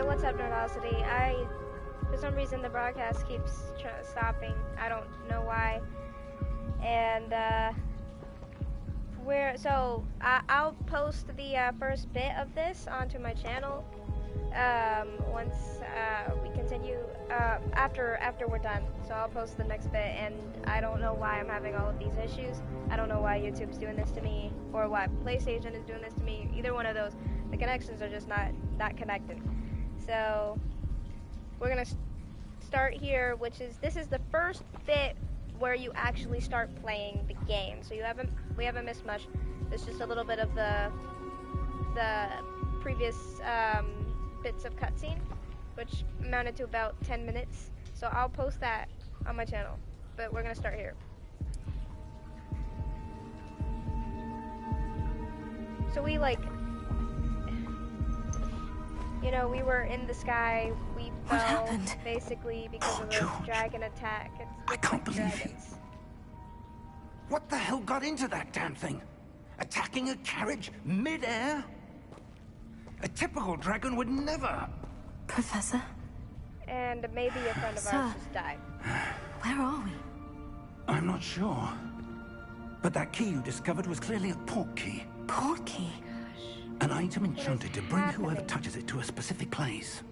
Hey, what's up, Nerdosity? For some reason, the broadcast keeps stopping. I don't know why. And, I'll post the first bit of this onto my channel once we continue, after we're done. So I'll post the next bit, and I don't know why I'm having all of these issues. I don't know why YouTube's doing this to me, or why PlayStation is doing this to me. Either one of those. The connections are just not connected. So we're gonna start here, this is the first bit where you actually start playing the game. So we haven't missed much. It's just a little bit of the previous bits of cutscene, which amounted to about 10 minutes. So I'll post that on my channel. But we're gonna start here. So we we were in the sky. We fell basically because of the dragon attack. I can't believe it. What the hell got into that damn thing? Attacking a carriage mid-air? A typical dragon would never. Professor? And maybe a friend of ours just died. Where are we? I'm not sure. But that key you discovered was clearly a port key. Port key? An item enchanted to bring whoever touches it to a specific place.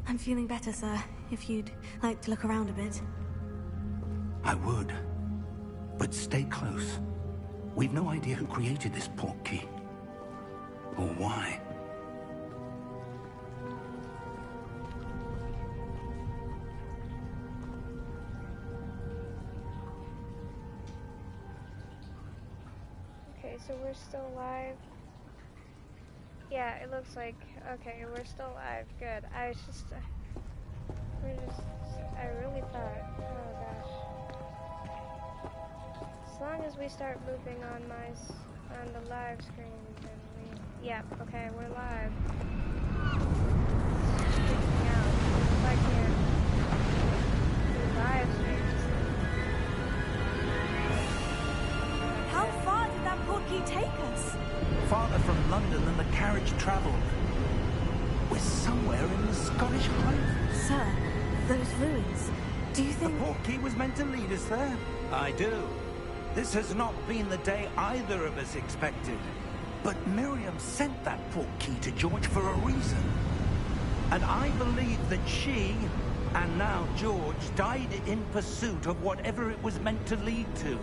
I'm feeling better, sir. If you'd like to look around a bit. I would. But stay close. We've no idea who created this port key. Or why. Okay, so we're still alive. Yeah, it looks like, okay, we're still alive. Good. I really thought, oh gosh. As long as we start moving on the live screen, then yeah, okay, we're live. Freaking out. If I can't do live streams. How far did that port key take us? Farther from London than the carriage traveled. We're somewhere in the Scottish Highlands. Sir, those ruins. Do you think... The port key was meant to lead us there? I do. This has not been the day either of us expected. But Miriam sent that port key to George for a reason. And I believe that she, and now George, died in pursuit of whatever it was meant to lead to.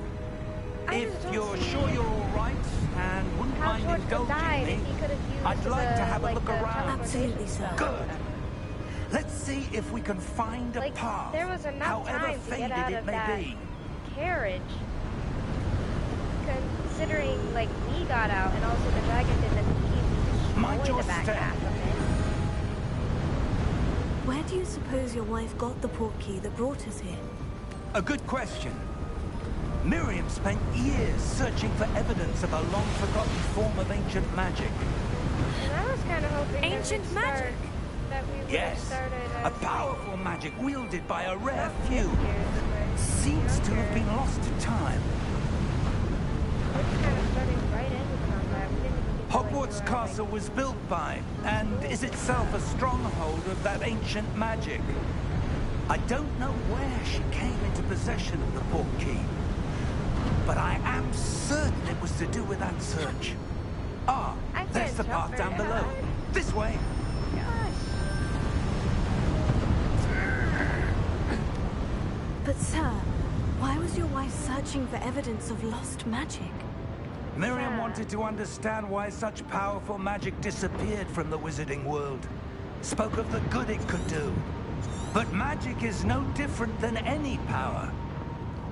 If you're sure you're all right and wouldn't mind indulging me, I'd like to have a look around. Absolutely, sir. Good. Let's see if we can find a path, there was enough however time to faded get out it of may that be. carriage. Considering, we got out, and also the dragon didn't destroy the back half of it. Where do you suppose your wife got the port key that brought us here? A good question. Miriam spent years searching for evidence of a long-forgotten form of ancient magic. And I was kind of hoping ancient magic? That we yes, started a powerful magic wielded by a rare few. Years, seems to have been lost to time. We're kind of starting right into combat. We didn't even Hogwarts Castle was built by, and is itself a stronghold of that ancient magic. I don't know where she came into possession of the port key, but I am certain it was to do with that search. Ah, there's the path down below. This way. But sir, why was your wife searching for evidence of lost magic? Miriam wanted to understand why such powerful magic disappeared from the wizarding world. Spoke of the good it could do. But magic is no different than any power.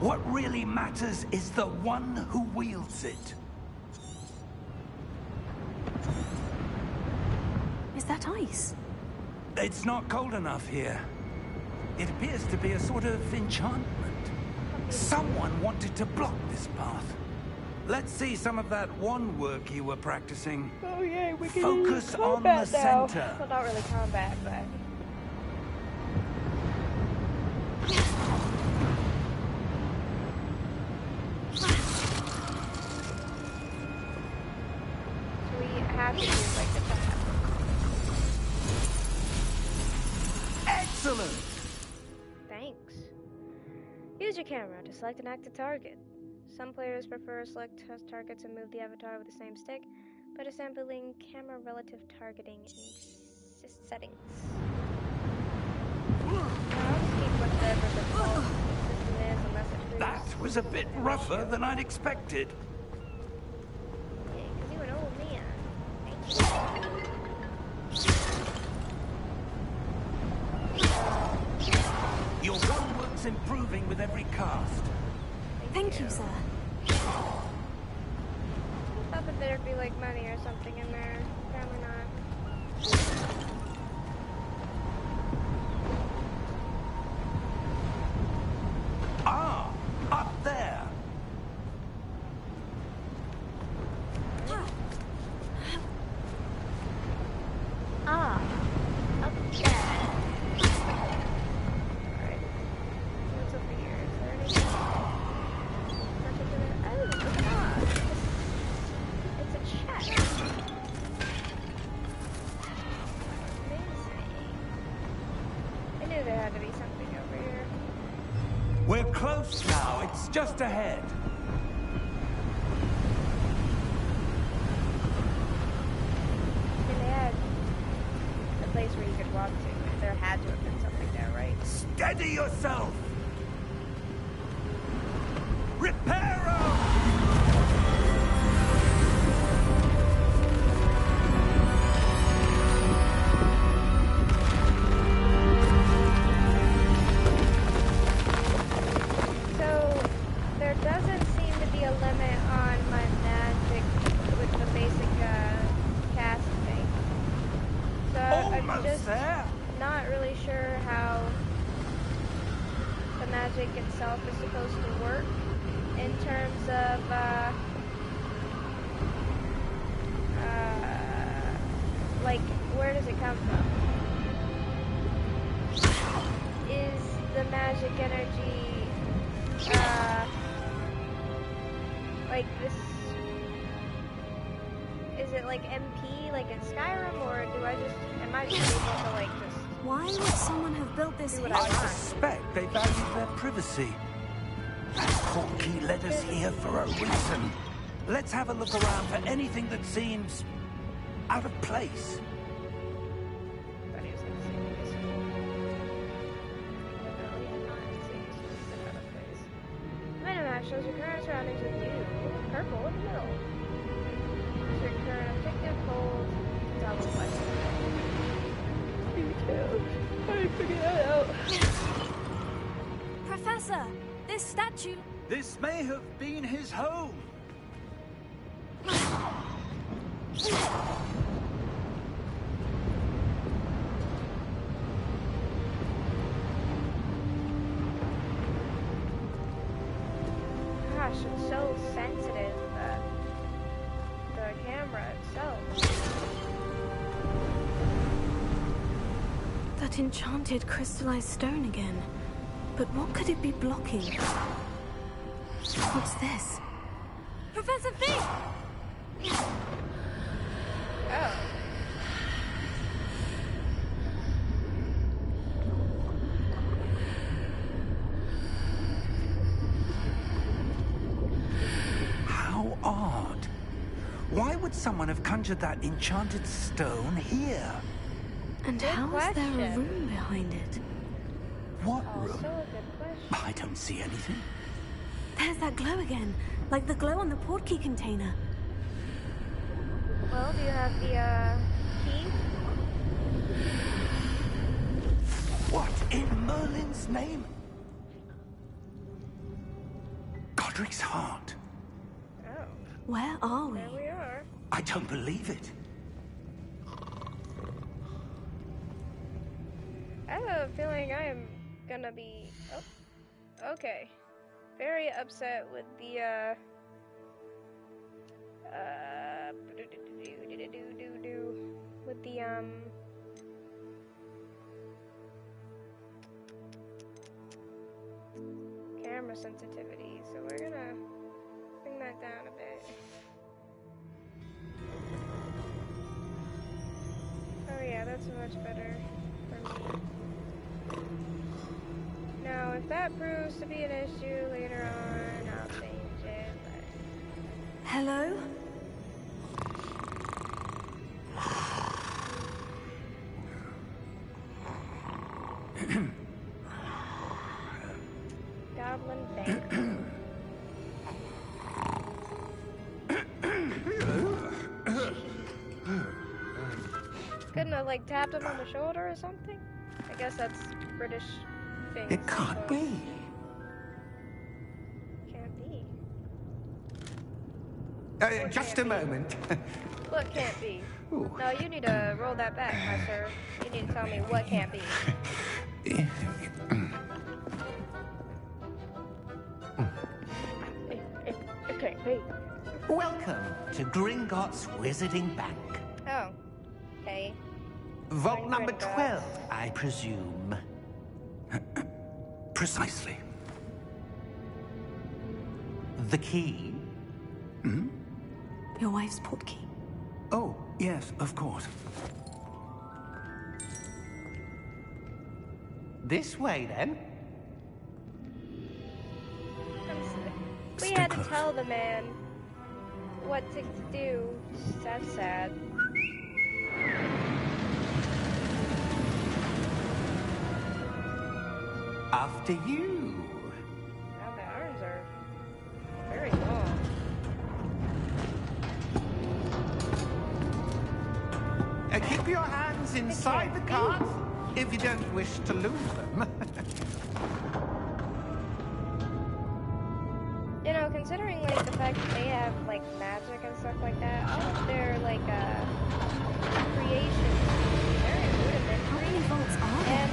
What really matters is the one who wields it. Is that ice? It's not cold enough here. It appears to be a sort of enchantment. Someone wanted to block this path. Let's see some of that wand work you were practicing. Oh yeah, we can focus on the center. Well, not really combat, but... have to use like the tab. Excellent! Thanks. Use your camera to select an active target. Some players prefer select targets and move the avatar with the same stick, but assembling camera relative targeting in settings. I'll just keep whatever the default system is unless it proves That was a bit rougher than I'd expected. Yeah, 'cause you an old man. Your homework's improving with every cast. Thank you, sir. I thought that there'd be like money or something in there. Apparently not. Ah, up there. Ah, up there. Alright. What's over here? Is there anything particular? Oh, look at that. It's a chest. Amazing. I knew there had to be something over here. We're close now. It's just ahead. And they had a place where you could walk to. There had to have been something there, right? Steady yourself. Reparo! So, there doesn't seem to be a limit on my magic with the basic cast thing. So, I'm Almost just there. not really sure how the magic itself is supposed to work in terms of, like, where does it come from? Is the magic energy like this, is it like MP like in Skyrim, or am I just able to like just Why would someone have built this do what here? I I want? suspect they value their privacy. That portkey led us here for a reason. Let's have a look around for anything that seems out of place. Thought he was gonna say this. Definitely did not say this was out of place. The minimap shows your current surroundings with you, purple in the middle. Your current objective, hold double button. Me too. I figured that out. Professor, this statue... This may have been his home. Gosh, it's so sensitive, the camera itself. That enchanted crystallized stone again. But what could it be blocking? What's this? Professor Fig! Oh. How odd. Why would someone have conjured that enchanted stone here? And Good how is there a question. room behind it? What Also room? a good question. I don't see anything. There's that glow again, like the glow on the portkey container. Well, do you have the, key? What in Merlin's name? Godric's heart. Oh, Where are we? there we are. I don't believe it. I have a feeling I am gonna be, oh, okay. Very upset with the, with the, camera sensitivity, so we're gonna bring that down a bit. That's much better for me. Now, if that proves to be an issue later on, I'll change it. But... Hello? Goblin Bank. Couldn't have like tapped him on the shoulder or something? I guess that's British thing. It can't be. Can't be. Just a moment. What can't be? Ooh. No, you need to roll that back, my sir. You need to tell me what can't be. It can't be. Welcome to Gringotts Wizarding Bank. Oh. Okay. Vault number Gringotts. 12, I presume. Precisely. The key? Your wife's portkey. Oh, yes, of course. This way, then. We Stay had to close. tell the man what to do. That's sad. After you. Now the arms are very long. Keep your hands inside the can't be. cart if you don't wish to lose them. You know, considering like the fact that they have like magic and stuff like that, all of their like creations seem very How many rudimentary vaults are there? and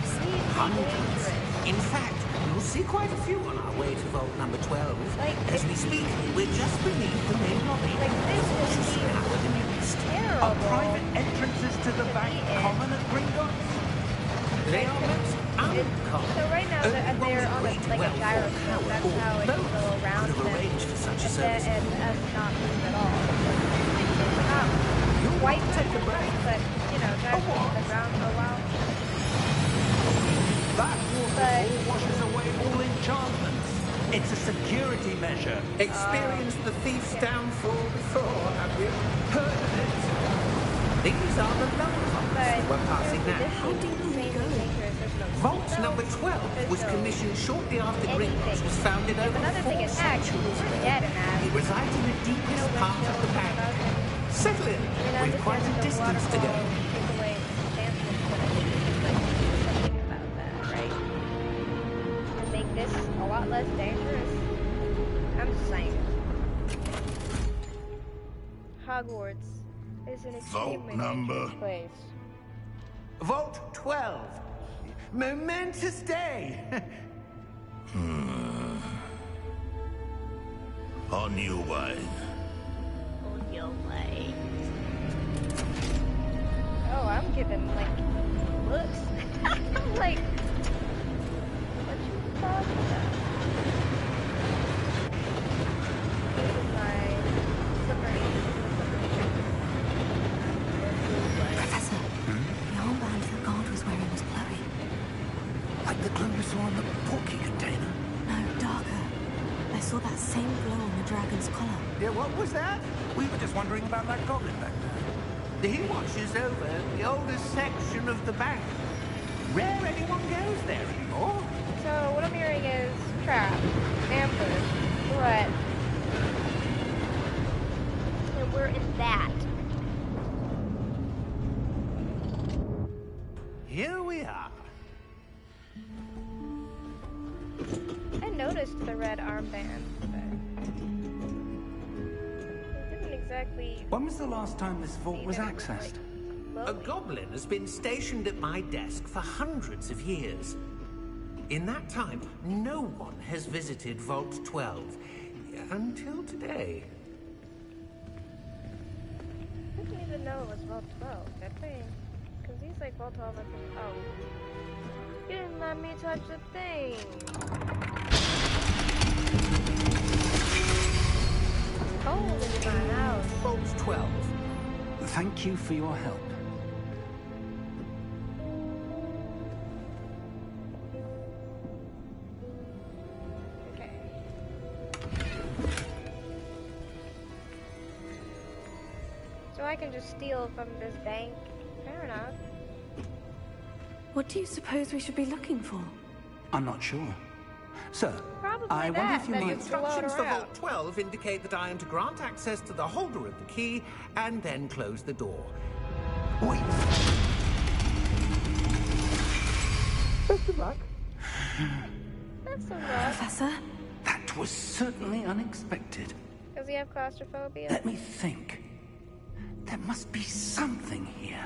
seem Hundreds. dangerous. In fact, you'll see quite a few on our way to vault number 12. Like, As we speak, we're just beneath the main lobby. Like, this Vaults would is be now the nearest. terrible. Are private entrances to the bank be common at Gringotts? They are most uncommon. So right now Only that one they're with on great a, like a wealth or gyroscope, power that's or how it both can go around could have them arranged for such a and, service. and us not move at all. It's not You'll quite want to take a break. but you know, gyroscope on the ground for a while. That But- waterfall washes away all enchantments. It's a security measure. Experienced the thief's downfall before, have you? Heard of it? These are the lower vaults But we're passing this now. How deep is will we insanely go? dangerous. There's no Vault seatbelt, number 12 there's was no commissioned shortly after anything. Gringotts was founded If over another thing 4 attacks, centuries ago. forget it, man. It resides in the deepest No part of the windshield, bank. nothing. Settle in. I mean, We've quite a understand that the distance to go. waterfall takes away enchantments, but I think it's like something about that, right? To make this a lot less dangerous. I'm just saying. Hogwarts is an extremely dangerous place. Vault 12. Momentous day. On your way. On your way. Oh, I'm giving like looks. I'm like, what you talking about? This is my slippery. Professor, the armband your guard was wearing was glowing. Like the glow you saw on the portkey container. No, darker. I saw that same glow on the dragon's collar. Yeah, what was that? We were just wondering about that goblin back there. He watches over the oldest section of the bank. Rare anyone goes there anymore. So what I'm hearing is trap, ambush, threat, and we're in that. Here we are. I noticed the red armband, but it didn't exactly. When was the last time this vault was seem, like, accessed? glowy. A goblin has been stationed at my desk for hundreds of years. In that time, no one has visited Vault 12. Until today. I didn't even know it was Vault 12, that thing. Because he's like Vault 12 and oh. You didn't let me touch the thing. Cold in my house. Vault 12. Thank you for your help. I can just steal from this bank. Fair enough. What do you suppose we should be looking for? I'm not sure. Sir, Probably I wonder if you that might... you float Instructions for around. Vault 12 indicate that I am to grant access to the holder of the key and then close the door. Wait. Best of luck. That's so rough. Professor? That was certainly unexpected. Does he have claustrophobia? Let me think. There must be something here.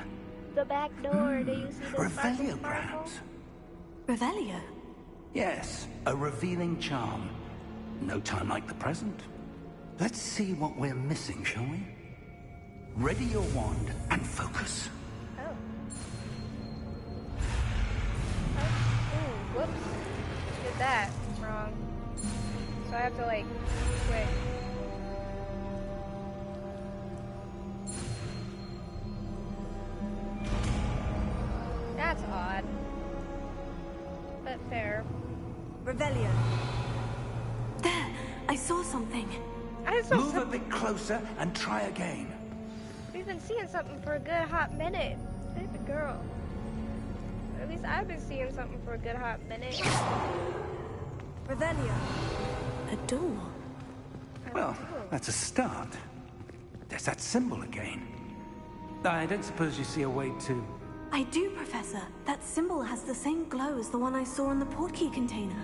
The back door. Do you see the Revelio, sparkle? perhaps? Revelio? Yes, a revealing charm. No time like the present. Let's see what we're missing, shall we? Ready your wand and focus. Oh. Ooh, whoops. Did that wrong. So I have to, like, quit. That's odd. But fair. Revelio. There! I saw something. I saw Move a something. bit closer and try again. We've been seeing something for a good hot minute. Baby girl. At least I've been seeing something for a good hot minute. Revelio. A door. Well, that's a start. There's that symbol again. I don't suppose you see a way to... I do, Professor. That symbol has the same glow as the one I saw in the portkey container.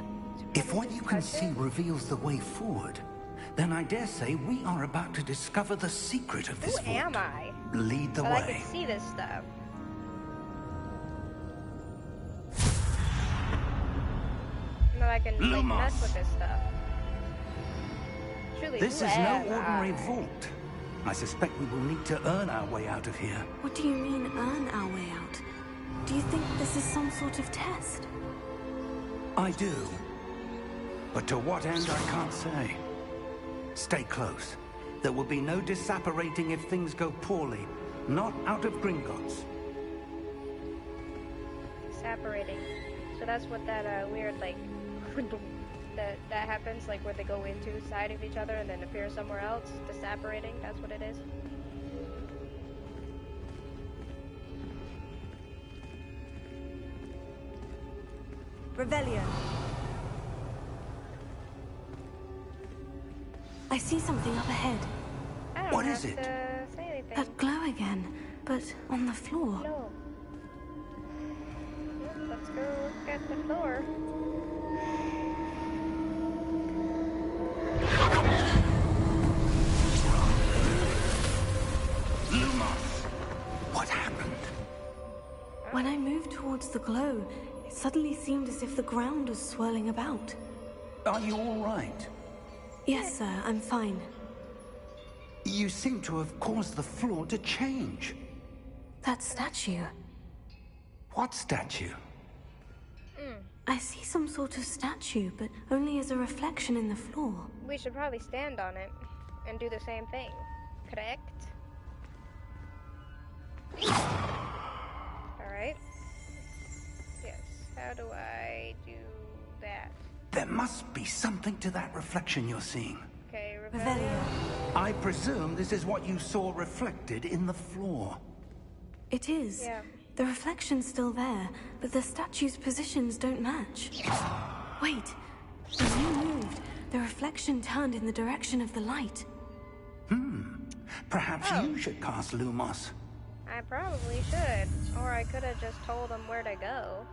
If what you can see reveals the way forward, then I dare say we are about to discover the secret of this Who am vault. I? Lead the But I way. can see this stuff. And then I can like, Lumos. mess with this stuff. Truly, This who is no am ordinary I? vault. I suspect we will need to earn our way out of here. What do you mean, earn our way out? Do you think this is some sort of test? I do. But to what end, I can't say. Stay close. There will be no disapparating if things go poorly. Not out of Gringotts. Separating. So that's what that weird like that happens, like where they go into side of each other and then appear somewhere else. Disapparating. That's what it is. Revelio. I see something up ahead. I don't What have is it? to say anything. That glow again, but on the floor. No. Let's go look at the floor. Lumos! What happened? When I moved towards the glow, it suddenly seemed as if the ground was swirling about. Are you all right? Yes, sir, I'm fine. You seem to have caused the floor to change. That statue. What statue? I see some sort of statue, but only as a reflection in the floor. We should probably stand on it and do the same thing. Correct? Alright. Yes. How do I do that? There must be something to that reflection you're seeing. Okay, Revelio. I presume this is what you saw reflected in the floor. It is. Yeah. The reflection's still there, but the statue's positions don't match. Wait. When you moved, the reflection turned in the direction of the light. Perhaps Oh. you should cast Lumos. I probably should. Or I could have just told them where to go.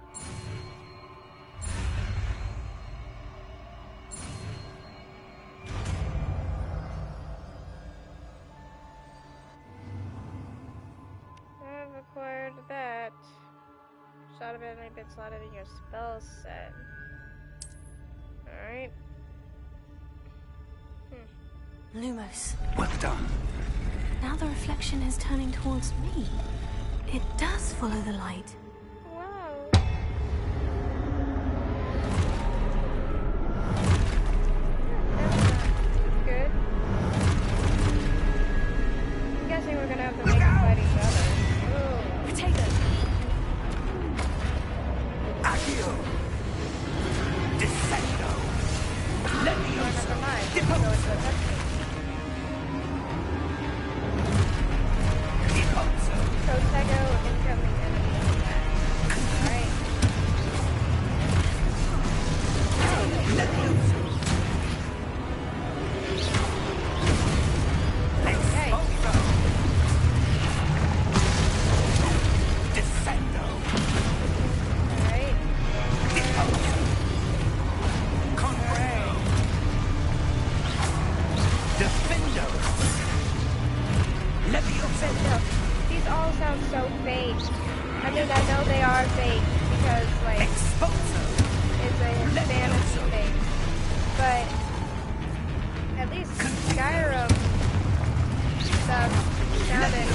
I've acquired that. Shot of it may have been slotted in your spell set. Alright. Lumos. Well done. Now the reflection is turning towards me. It does follow the light. Wow. That's good. I'm guessing we're gonna have to make them fight each other. Ooh. Potato. Accio! Descendo! Oh, never mind. So it's the cutscene. no. These all sound so fake. I mean, I know they are fake because, like, it's a fantasy thing. But at least Skyrim stuff sounded,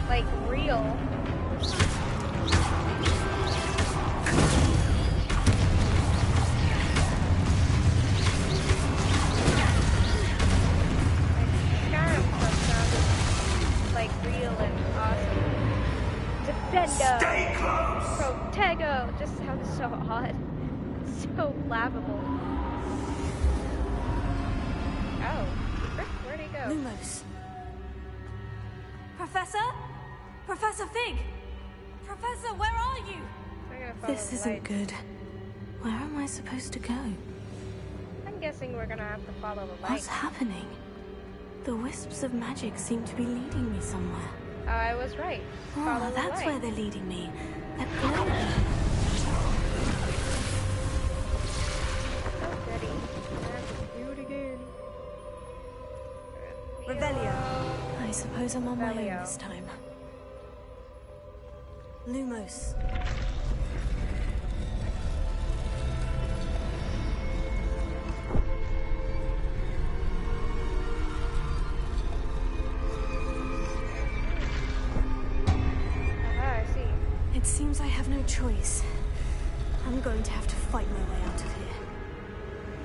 like, real. Stay close! Protego just sounds so odd. So laughable. Oh. Where'd he go? Lumos. Professor? Professor Fig! Professor, where are you? This isn't good. Where am I supposed to go? I'm guessing we're gonna have to follow the light. What's happening? The wisps of magic seem to be leading me somewhere. I was right. Follow the that's light. where they're leading me. That glowing. So pretty. I have to do it again. Revelio. I suppose I'm on my own this time. Lumos. It seems I have no choice. I'm going to have to fight my way out of here.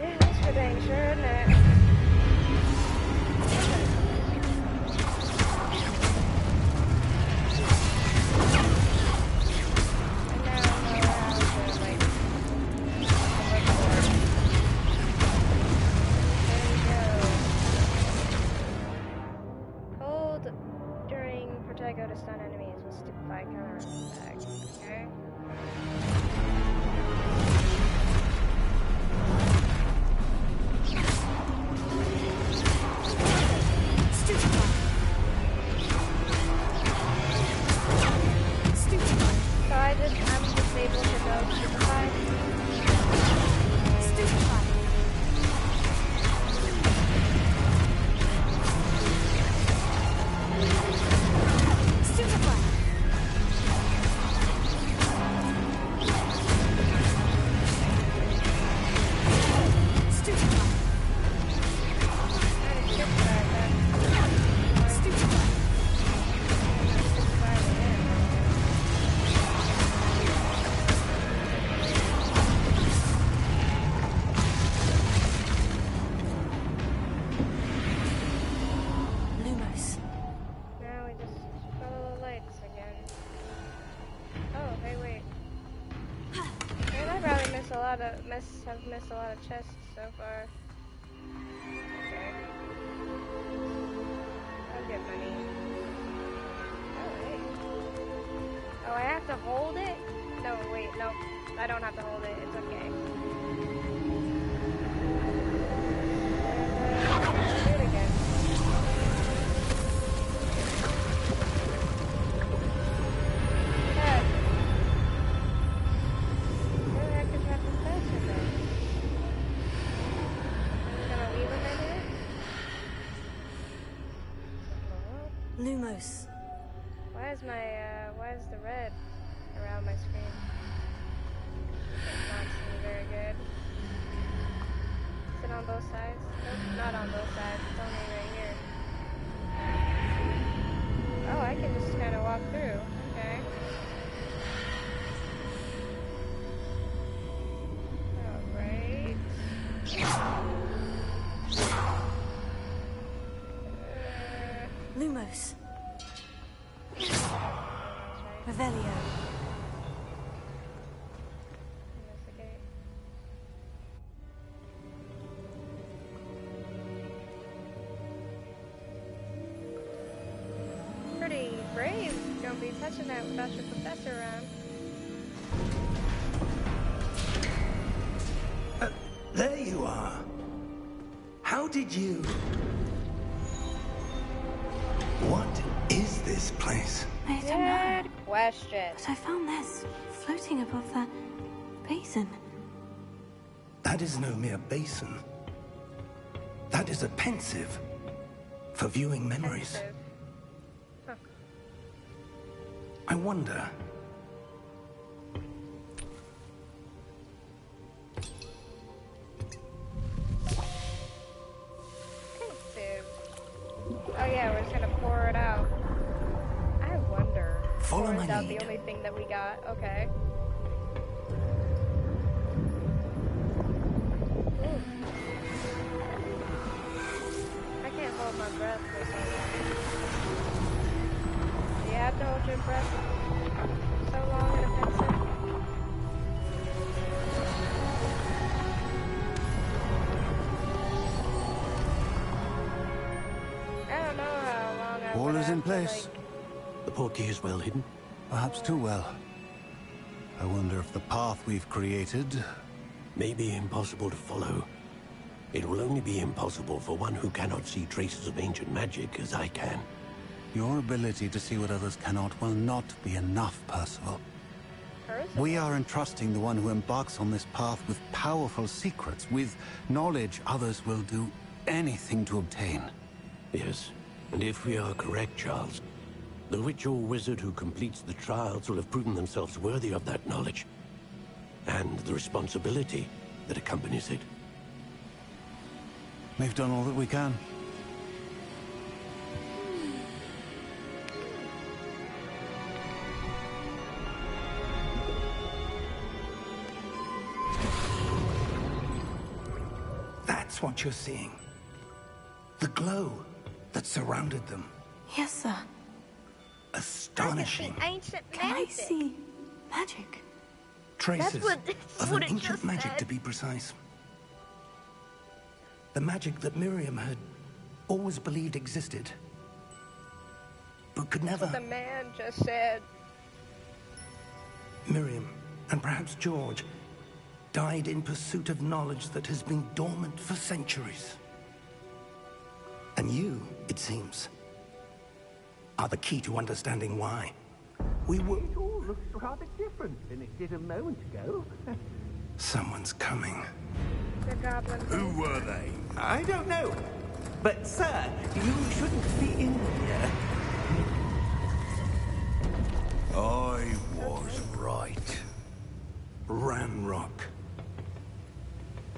Yeah, that's for dang sure, isn't it? Hold during Protego to stun enemies with stupefy counter attack. Okay. So I'm just able to go stupefy. Stupefy. Stupefy. Have missed a lot of chests so far. Okay. I'll get money. Oh, wait. Oh, I have to hold it? No, wait, no. I don't have to hold it. It's okay. Do it again. Yeah. Where the heck is that professor then? Lumos. Why is the red around my screen? It's not seeming very good. Is it on both sides? Nope, not on both sides. It's only right here. Oh, I can just kind of walk through. Okay. Alright. Lumos. Revelio. Investigate. Pretty brave. Don't be touching that without your professor around. There you are. How did you... What is this place? I don't know. Good question. But I found this floating above that basin. That is no mere basin. That is a pensive for viewing memories. Huh. I wonder... Oh yeah, we're just gonna pour it out. I wonder. Follow my out lead. The only thing that we got. Okay. Ooh. I can't hold my breath for so long. You have to hold your breath so long in a pencil. I don't know how long I All is in have to, place. like... The portkey is well hidden. Perhaps too well. I wonder if the path we've created... May be impossible to follow. It will only be impossible for one who cannot see traces of ancient magic as I can. Your ability to see what others cannot will not be enough, Percival. We are entrusting the one who embarks on this path with powerful secrets, with knowledge others will do anything to obtain. Yes, and if we are correct, Charles, the witch or wizard who completes the trials will have proven themselves worthy of that knowledge, and the responsibility that accompanies it. We've done all that we can. That's what you're seeing. The glow that surrounded them. Yes, sir. Astonishing. The ancient Can I magic. see magic? Traces That's of what an it ancient just magic, said. to be precise. The magic that Miriam had always believed existed, but could never. The man just said. Miriam, and perhaps George, died in pursuit of knowledge that has been dormant for centuries. And you, it seems, are the key to understanding why. We were... It all looks rather different than it did a moment ago. Someone's coming. The goblin. Who were they? I don't know. But, sir, you shouldn't be in here. I was right. Ranrock.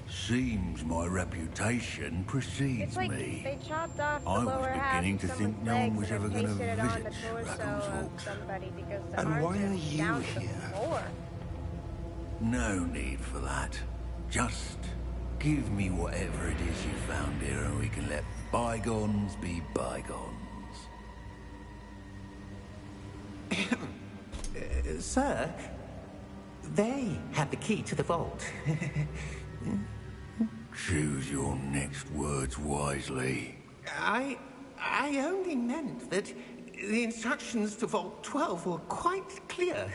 Seems my reputation precedes It's like me. they chopped off the I was lower half beginning of to think someone's no one legs was and ever then gonna pasted it on the visit torso Rackham's of Vault. somebody because the And arms why are you down to the here? floor. No need for that. Just give me whatever it is you found here and we can let bygones be bygones. Sir, they have the key to the vault. Choose your next words wisely. I only meant that the instructions to Vault 12 were quite clear.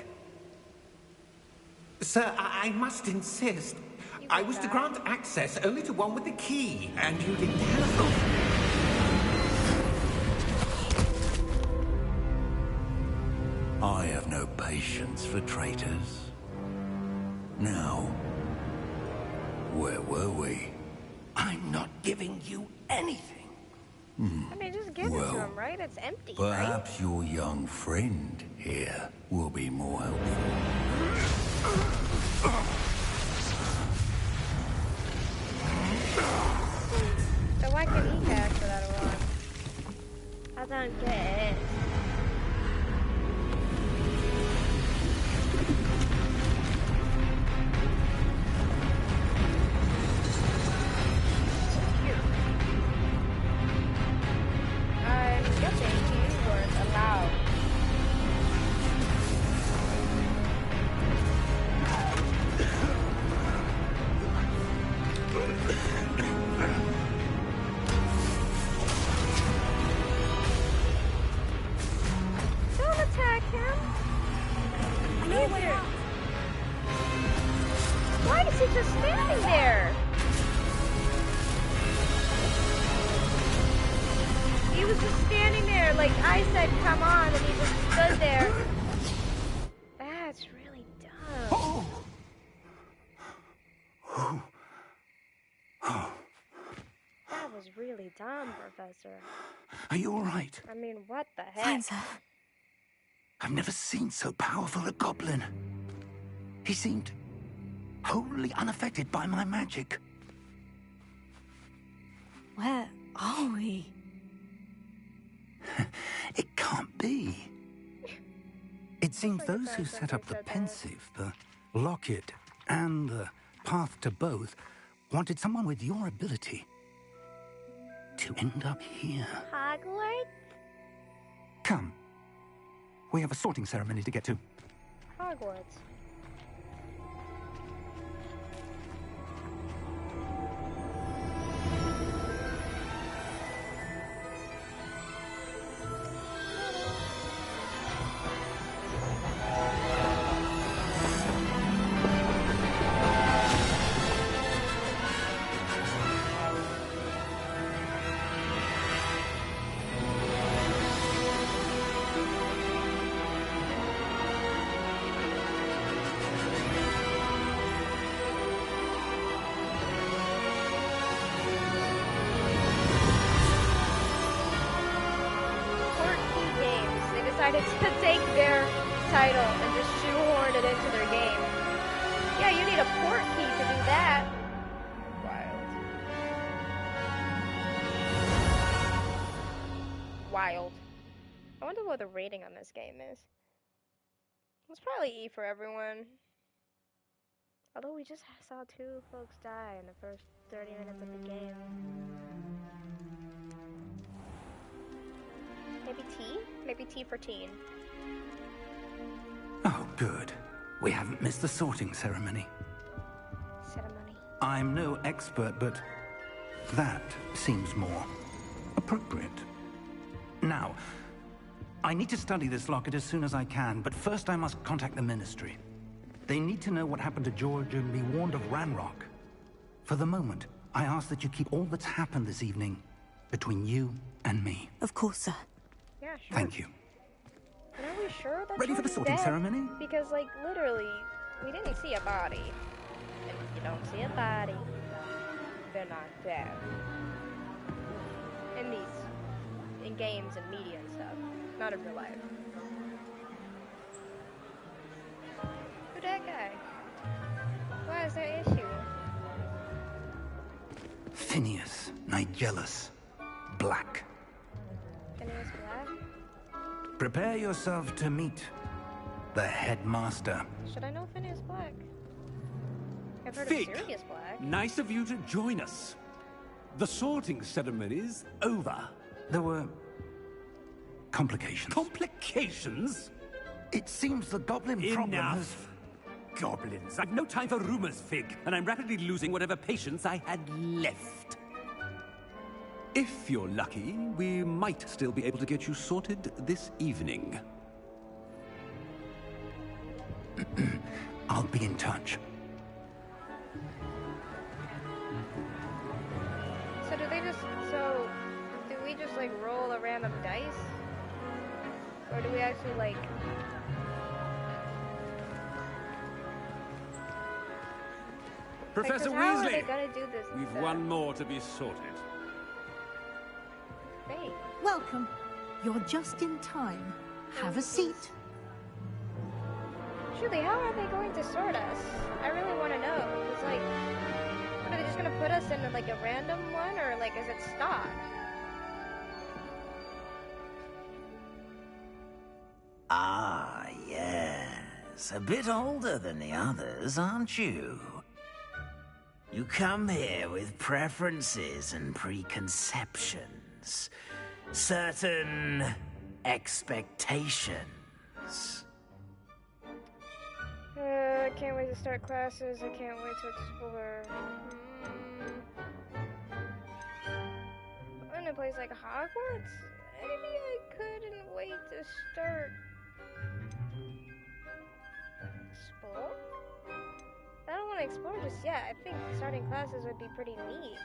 Sir, I must insist. I was to grant access only to one with the key, and you didn't have. I have no patience for traitors. Now, where were we? I'm not giving you anything. I mean, just give it to Well, him, right? It's empty, right? Perhaps your young friend here will be more helpful. So why can he cast without a wand? I don't get it. I'm guessing you weren't allowed. Don't attack him. Neither. Why is he just standing there? He was just standing there, like I said, come on, and he just stood there. That's really dumb. That was really dumb, Professor. Are you all right? I mean, what the heck? Fine, sir. I've never seen so powerful a goblin. He seemed wholly unaffected by my magic. Where are we? It can't be. It seems those who set up the pensive, the locket, and the path to both wanted someone with your ability to end up here. Hogwarts? Come. We have a sorting ceremony to get to. Hogwarts. Decided to take their title and just shoehorn it into their game. Yeah, you need a port key to do that. Wild. I wonder what the rating on this game is. It's probably E for everyone. Although we just saw 2 folks die in the first 30 minutes of the game. Maybe T? Maybe T for teen. Oh, good. We haven't missed the sorting ceremony. I'm no expert, but that seems more appropriate. Now, I need to study this locket as soon as I can, but first I must contact the Ministry. They need to know what happened to George and be warned of Ranrock. For the moment, I ask that you keep all that's happened this evening between you and me. Of course, sir. Yeah, sure. Thank you. And are we sure that Ready for the sorting ceremony? Because, like, literally, we didn't see a body. And if you don't see a body, they're not dead. In games and media and stuff. Not in real life. Who that guy? What is their issue? Phineas Nigellus Black. Phineas Black? Prepare yourself to meet the headmaster. Should I know Phineas Black? I've heard Fig. of Sirius Black. Nice of you to join us. The sorting ceremony's over. There were complications. Complications? It seems the goblin problem has... Enough. Goblins. I've no time for rumors, Fig, and I'm rapidly losing whatever patience I had left. If you're lucky, we might still be able to get you sorted this evening. I'll be in touch. So do we just like roll a random dice? Or do we actually like... Professor how are Weasley, they gonna do this we've then? one more to be sorted. Hey. Welcome. You're just in time. Have a seat. Julie, how are they going to sort us? I really want to know. It's like, what, are they just gonna put us in like a random one, or like, is it stock? Ah, yes. A bit older than the others, aren't you? You come here with preferences and preconceptions. Certain expectations. I can't wait to start classes. I can't wait to explore. In a place like Hogwarts? Maybe I couldn't wait to start. Explore? I don't want to explore just yet. I think starting classes would be pretty neat.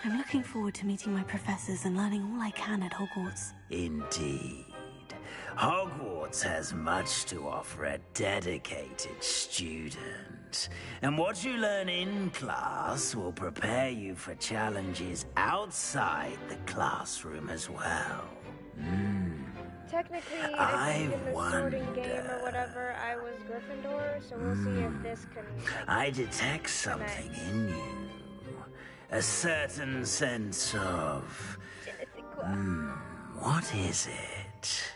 I'm looking forward to meeting my professors and learning all I can at Hogwarts. Indeed. Hogwarts has much to offer a dedicated student. And what you learn in class will prepare you for challenges outside the classroom as well. technically, I think in the sorting game or whatever, I was Gryffindor, so we'll see if this can... I detect something in you. A certain sense of... what is it?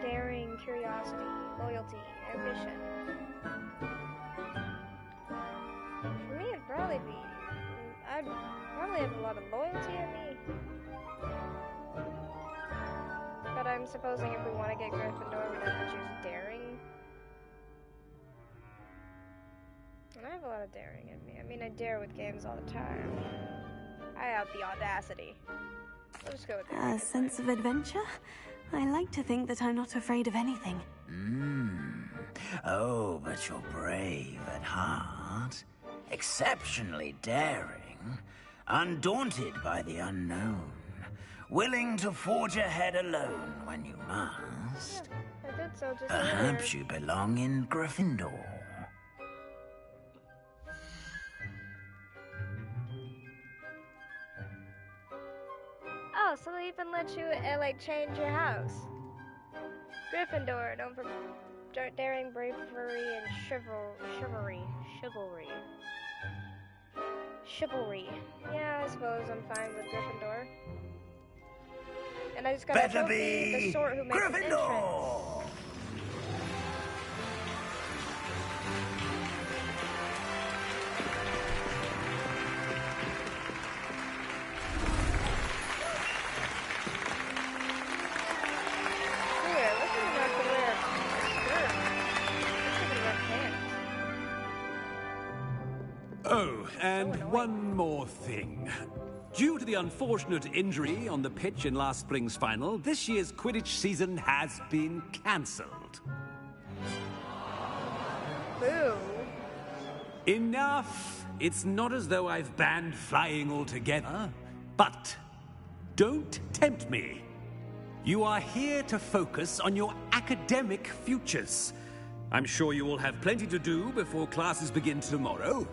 Daring, curiosity, loyalty, ambition. For me, it'd probably be... I'd probably have a lot of loyalty in me. But I'm supposing if we want to get Gryffindor, we'd have to choose daring. And I have a lot of daring in me. I mean, I dare with games all the time. I have the audacity. We'll just go with daring. A sense of adventure? I like to think that I'm not afraid of anything. Oh, but you're brave at heart. Exceptionally daring. Undaunted by the unknown. Willing to forge ahead alone when you must. Yeah, I did so just Perhaps you belong in Gryffindor. Oh, so they even let you, like, change your house. Gryffindor, known for daring, bravery, and chivalry. Yeah, I suppose I'm fine with Gryffindor. And I just got a trophy, the sort who makes an entrance. Oh, and one more thing. Due to the unfortunate injury on the pitch in last spring's final, this year's Quidditch season has been cancelled. Boo. Enough! It's not as though I've banned flying altogether, but don't tempt me. You are here to focus on your academic futures. I'm sure you will have plenty to do before classes begin tomorrow.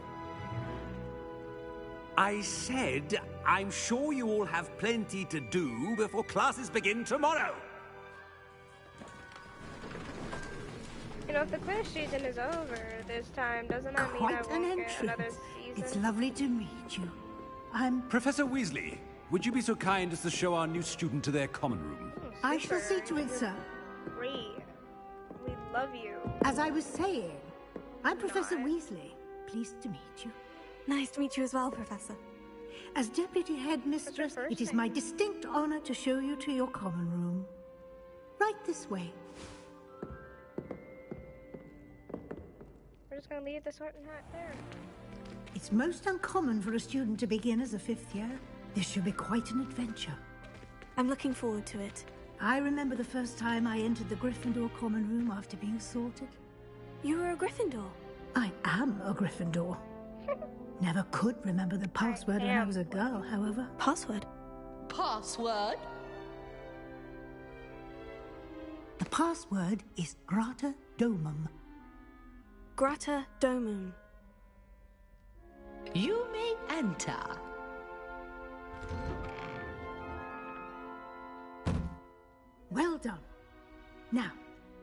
I said, I'm sure you all have plenty to do before classes begin tomorrow. You know, if the Quidditch season is over this time, doesn't that mean I won't get another season? It's lovely to meet you. I'm... Professor Weasley, would you be so kind as to show our new student to their common room? I shall see to it, sir. Great. We love you. As I was saying, I'm Professor Weasley. Pleased to meet you. Nice to meet you as well, Professor. As Deputy Headmistress, it is my distinct honor to show you to your common room. Right this way. We're just gonna leave the sorting hat there. It's most uncommon for a student to begin as a 5th year. This should be quite an adventure. I'm looking forward to it. I remember the first time I entered the Gryffindor common room after being sorted. You were a Gryffindor? I am a Gryffindor. Never could remember the password when I was a girl, however. Password? Password? The password is Grata Domum. Grata Domum. You may enter. Well done. Now,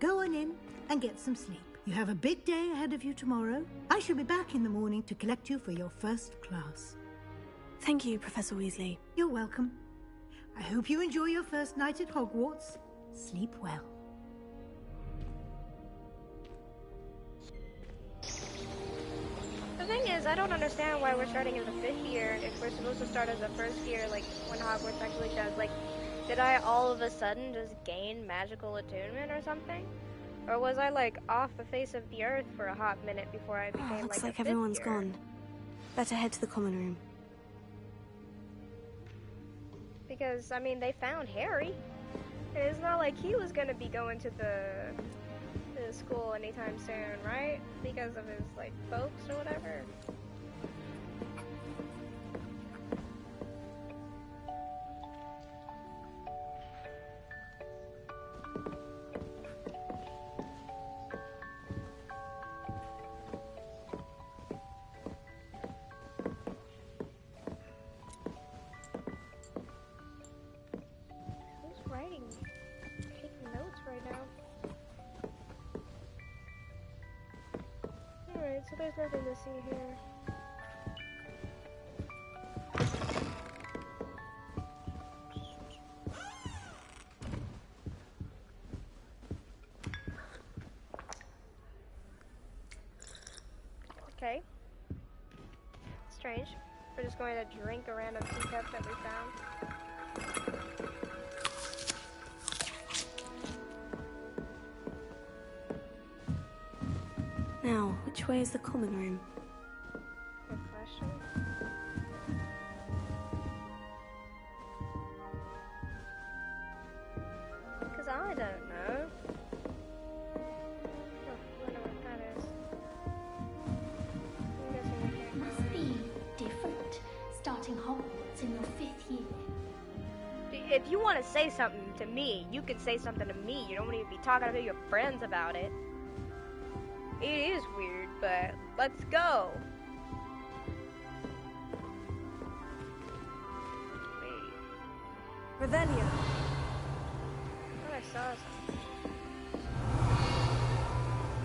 go on in and get some sleep. You have a big day ahead of you tomorrow. I shall be back in the morning to collect you for your first class. Thank you, Professor Weasley. You're welcome. I hope you enjoy your first night at Hogwarts. Sleep well. The thing is, I don't understand why we're starting as a 5th year if we're supposed to start as a 1st year, like, when Hogwarts actually does. Like, did I all of a sudden just gain magical attunement or something? Or was I, like, off the face of the earth for a hot minute before I became, looks like like everyone's gone. Better head to the common room. Because, I mean, they found Harry. And it's not like he was gonna be going to the school anytime soon, right? Because of his, like, folks or whatever. There's nothing to see here. Okay. Strange. We're just going to drink a random teacup that we found. Now, which way is the common room? Good question. Because I don't know. Oh, I wonder what that is. I'm guessing we can't go Must be different, starting Hogwarts in your 5th year. If you want to say something to me, you can say something to me. You don't need to be talking to your friends about it. It is weird, but let's go. Wait. Revelio. I thought I saw something.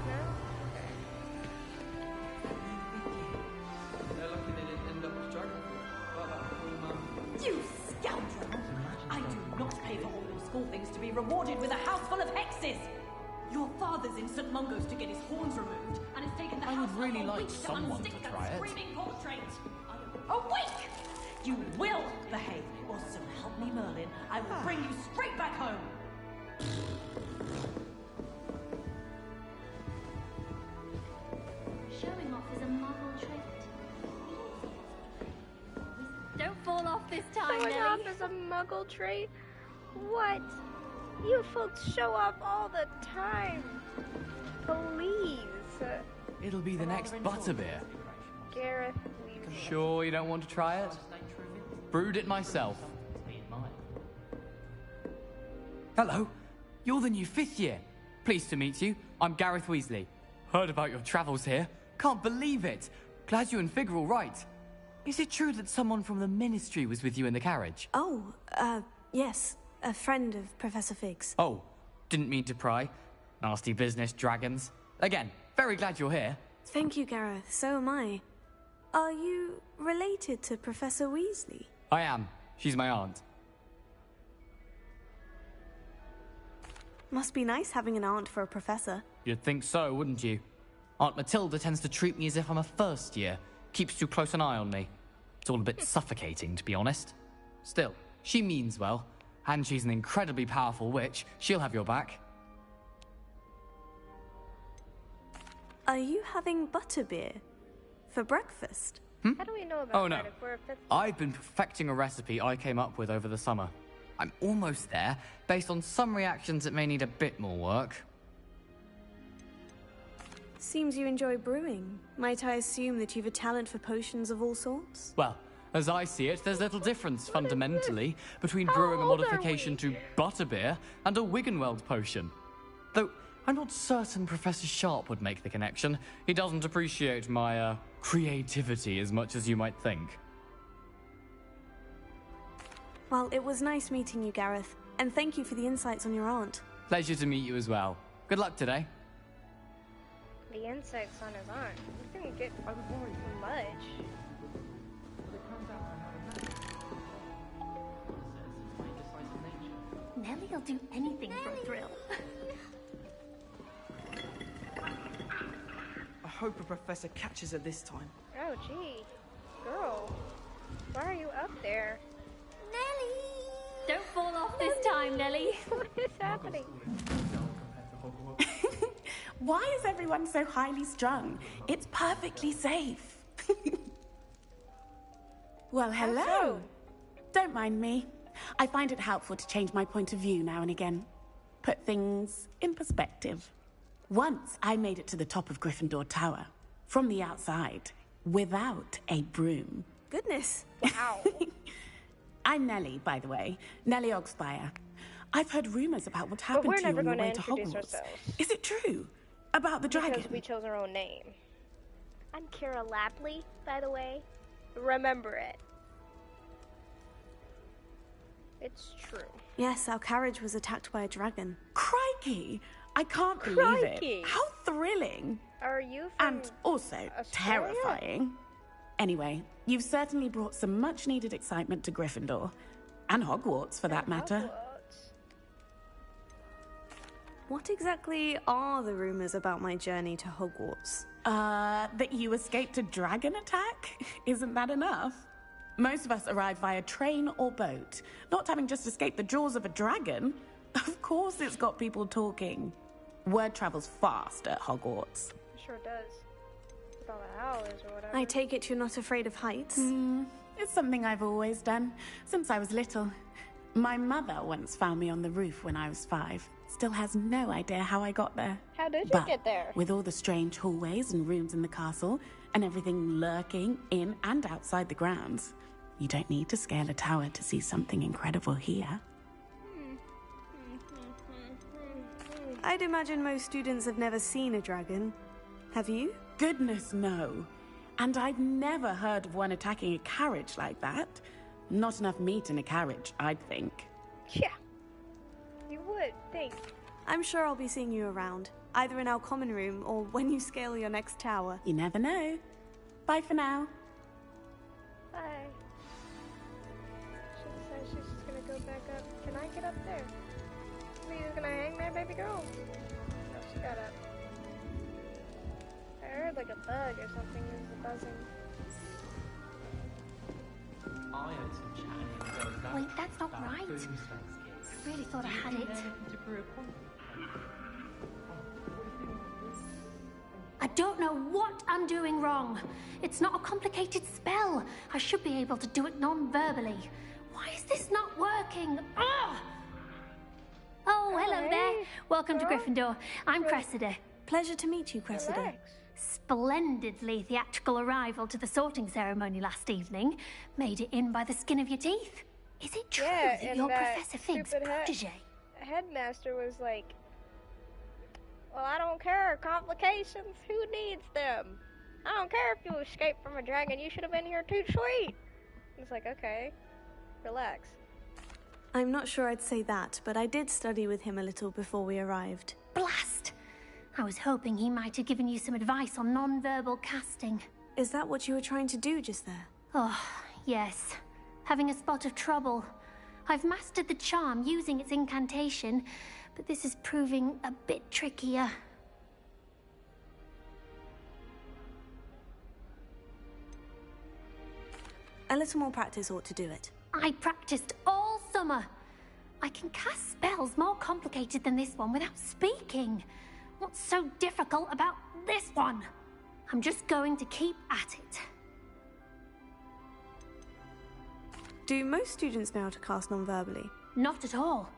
No? Okay. They're lucky they didn't end up with Dragon. You scoundrel! I do not pay for all your school things to be rewarded with a house full of hexes! Your father's in St. Mungo's to get his horns removed, and it's taken the house would really a like week someone to to unstick try that it. screaming portrait. I am awake! You will behave, or so help me Merlin, I will bring you straight back home! Showing off is a muggle trait. Don't fall off this time, Showing Nelly. off is a muggle trait? What? You folks show off all the time. Please. It'll be the next butterbeer. Gareth Weasley. Sure you don't want to try it? Brewed it myself. Hello, you're the new 5th year. Pleased to meet you. I'm Gareth Weasley. Heard about your travels here. Can't believe it. Glad you and Fig are all right. Is it true that someone from the Ministry was with you in the carriage? Oh, yes. A friend of Professor Fig's. Oh, didn't mean to pry. Nasty business, dragons. Again, very glad you're here. Thank you, Gareth. So am I. Are you related to Professor Weasley? I am. She's my aunt. Must be nice having an aunt for a professor. You'd think so, wouldn't you? Aunt Matilda tends to treat me as if I'm a first year. Keeps too close an eye on me. It's all a bit suffocating, to be honest. Still, she means well. And she's an incredibly powerful witch. She'll have your back. Are you having butterbeer for breakfast? How do we know about Oh, no. that if we're a 5th? I've been perfecting a recipe I came up with over the summer. I'm almost there. Based on some reactions, it may need a bit more work. Seems you enjoy brewing. Might I assume that you've a talent for potions of all sorts? Well, as I see it, there's little difference fundamentally between brewing a old are modification we? to butterbeer and a Wiggenweld potion. Though I'm not certain Professor Sharp would make the connection. He doesn't appreciate my creativity as much as you might think. Well, it was nice meeting you, Gareth. And thank you for the insights on your aunt. Pleasure to meet you as well. Good luck today. The insects on his arm. He didn't get much. Nelly'll do anything for a thrill. I hope a professor catches her this time. Oh, gee. Girl. Why are you up there? Nelly! Don't fall off this time, Nelly. What is happening? Why is everyone so highly strung? It's perfectly safe. Well, hello. so? Don't mind me. I find it helpful to change my point of view now and again. Put things in perspective. Once I made it to the top of Gryffindor Tower, from the outside, without a broom. Goodness. Wow. I'm Nellie, by the way. Nellie Ogspire. I've heard rumors about what But happened we're to you never on your going way to to introduce Hogwarts. ourselves. Is it true? About the dragon? Because we chose our own name. I'm Kira Lapley, by the way. Remember it. It's true. Yes, our carriage was attacked by a dragon. Crikey! I can't believe Crikey. it. How thrilling. Are you from And also Australia? terrifying. Anyway, you've certainly brought some much-needed excitement to Gryffindor. And Hogwarts, for that matter. Hogwarts. What exactly are the rumors about my journey to Hogwarts? That you escaped a dragon attack? Isn't that enough? Most of us arrive via train or boat, not having just escaped the jaws of a dragon. Of course it's got people talking. Word travels fast at Hogwarts. It sure does. With all the howlers or whatever. I take it you're not afraid of heights? It's something I've always done, since I was little. My mother once found me on the roof when I was 5. Still has no idea how I got there. How did you But get there? with all the strange hallways and rooms in the castle, and everything lurking in and outside the grounds, you don't need to scale a tower to see something incredible here. I'd imagine most students have never seen a dragon. Have you? Goodness, no. And I've never heard of one attacking a carriage like that. Not enough meat in a carriage, I'd think. Yeah. You would think. I'm sure I'll be seeing you around, either in our common room or when you scale your next tower. You never know. Bye for now. Bye. She decides she's just gonna go back up. Can I get up there? Are you just gonna hang there, baby girl? No, she got up. I heard like a bug or something is buzzing. Wait, that's not right. I really thought I had it. I don't know what I'm doing wrong. It's not a complicated spell. I should be able to do it non-verbally. Why is this not working? Ugh! Oh, hello there. Welcome to Gryffindor. I'm Cressida. Pleasure to meet you, Cressida. Relax. Splendidly theatrical arrival to the sorting ceremony last evening. Made it in by the skin of your teeth. Is it true Yeah, that and you're that Professor Fig's stupid protege? Headmaster was like, well, I don't care. Complications? Who needs them? I don't care if you escaped from a dragon. You should have been here too, sweet. It's like, okay, relax. I'm not sure I'd say that, but I did study with him a little before we arrived. Blast! I was hoping he might have given you some advice on non-verbal casting. Is that what you were trying to do just there? Oh, yes. Having a spot of trouble. I've mastered the charm using its incantation, but this is proving a bit trickier. A little more practice ought to do it. I practiced all summer. I can cast spells more complicated than this one without speaking. What's so difficult about this one? I'm just going to keep at it. Do most students know how to cast non-verbally? Not at all.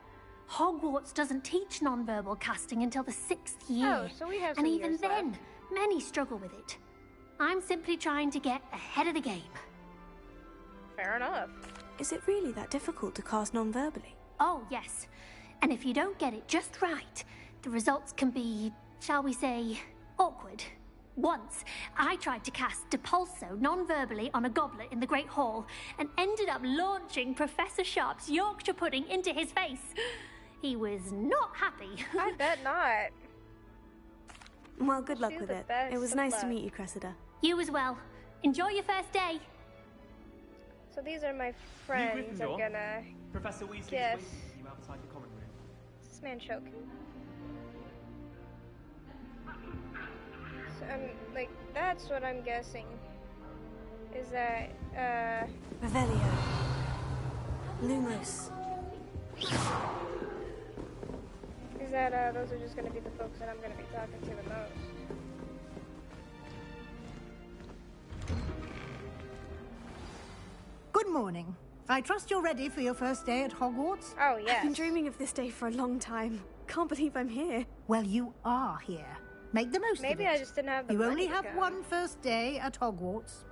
Hogwarts doesn't teach non-verbal casting until the 6th year. Oh, so we have and some even years then, left. many struggle with it. I'm simply trying to get ahead of the game. Fair enough. Is it really that difficult to cast non-verbally? Oh, yes. And if you don't get it just right, the results can be, shall we say, awkward. Once, I tried to cast Depulso non-verbally on a goblet in the Great Hall and ended up launching Professor Sharp's Yorkshire pudding into his face. He was not happy. I bet not. Well, good luck She's with the it. best It was of nice to luck. meet you, Cressida. You as well. Enjoy your first day. So these are my friends. I'm gonna Professor Weasley guess. is waiting for you outside the common room. Is this man choking? So like, that's what I'm guessing. Is that, Revelio. Lumos. is that, those are just gonna be the folks that I'm gonna be talking to the most. Good morning. I trust you're ready for your first day at Hogwarts? Oh, I've yes. been dreaming of this day for a long time. Can't believe I'm here. Well, you are here. Make the most Maybe of it. I just didn't have the You money only to have come. one first day at Hogwarts.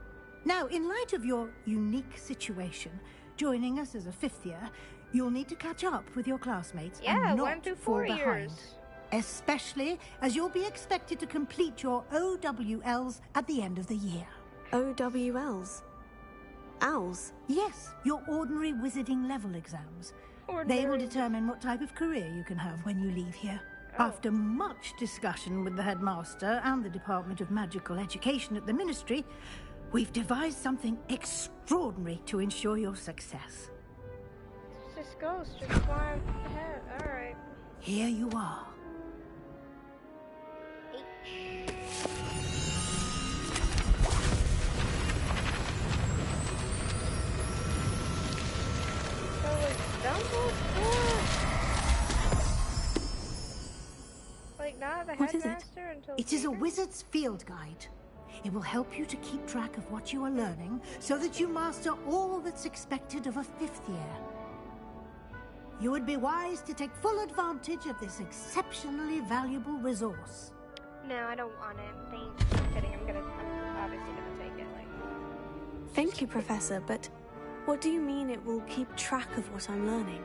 Now, in light of your unique situation, joining us as a 5th year, you'll need to catch up with your classmates Yeah, and not 1 through fall 4 behind. years. Especially as you'll be expected to complete your OWLs at the end of the year. OWLs? Owls? Yes, your ordinary wizarding level exams. They will determine what type of career you can have when you leave here. After much discussion with the headmaster and the Department of Magical Education at the Ministry, we've devised something extraordinary to ensure your success. It's just ghosts, just flying ahead. Alright. Here you are. So was Dumbledore? Like, not the What is headmaster until It is a later? wizard's field guide. It will help you to keep track of what you are learning so that you master all that's expected of a 5th year. You would be wise to take full advantage of this exceptionally valuable resource. No, I don't want it. Thanks. I'm kidding. I'm obviously gonna take it. Like, Thank you, Professor, but what do you mean it will keep track of what I'm learning?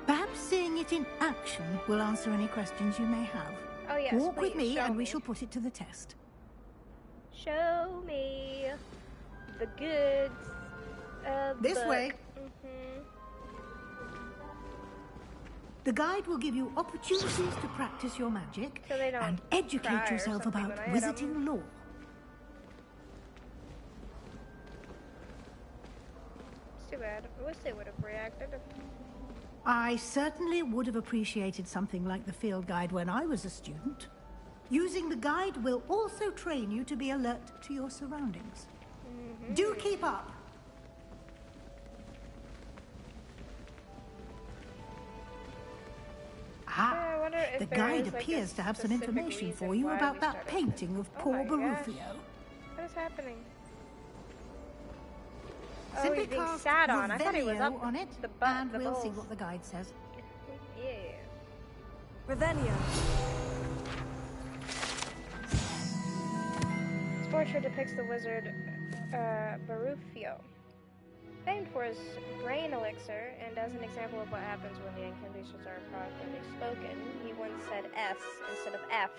Perhaps seeing it in action will answer any questions you may have. oh yes, Walk with please, me show and we me. shall put it to the test. Show me the goods of This book. way. Mm-hmm. The guide will give you opportunities to practice your magic So they don't and cry educate or yourself something about when I hit 'em. wizarding lore. It's too bad. I wish they would have reacted. I certainly would have appreciated something like the field guide when I was a student. Using the guide will also train you to be alert to your surroundings. Do keep up. I wonder if The there guide is, like, a appears to have some specific information reason for you why about we that started painting of Oh poor my gosh. Barufio. What is happening? Oh, Simply he's being cast sat on. I thought he was Revelio up on it, the butt, and the we'll see balls. what the guide says. Yeah. Revelio. This portrait depicts the wizard Barufio, famed for his brain elixir, and as an example of what happens when the incantations are properly spoken, he once said S instead of F,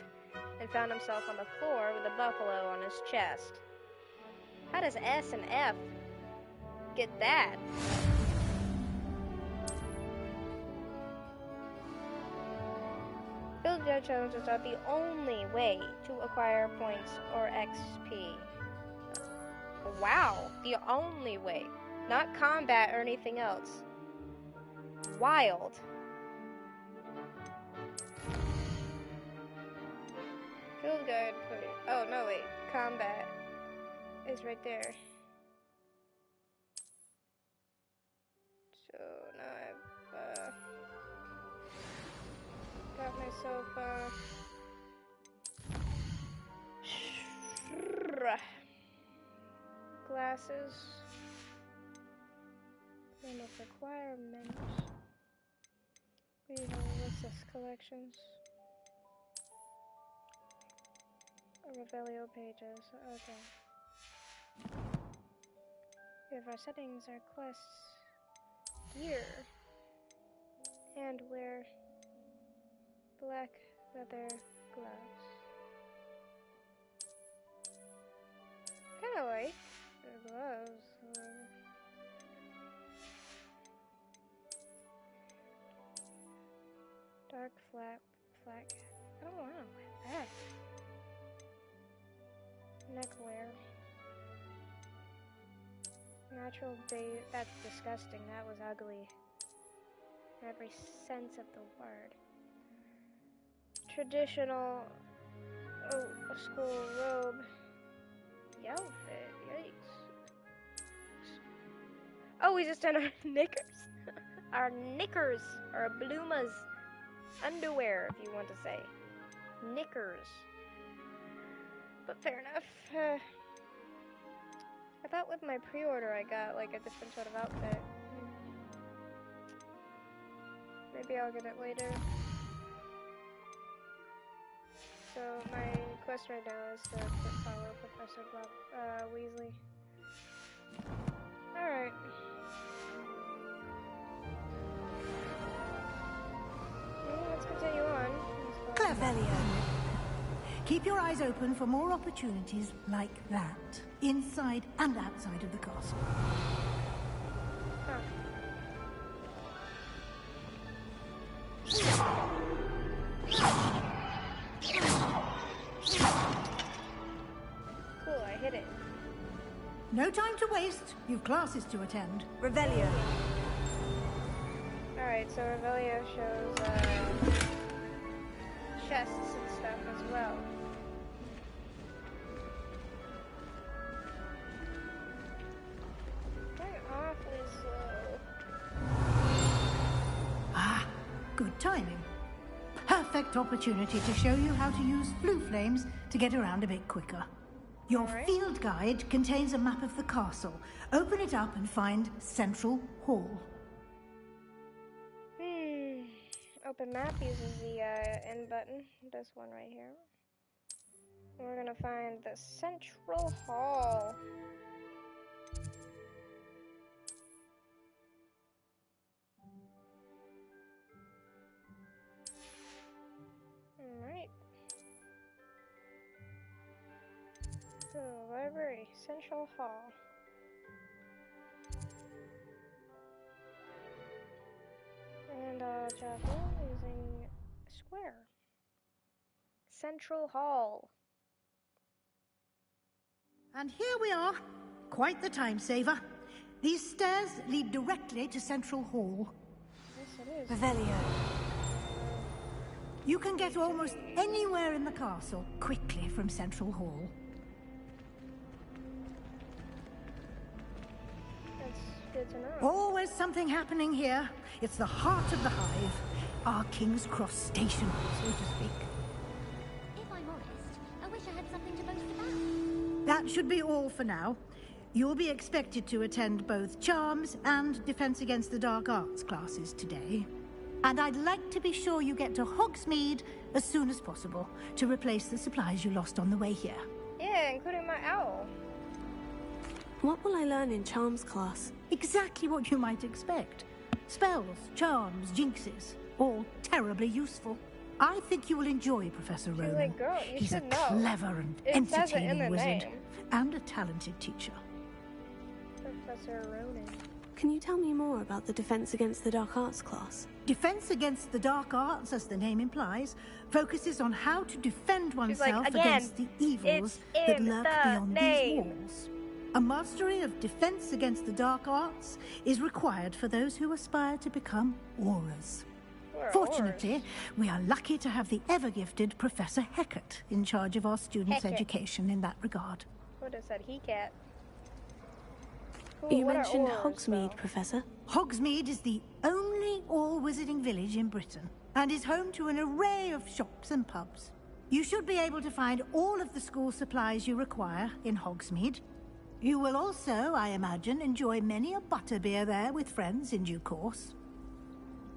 and found himself on the floor with a buffalo on his chest. How does S and F get that? Field guide challenges are the only way to acquire points or XP. Wow, the only way. Not combat or anything else. Wild. Field guide, please. Oh, no, wait. Combat is right there. So now I've got myself glasses. And of requirements. We know what's this collections. Revelio pages. Okay. We have our settings, our quests, gear, and wear black leather gloves. Kind of like the gloves. Dark flat. I don't want to wear that. Neckwear. Natural base. That's disgusting. That was ugly. In every sense of the word. Traditional a school robe. The outfit. Yikes. Oh, we just done our knickers. Our knickers. Our bloomas. Underwear, if you want to say. Knickers. But fair enough. I thought with my pre-order I got like a different sort of outfit. Maybe I'll get it later. So my quest right now is to follow Professor Weasley. Alright. Let's continue on. Clevelio. Keep your eyes open for more opportunities like that, inside and outside of the castle. No time to waste. You've classes to attend. Revelio. Alright, so Revelio shows chests and stuff as well. Going awfully slow. Ah, good timing. Perfect opportunity to show you how to use flue flames to get around a bit quicker. Your field guide contains a map of the castle. Open it up and find Central Hall. Open map uses the N button. This one right here. We're gonna find the Central Hall. Alright. So, library, Central Hall. And Java using square. Central Hall. And here we are. Quite the time saver. These stairs lead directly to Central Hall. Yes, it is. Revelio. You can get almost anywhere in the castle quickly from Central Hall. That's good to know. Always something happening here. It's the heart of the hive. Our King's Cross station, so to speak. If I'm honest, I wish I had something to boast about. That should be all for now. You'll be expected to attend both Charms and Defense Against the Dark Arts classes today. And I'd like to be sure you get to Hogsmeade as soon as possible to replace the supplies you lost on the way here. Yeah, including my owl. What will I learn in Charms class? Exactly what you might expect. Spells, charms, jinxes, all terribly useful. I think you will enjoy Professor Ronan. Like, girl, you He's a should know. clever and It says it in entertaining the wizard name. and a talented teacher. Professor Ronan. Can you tell me more about the Defense Against the Dark Arts class? Defense Against the Dark Arts, as the name implies, focuses on how to defend oneself again, against the evils it's that in lurk the beyond name. these walls. A mastery of Defense Against the Dark Arts is required for those who aspire to become Aurors. Fortunately, we are lucky to have the ever-gifted Professor Heckert in charge of our students' Heckert. education in that regard. Would have said he cat. You mentioned Hogsmeade, Professor. Hogsmeade is the only all-wizarding village in Britain and is home to an array of shops and pubs. You should be able to find all of the school supplies you require in Hogsmeade. You will also, I imagine, enjoy many a butterbeer there with friends in due course.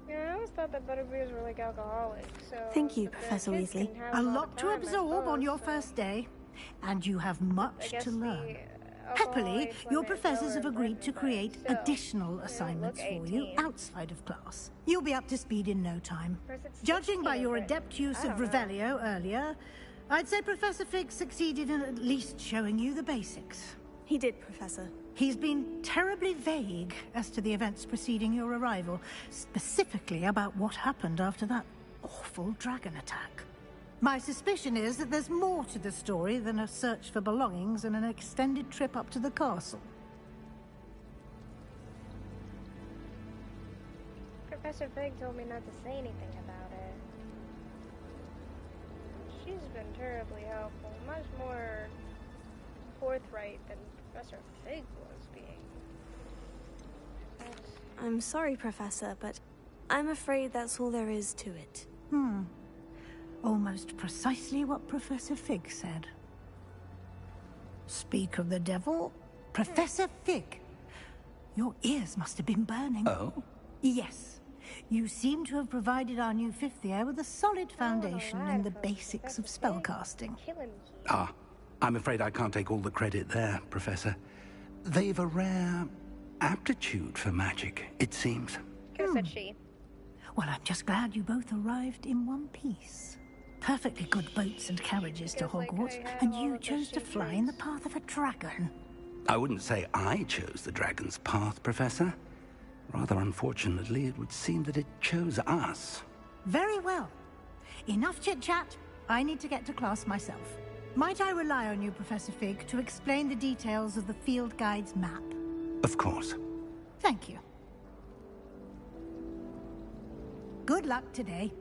Yeah, I always thought that butterbeers were like alcoholic, so... Thank you, but the Professor kids Weasley. can have A them all lot the to time, I absorb on your suppose, so first day, and you have much guess to learn. the Happily, alcohol your age limit is professors have lower in agreed to Britain, but create still, additional they don't assignments look for you 18. outside of class. You'll be up to speed in no time. Or is it Judging by 16 in your Britain? adept use I of don't know. Revelio earlier, I'd say Professor Fig succeeded in at least showing you the basics. He did, Professor. He's been terribly vague as to the events preceding your arrival, specifically about what happened after that awful dragon attack. My suspicion is that there's more to the story than a search for belongings and an extended trip up to the castle. Professor Fig told me not to say anything about it. She's been terribly helpful, much more forthright than Professor Fig was being. I'm sorry, Professor, but I'm afraid that's all there is to it. Almost precisely what Professor Fig said. Speak of the devil, Professor Fig. Your ears must have been burning. Oh? Yes. You seem to have provided our new fifth year with a solid foundation in the basics of spellcasting. Ah, I'm afraid I can't take all the credit there, Professor. They've a rare aptitude for magic, it seems. Could have said she. Well, I'm just glad you both arrived in one piece. Perfectly good boats and carriages to Hogwarts, and you chose to fly in the path of a dragon. I wouldn't say I chose the dragon's path, Professor. Rather unfortunately, it would seem that it chose us. Very well. Enough chit-chat. I need to get to class myself. Might I rely on you, Professor Fig, to explain the details of the field guide's map? Of course. Thank you. Good luck today.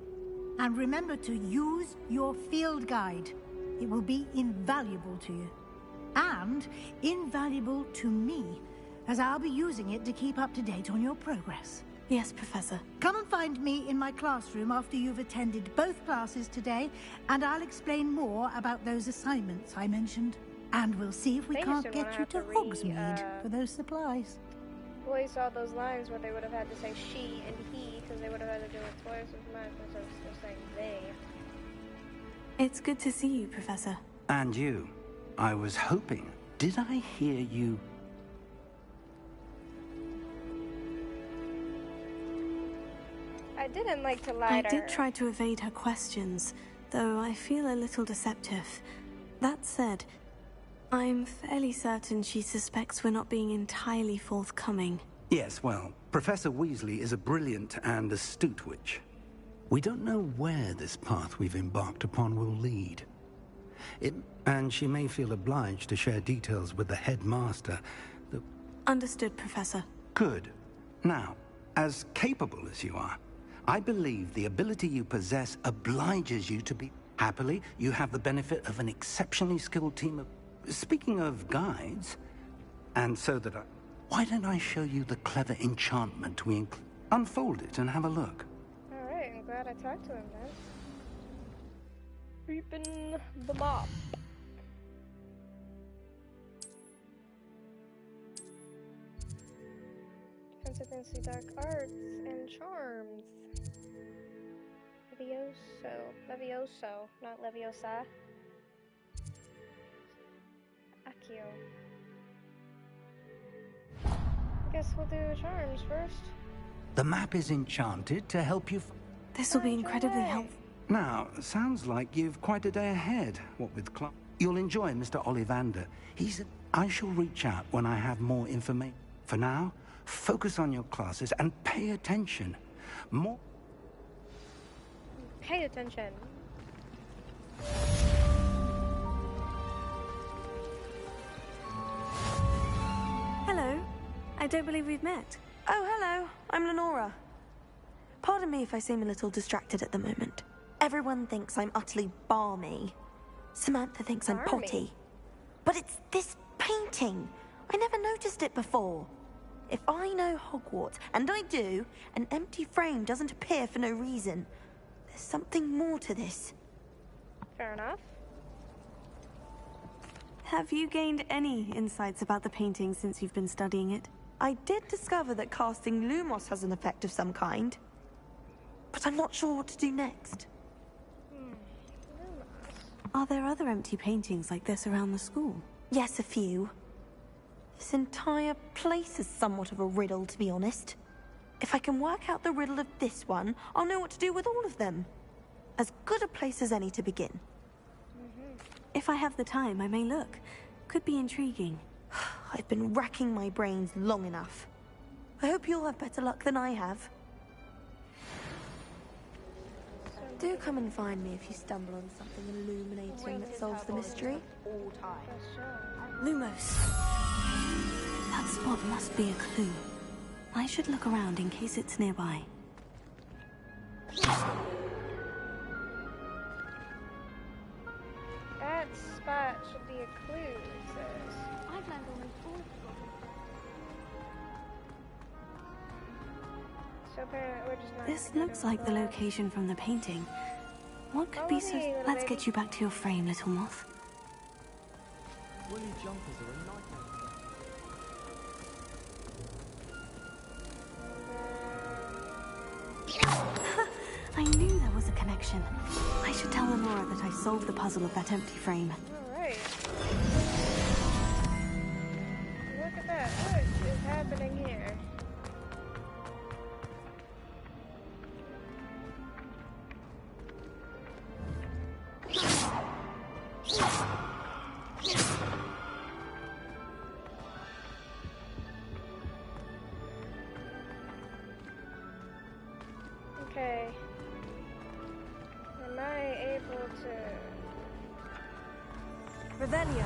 And remember to use your field guide. It will be invaluable to you. And invaluable to me, as I'll be using it to keep up to date on your progress. Yes, Professor. Come and find me in my classroom after you've attended both classes today, and I'll explain more about those assignments I mentioned. And we'll see if we can't get you to Hogsmeade for those supplies. Well, you saw those lines where they would have had to say she and he, because they would have had to do it twice as much instead of still saying they. It's good to see you, Professor. And you. I was hoping. Did I hear you? I didn't like to lie I to her. did try to evade her questions, though I feel a little deceptive. That said, I'm fairly certain she suspects we're not being entirely forthcoming. Yes, well, Professor Weasley is a brilliant and astute witch. We don't know where this path we've embarked upon will lead. And she may feel obliged to share details with the headmaster. Understood, Professor. Good. Now, as capable as you are, I believe the ability you possess obliges you to be... Happily, you have the benefit of an exceptionally skilled team of... Speaking of guides, and so that why don't I show you the clever enchantment we unfold it and have a look? Alright, I'm glad I talked to him then. Creeping the mop. Defensive fantasy, dark arts, and charms. Levioso, not Leviosa. Accio. I guess we'll do charms first. The map is enchanted to help you... This will be incredibly helpful. Now, sounds like you've quite a day ahead, what with Clark. You'll enjoy Mr. Ollivander. I shall reach out when I have more information. For now, focus on your classes and pay attention. Pay attention. Hello. I don't believe we've met. Oh, hello. I'm Lenora. Pardon me if I seem a little distracted at the moment. Everyone thinks I'm utterly balmy. Samantha thinks I'm potty. But it's this painting. I never noticed it before. If I know Hogwarts, and I do, an empty frame doesn't appear for no reason. There's something more to this. Fair enough. Have you gained any insights about the painting since you've been studying it? I did discover that casting Lumos has an effect of some kind. But I'm not sure what to do next. Are there other empty paintings like this around the school? Yes, a few. This entire place is somewhat of a riddle, to be honest. If I can work out the riddle of this one, I'll know what to do with all of them. As good a place as any to begin. If I have the time, I may look. Could be intriguing. I've been racking my brains long enough. I hope you'll have better luck than I have. Do come and find me if you stumble on something illuminating that solves the mystery. Lumos. That spot must be a clue. I should look around in case it's nearby. That spot should be a clue, it says. I've learned only 4. So apparently we're just not... This looks like the location from the painting. What could be so... Let's get you back to your frame, little moth. Woolly jumpers are a nightmare. I knew there was a connection. I should tell Lenora that I solved the puzzle of that empty frame. Alright. Look at that. What is happening here? Okay. Am I able to... Revelio.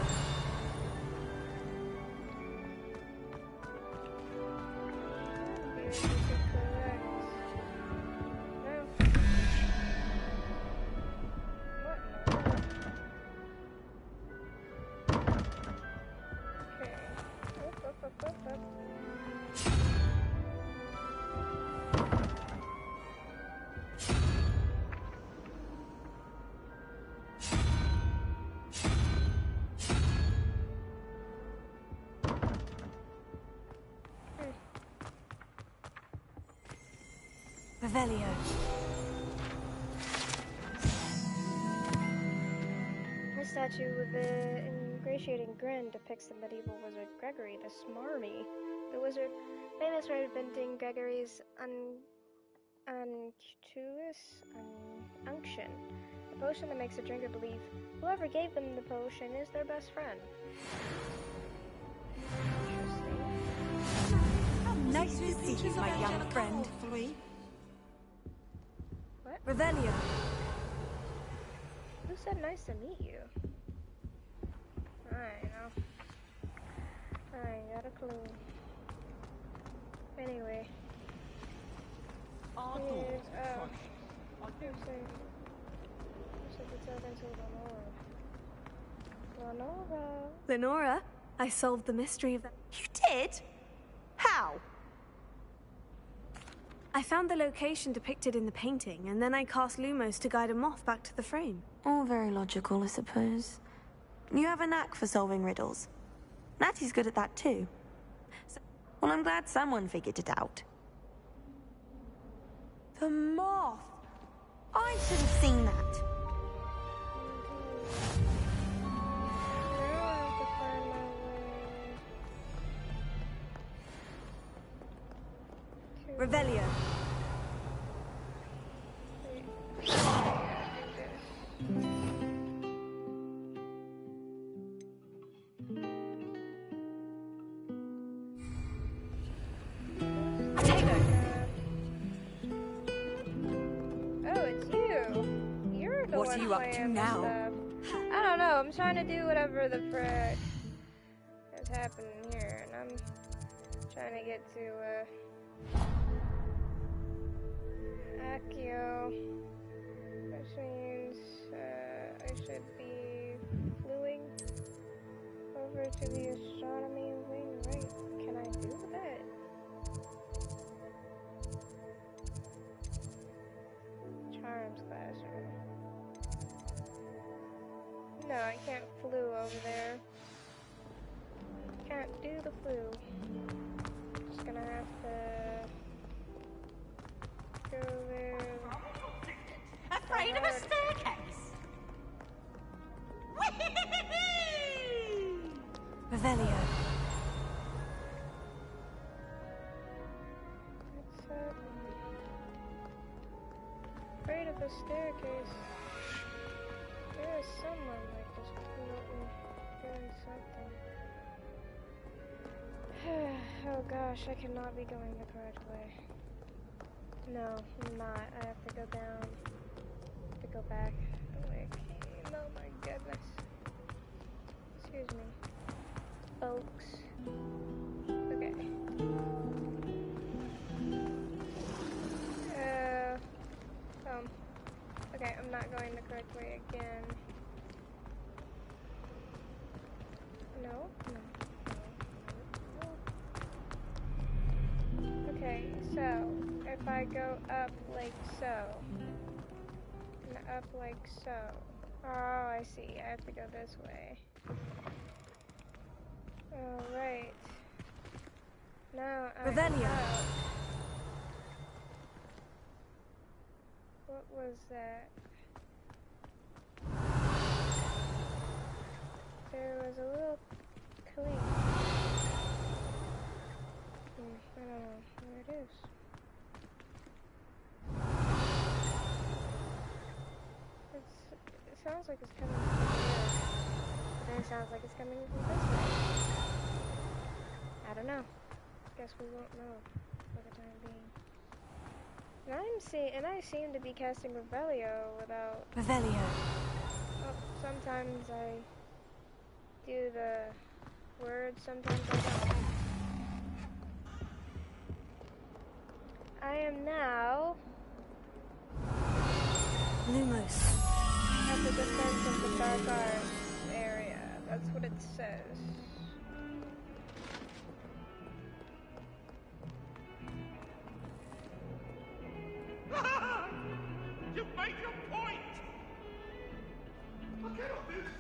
Revelio. This statue with the ingratiating grin depicts the medieval wizard Gregory the Smarmy. The wizard, famous for inventing Gregory's unction, a potion that makes a drinker believe whoever gave them the potion is their best friend. Interesting. Nice to see you, my young friend. What? Revelio. Who said nice to meet you? I know. I ain't got a clue. Anyway. Here's, Lenora, I solved the mystery of that. You did? How? I found the location depicted in the painting, and then I cast Lumos to guide a moth back to the frame. All very logical, I suppose. You have a knack for solving riddles. Natty's good at that too. Well, I'm glad someone figured it out. The moth! I should have seen that. Revelio. What are you up to now? I don't know. I'm trying to do whatever the frick is happening here, and I'm trying to get to Accio, which means I should be fluing over to the astronomy wing, right? Can I do that? Charms classroom. No, I can't flew over there. Can't do the flew. Just gonna have to go there. Afraid of a staircase? Revelio. Afraid of a staircase. There is someone like just doing something. Oh gosh, I cannot be going the correct way. No, I'm not. I have to go down. To go back. Like, oh my goodness. Excuse me, folks. Okay. Okay, I'm not going the correct way again. No. Okay, so if I go up like so, and up like so. Oh, I see. I have to go this way. Alright. Now I Revelio. know. What was that? There was a little clean. I don't know where it is. It sounds like it's coming from here. But then it sounds like it's coming from this way. I don't know. Guess we won't know for the time being. And I seem to be casting Revelio without... Revelio. Oh, sometimes I do the words, sometimes I don't. I am now Lumos. at the defense of the Dark Arts area. That's what it says. You've made your point! I cannot do this.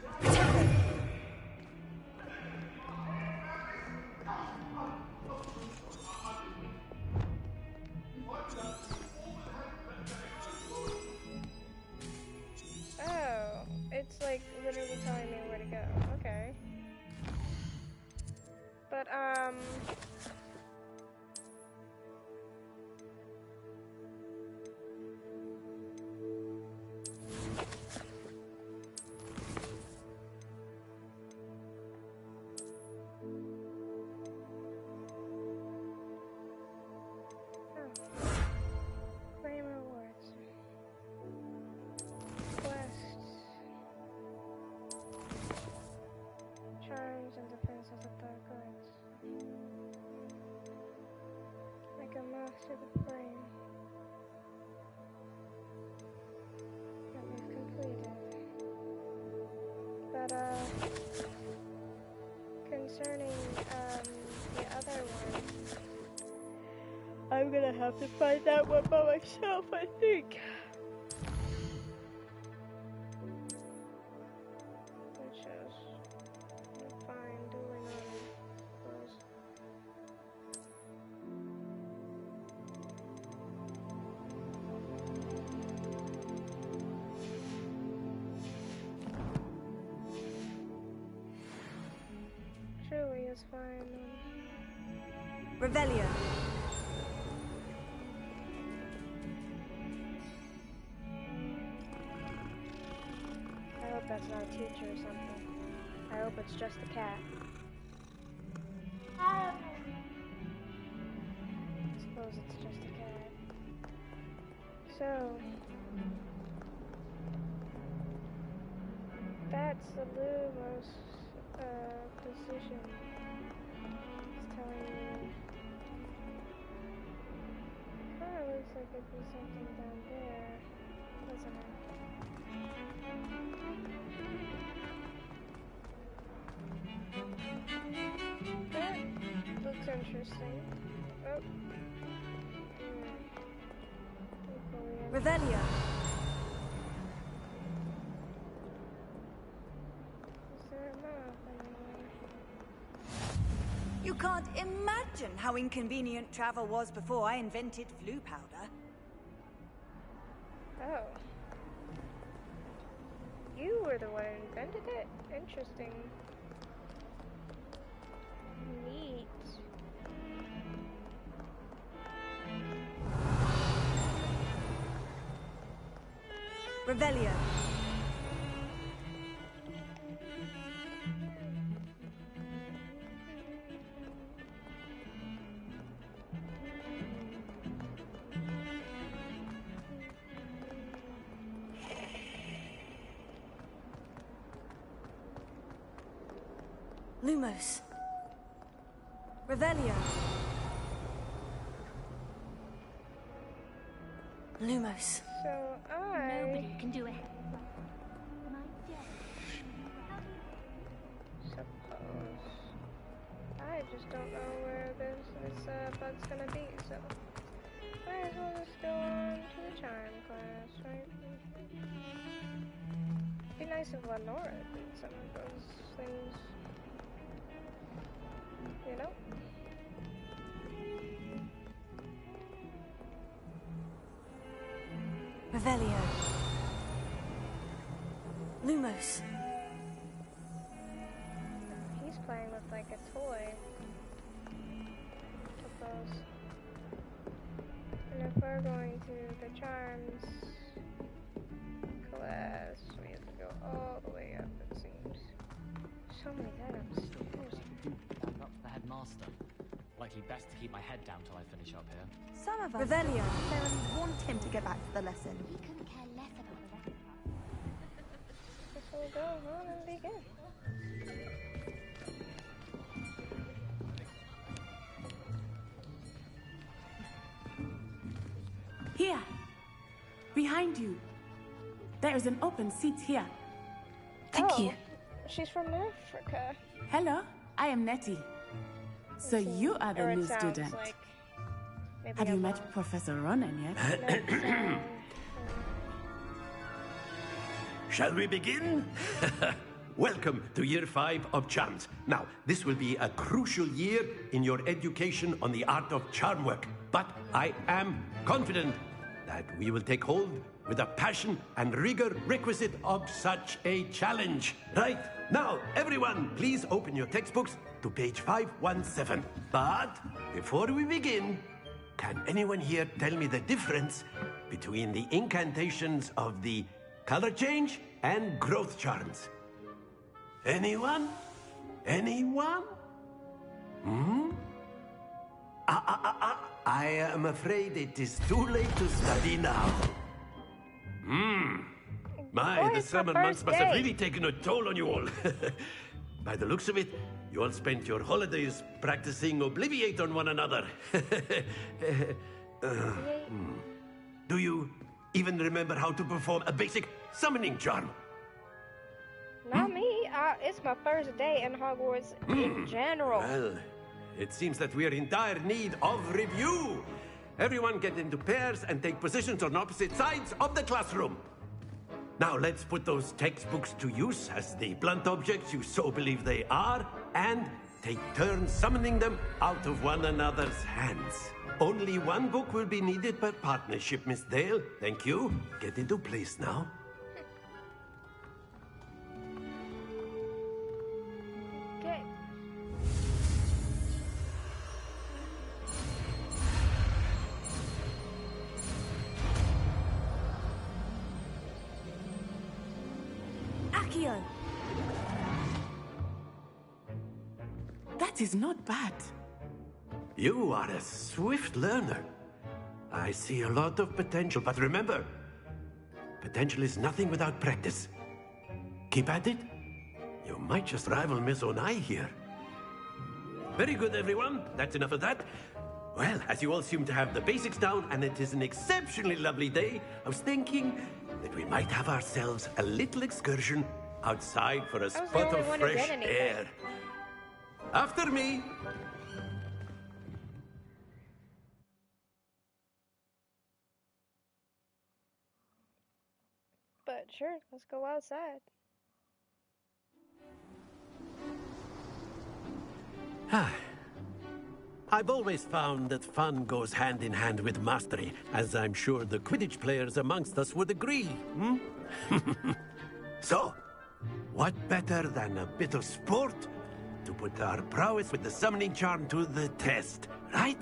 Oh, it's like literally telling me where to go. Okay. But, claim rewards. Quests. Charms and defenses of dark arts. Like a master the flame. That we've completed. But, concerning, the other one, I'm gonna have to find that one by myself, I think. Which is fine doing on those. Truly is fine. Revelio. I hope that's not a teacher or something. I hope it's just a cat. I suppose it's just a cat. So, that's the Lumos position. It's telling me. Kinda looks like it'd be something down there, doesn't it? That looks interesting. Oh. Revelio. Is there a map anywhere? You can't imagine how inconvenient travel was before I invented flu powder. Oh. You were the one who invented it? Interesting. Neat. Revelio. Lumos. Revelio. Lumos. So Nobody can do it. Suppose. I just don't know where this bug's gonna be, so might as well just go on to the charm class, right? It'd be nice if Lenora did some of those things. You know? Revelio. Lumos. He's playing with like a toy. Suppose. And if we're going to the charms class, we have to go all the way up, it seems. So many items. Back up to the headmaster. Likely best to keep my head down till I finish up here. Some of us Revelio. Necessarily want him to get back to the lesson. He couldn't care less about the rest of us. This will go on and begin. Here. Behind you. There is an open seat here. Thank you. She's from Africa. Hello, I am Nettie. So you are the new student. Like have you met Professor Ronan yet? Shall we begin? Welcome to Year 5 of Charms. Now, this will be a crucial year in your education on the art of charm work. But I am confident that we will take hold with the passion and rigor requisite of such a challenge. Right? Now, everyone, please open your textbooks to page 517. But before we begin, can anyone here tell me the difference between the incantations of the color change and growth charms? Anyone? Anyone? I am afraid it is too late to study now. My, the summer months must have really taken a toll on you all. By the looks of it, you all spent your holidays practicing Obliviate on one another. Do you even remember how to perform a basic summoning charm? Not me. It's my first day in Hogwarts in general. Well, it seems that we are in dire need of review. Everyone get into pairs and take positions on opposite sides of the classroom. Now let's put those textbooks to use as the blunt objects you so believe they are, and take turns summoning them out of one another's hands. Only one book will be needed per partnership, Miss Dale. Thank you. Get into place now. Okay. Accio! That is not bad. You are a swift learner. I see a lot of potential, but remember, potential is nothing without practice. Keep at it. You might just rival Miss Onai here. Very good, everyone. That's enough of that. Well, as you all seem to have the basics down, and it is an exceptionally lovely day, I was thinking that we might have ourselves a little excursion outside for a spot of fresh air. After me. But sure, let's go outside. I've always found that fun goes hand in hand with mastery, as I'm sure the Quidditch players amongst us would agree. So, what better than a bit of sport to put our prowess with the summoning charm to the test, right?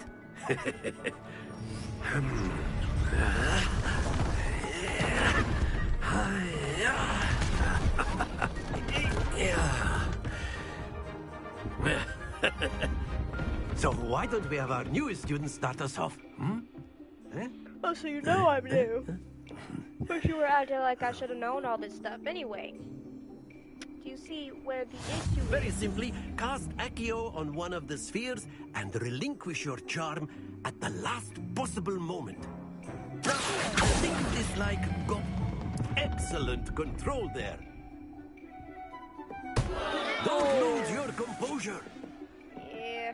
So why don't we have our newest student start us off? Oh, so you know I'm new. But you were acting like I should have known all this stuff anyway. Do you see where the issue is? Very simply, cast Accio on one of the spheres and relinquish your charm at the last possible moment. I think this got excellent control there. Don't lose your composure. Yeah.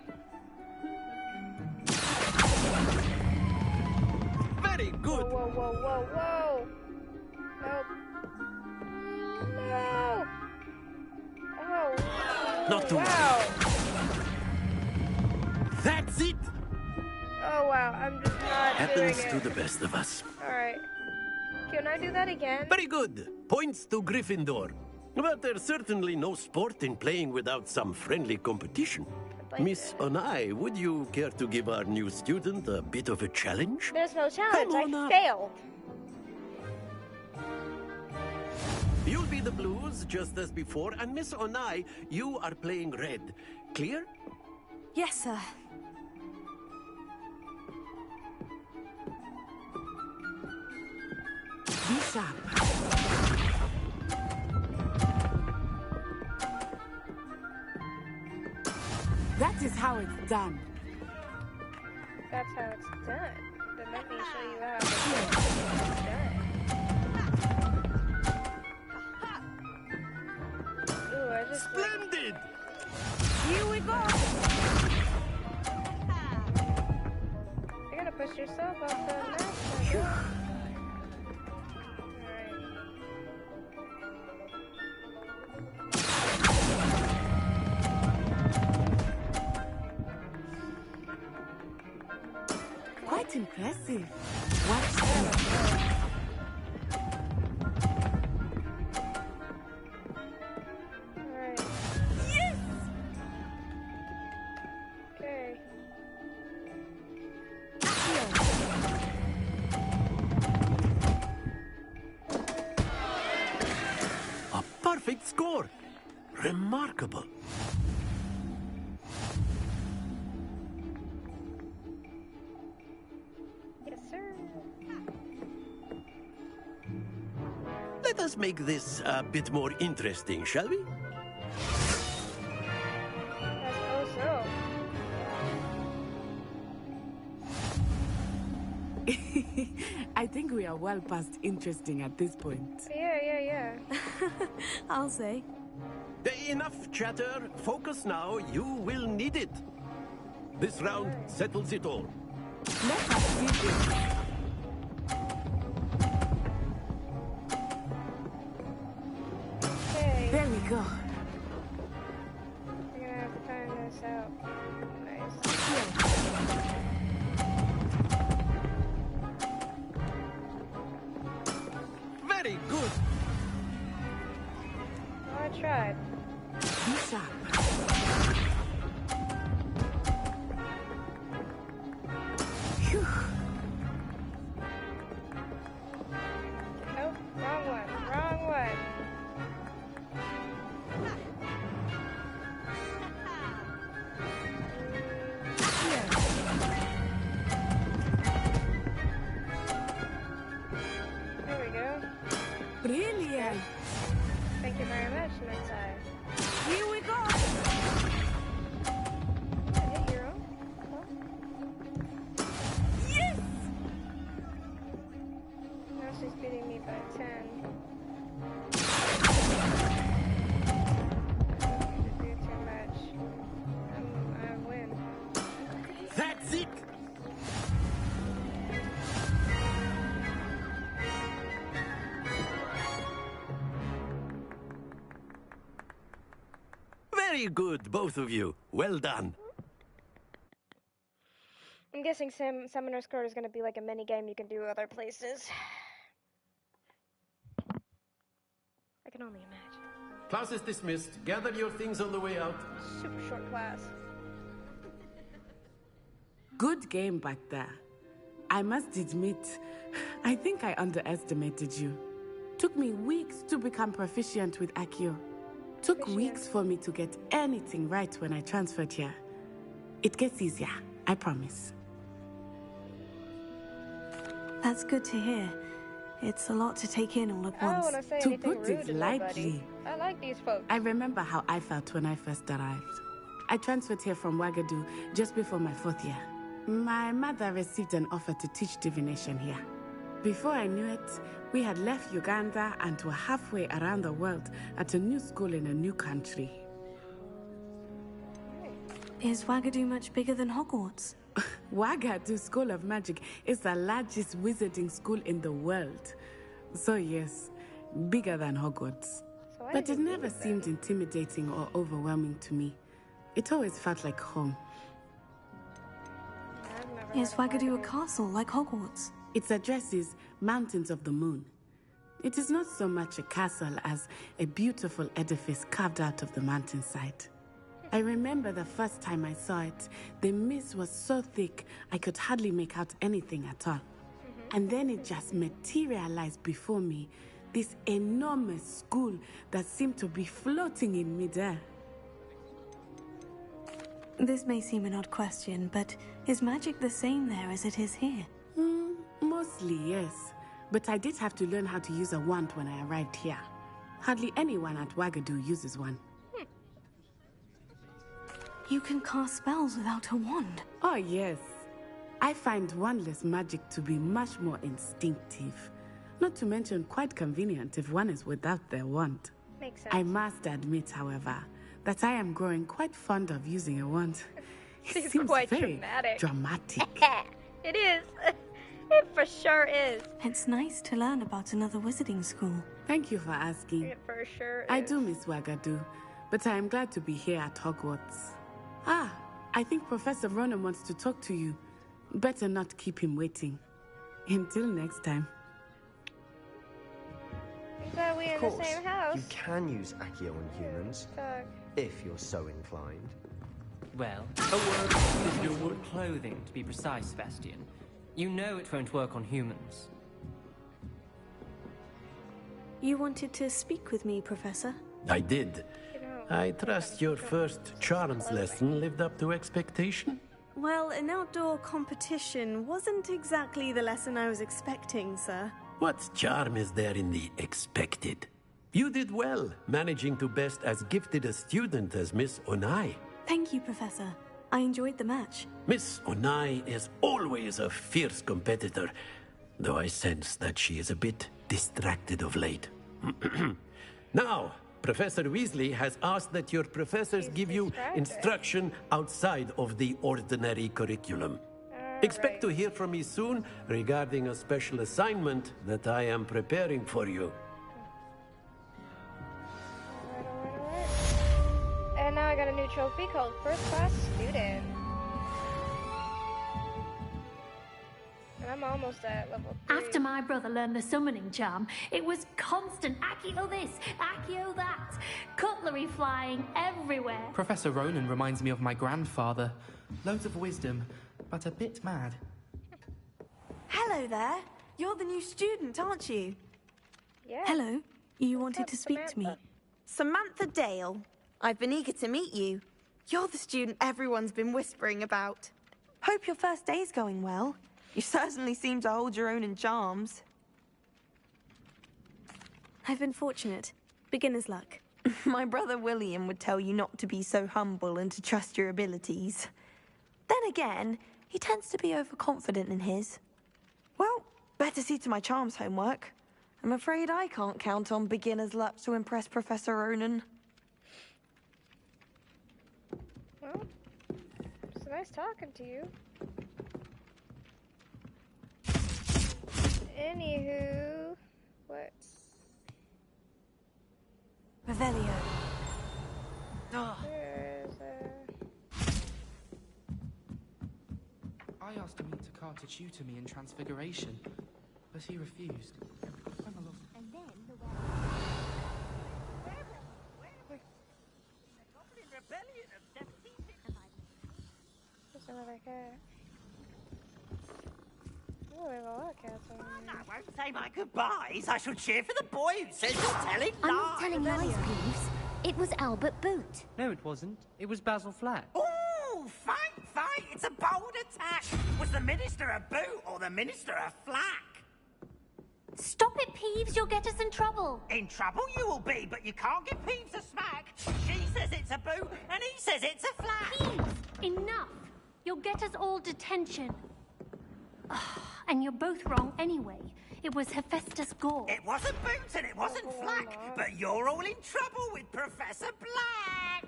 Very good. Whoa, whoa, whoa, whoa, whoa. No. Oh. Not too wow. That's it. Oh wow, I'm just not Happens doing it. to the best of us. Alright. Can I do that again? Very good. Points to Gryffindor. But there's certainly no sport in playing without some friendly competition. Miss Onai, would you care to give our new student a bit of a challenge? There's no challenge. Come on I up. failed. You'll be the blues, just as before, and Miss Onai, you are playing red. Clear? Yes, sir. Be sharp. That is how it's done. That's how it's done. Then let me show you how. Splendid! Here we go! You're gonna push yourself off the map. Quite impressive. Watch this. Alright. Yes! Okay. A perfect score! Remarkable. Yes, sir. Let us make this a bit more interesting, shall we? I think we are well past interesting at this point. Yeah. I'll say. Enough chatter. Focus now. You will need it. This round settles it all. Let us see this. Okay. There we go. We're gonna have to time this out. Nice. Very good. Oh, I tried. Be sharp. Phew. Nope, wrong one. Wrong one. There we go. Brilliant. Thank you very much, Netai. Here we go. Hit your own. Cool. Yes. Now she's beating me by 10. You do too much. I win. That's it. Very good, both of you. Well done. I'm guessing Summoner's Court is going to be like a mini game you can do other places. I can only imagine. Class is dismissed. Gather your things on the way out. Super short class. Good game back there. I must admit, I think I underestimated you. Took me weeks to become proficient with Accio. Took weeks for me to get anything right when I transferred here. It gets easier, I promise. That's good to hear. It's a lot to take in all at I don't once. want to say To anything put rude it to lightly, nobody. I like these folks. I remember how I felt when I first arrived. I transferred here from Wagadu just before my 4th year. My mother received an offer to teach divination here. Before I knew it, we had left Uganda and were halfway around the world at a new school in a new country. Is Wagadu much bigger than Hogwarts? Wagadu School of Magic is the largest wizarding school in the world. So yes, bigger than Hogwarts. So But it never seemed intimidating or overwhelming to me. It always felt like home. Is Wagadu a castle like Hogwarts? Its address is Mountains of the Moon. It is not so much a castle as a beautiful edifice carved out of the mountainside. I remember the first time I saw it, the mist was so thick I could hardly make out anything at all. And then it just materialized before me, this enormous school that seemed to be floating in midair. This may seem an odd question, but is magic the same there as it is here? Mostly, yes. But I did have to learn how to use a wand when I arrived here. Hardly anyone at Wagadu uses one. You can cast spells without a wand. Oh, yes. I find wandless magic to be much more instinctive. Not to mention quite convenient if one is without their wand. Makes sense. I must admit, however, that I am growing quite fond of using a wand. It seems quite very dramatic. dramatic. It is. It for sure is. It's nice to learn about another wizarding school. Thank you for asking. It for sure is. I do miss Wagadu, but I am glad to be here at Hogwarts. Ah, I think Professor Ronan wants to talk to you. Better not keep him waiting. Until next time. I'm glad we're in the same house. You can use Accio on humans, if you're so inclined. Well, a word to use your wood clothing, to be precise, Sebastian. You know it won't work on humans. You wanted to speak with me, Professor? I did. I trust your first charms lesson lived up to expectation? Well, an outdoor competition wasn't exactly the lesson I was expecting, sir. What charm is there in the expected? You did well, managing to best as gifted a student as Miss Onai. Thank you, Professor. I enjoyed the match. Miss Onai is always a fierce competitor, though I sense that she is a bit distracted of late. Now, Professor Weasley has asked that your professors give you instruction outside of the ordinary curriculum. Expect to hear from me soon regarding a special assignment that I am preparing for you. And now I got a new trophy called First Class Student. And I'm almost at level 3. After my brother learned the summoning charm, it was constant Accio this, Accio that, cutlery flying everywhere. Professor Ronan reminds me of my grandfather. Loads of wisdom, but a bit mad. Hello there. You're the new student, aren't you? Yeah. Hello. You wanted to speak to me. Samantha Dale. I've been eager to meet you. You're the student everyone's been whispering about. Hope your first day's going well. You certainly seem to hold your own in charms. I've been fortunate. Beginner's luck. My brother William would tell you not to be so humble and to trust your abilities. Then again, he tends to be overconfident in his. Well, better see to my charms homework. I'm afraid I can't count on beginner's luck to impress Professor Ronan. Well, it's nice talking to you. Anywho, what? Revelio. There's I asked him to car to tutor me in Transfiguration, but he refused. I'm a lost. And then the There's another cat. Oh, there's a lot of cats on here. I won't say my goodbyes. I shall cheer for the boy who says you're telling lies. I'm not telling lies, Peeves. It was Albert Boot. No, it wasn't. It was Basil Flack. Ooh, fight! It's a bold attack. Was the Minister a boot or the Minister a flack? Stop it, Peeves. You'll get us in trouble. In trouble you will be, but you can't give Peeves a smack. She says it's a boot and he says it's a flack. Peeves, enough. You'll get us all detention. And you're both wrong anyway. It was Hephaestus Gore. It wasn't Boots and it wasn't Flack, but you're all in trouble with Professor Black.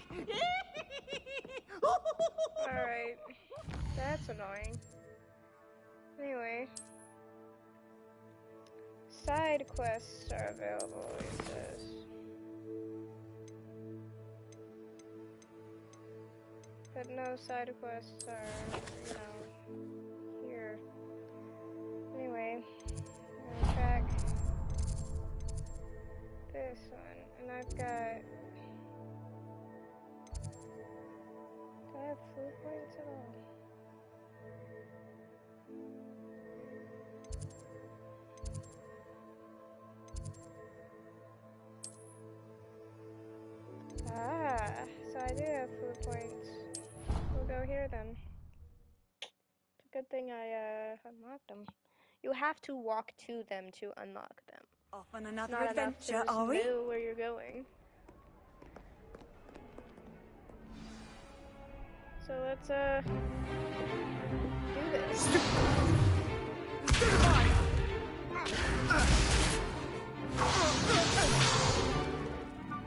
Alright. That's annoying. Anyway. Side quests are available, it says. But no side quests are, here. Anyway, I'm gonna track this one, and I've got. Do I have food points at all? Ah, so I do have food points. We'll go here then. It's a good thing I unlocked them. You have to walk to them to unlock them. Off on another Not adventure, enough to are we? know where you're going. So let's do this.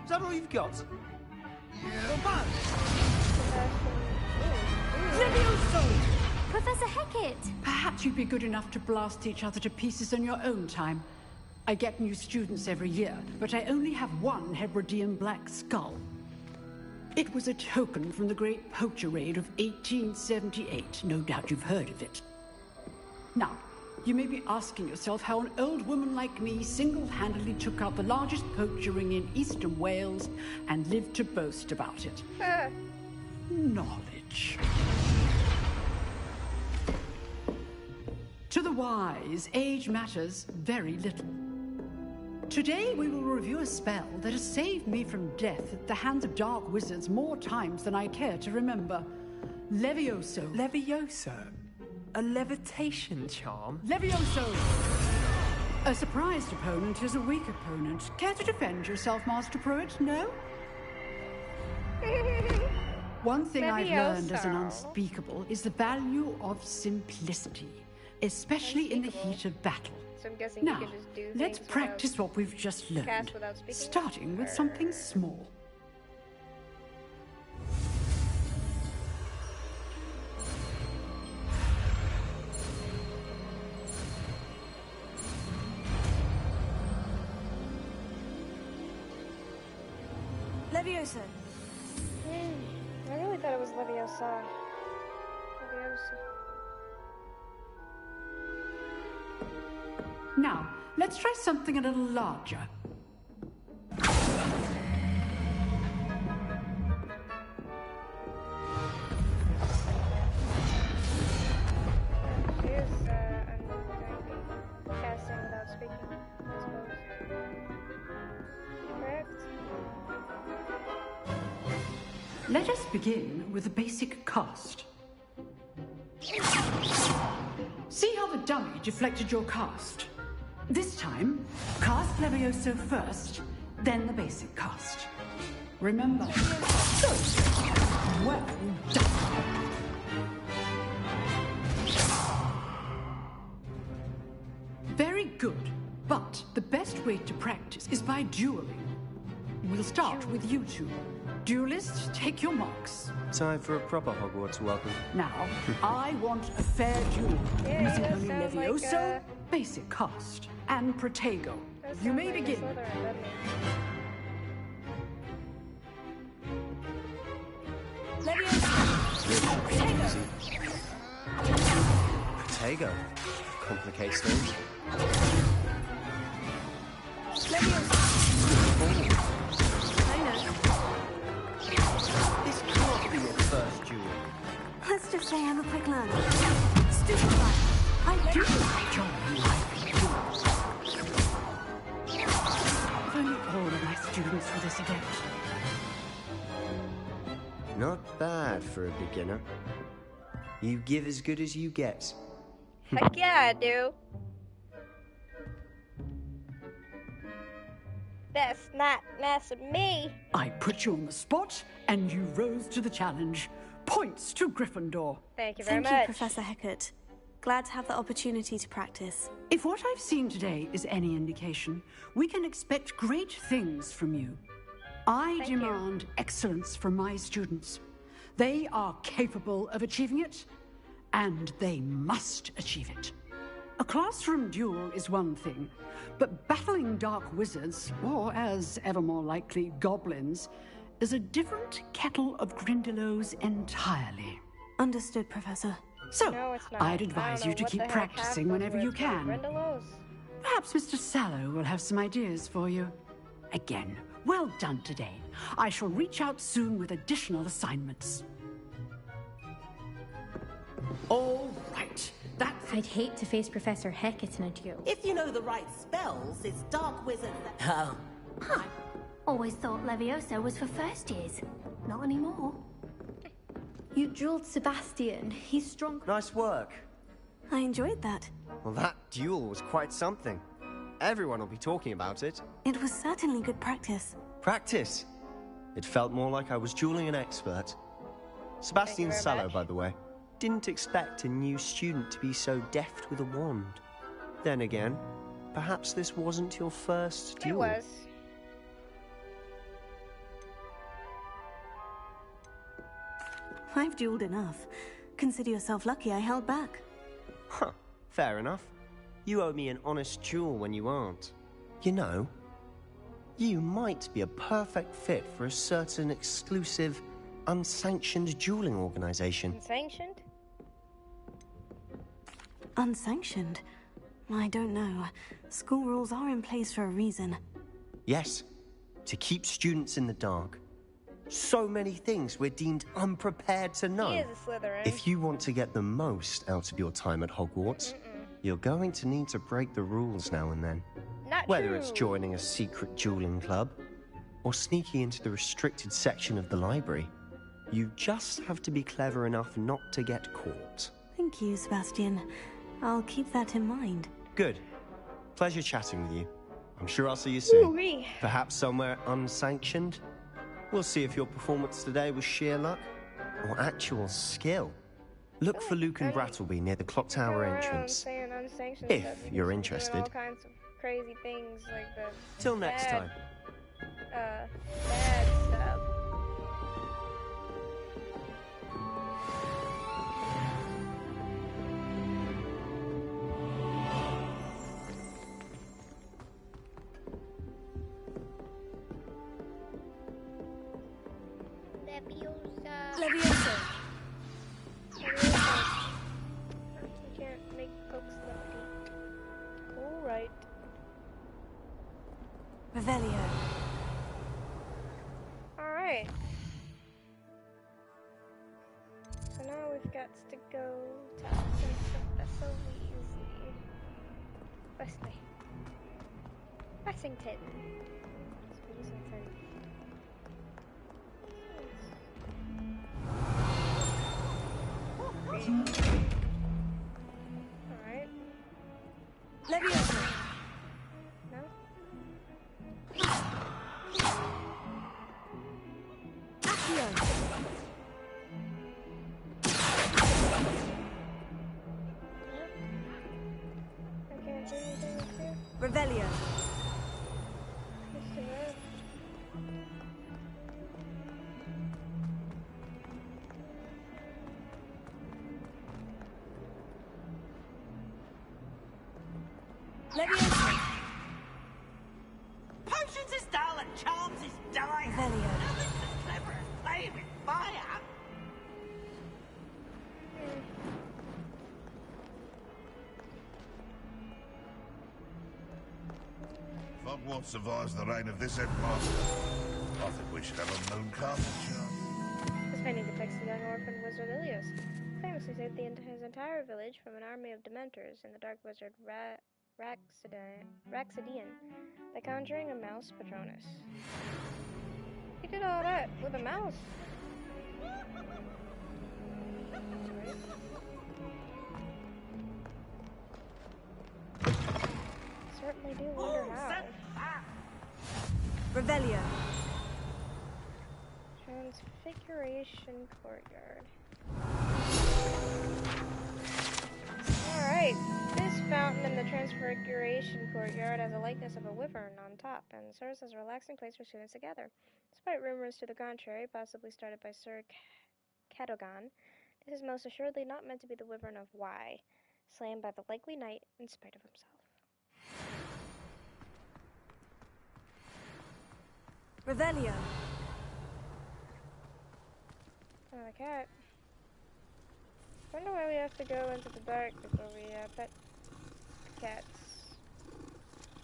Is that all you've got? Professor Hecat! Perhaps you'd be good enough to blast each other to pieces on your own time. I get new students every year, but I only have one Hebridean black skull. It was a token from the Great Poacher Raid of 1878. No doubt you've heard of it. Now, you may be asking yourself how an old woman like me single-handedly took out the largest poacher ring in eastern Wales and lived to boast about it. Knowledge. To the wise, age matters very little. Today we will review a spell that has saved me from death at the hands of dark wizards more times than I care to remember. Levioso. Levioso? A levitation charm? Levioso! A surprised opponent is a weak opponent. Care to defend yourself, Master Pruitt? No? One thing I've learned as an unspeakable is the value of simplicity, especially in the heat of battle. So I'm guessing now, you can just do let's things practice what we've just learned, starting with something small. Leviosa. I really thought it was Leviosa. Leviosa. Now, let's try something a little larger. Here's casting without speaking, I suppose. Correct? Let us begin with the basic cast. See how the dummy deflected your cast? This time, cast Levioso first, then the basic cast. Remember. Well done. Very good, but the best way to practice is by dueling. We'll start with you two. Duelists, take your marks. Time for a proper Hogwarts welcome. Now, I want a fair duel, using only sounds Levioso, like, basic cast, and Protego. You may begin. Protego. Complicates things. This can't be your first duel. Let's just say I'm a quick learner. Stupefy. I do enjoy life duels. If only all of my students were this adept. Not bad for a beginner. You give as good as you get. Heck yeah, I do. That's not nice of me. I put you on the spot, and you rose to the challenge. Points to Gryffindor. Thank you very Thank you, much. Professor Hecat. Glad to have the opportunity to practice. If what I've seen today is any indication, we can expect great things from you. I demand excellence from my students. They are capable of achieving it, and they must achieve it. A classroom duel is one thing, but battling dark wizards, or as ever more likely, goblins, is a different kettle of Grindylows entirely. Understood, Professor. So, No, it's not. I'd advise you to keep practicing whenever you can. Perhaps Mr. Sallow will have some ideas for you. Again, well done today. I shall reach out soon with additional assignments. All right. I'd hate to face Professor Hecat in a duel. If you know the right spells, it's dark wizards that... Oh. Huh. Always thought Levioso was for first years. Not anymore. You dueled Sebastian. He's strong. Nice work. I enjoyed that. Well, that duel was quite something. Everyone will be talking about it. It was certainly good practice. Practice? It felt more like I was dueling an expert. Sebastian Sallow, by the way. didn't expect a new student to be so deft with a wand. Then again, perhaps this wasn't your first duel. It was. I've dueled enough. Consider yourself lucky I held back. Huh, fair enough. You owe me an honest duel when you aren't. You know, you might be a perfect fit for a certain exclusive, unsanctioned dueling organization. Unsanctioned? Unsanctioned? I don't know. School rules are in place for a reason. Yes, to keep students in the dark. So many things we're deemed unprepared to know. He is a Slytherin. If you want to get the most out of your time at Hogwarts, you're going to need to break the rules now and then. Not Whether true. it's joining a secret dueling club or sneaking into the restricted section of the library, you just have to be clever enough not to get caught. Thank you, Sebastian. I'll keep that in mind. Good. Pleasure chatting with you. I'm sure I'll see you soon. Ooh-wee. Perhaps somewhere unsanctioned? We'll see if your performance today was sheer luck or actual skill. Look for Luke and Brattleby near the clock tower entrance. If you're interested. All kinds of crazy things like the Till next time. Bad stuff. Leviosa. You can't make folks lefty. Alright. Revelio. Alright. So now we've got to go to Professor Weasley. Wesley. Wessington. Alright. Leviosa. No? Accio. I can't do anything with you. Revelio. Mr. Red. Leviosa. Potions is dull and charms is die. Revelio. Nothing's as clever as playing with fire. If Hogwarts survives the reign of this headmaster, I think we should have a moon castle show. This painting depicts the young orphan wizard Ilios, famously saved his entire village from an army of Dementors and the dark wizard Raxidian by conjuring a mouse Patronus. He did all that with a mouse. Certainly do wonder how. Revelio. Transfiguration Courtyard. Alright, this fountain in the Transfiguration Courtyard has a likeness of a wyvern on top and serves as a relaxing place for students to gather. Despite rumors to the contrary, possibly started by Sir Cadogan, this is most assuredly not meant to be the wyvern of Y, slain by the likely knight in spite of himself. Revelio. Oh, the cat. Wonder why we have to go into the dark before we pet cats.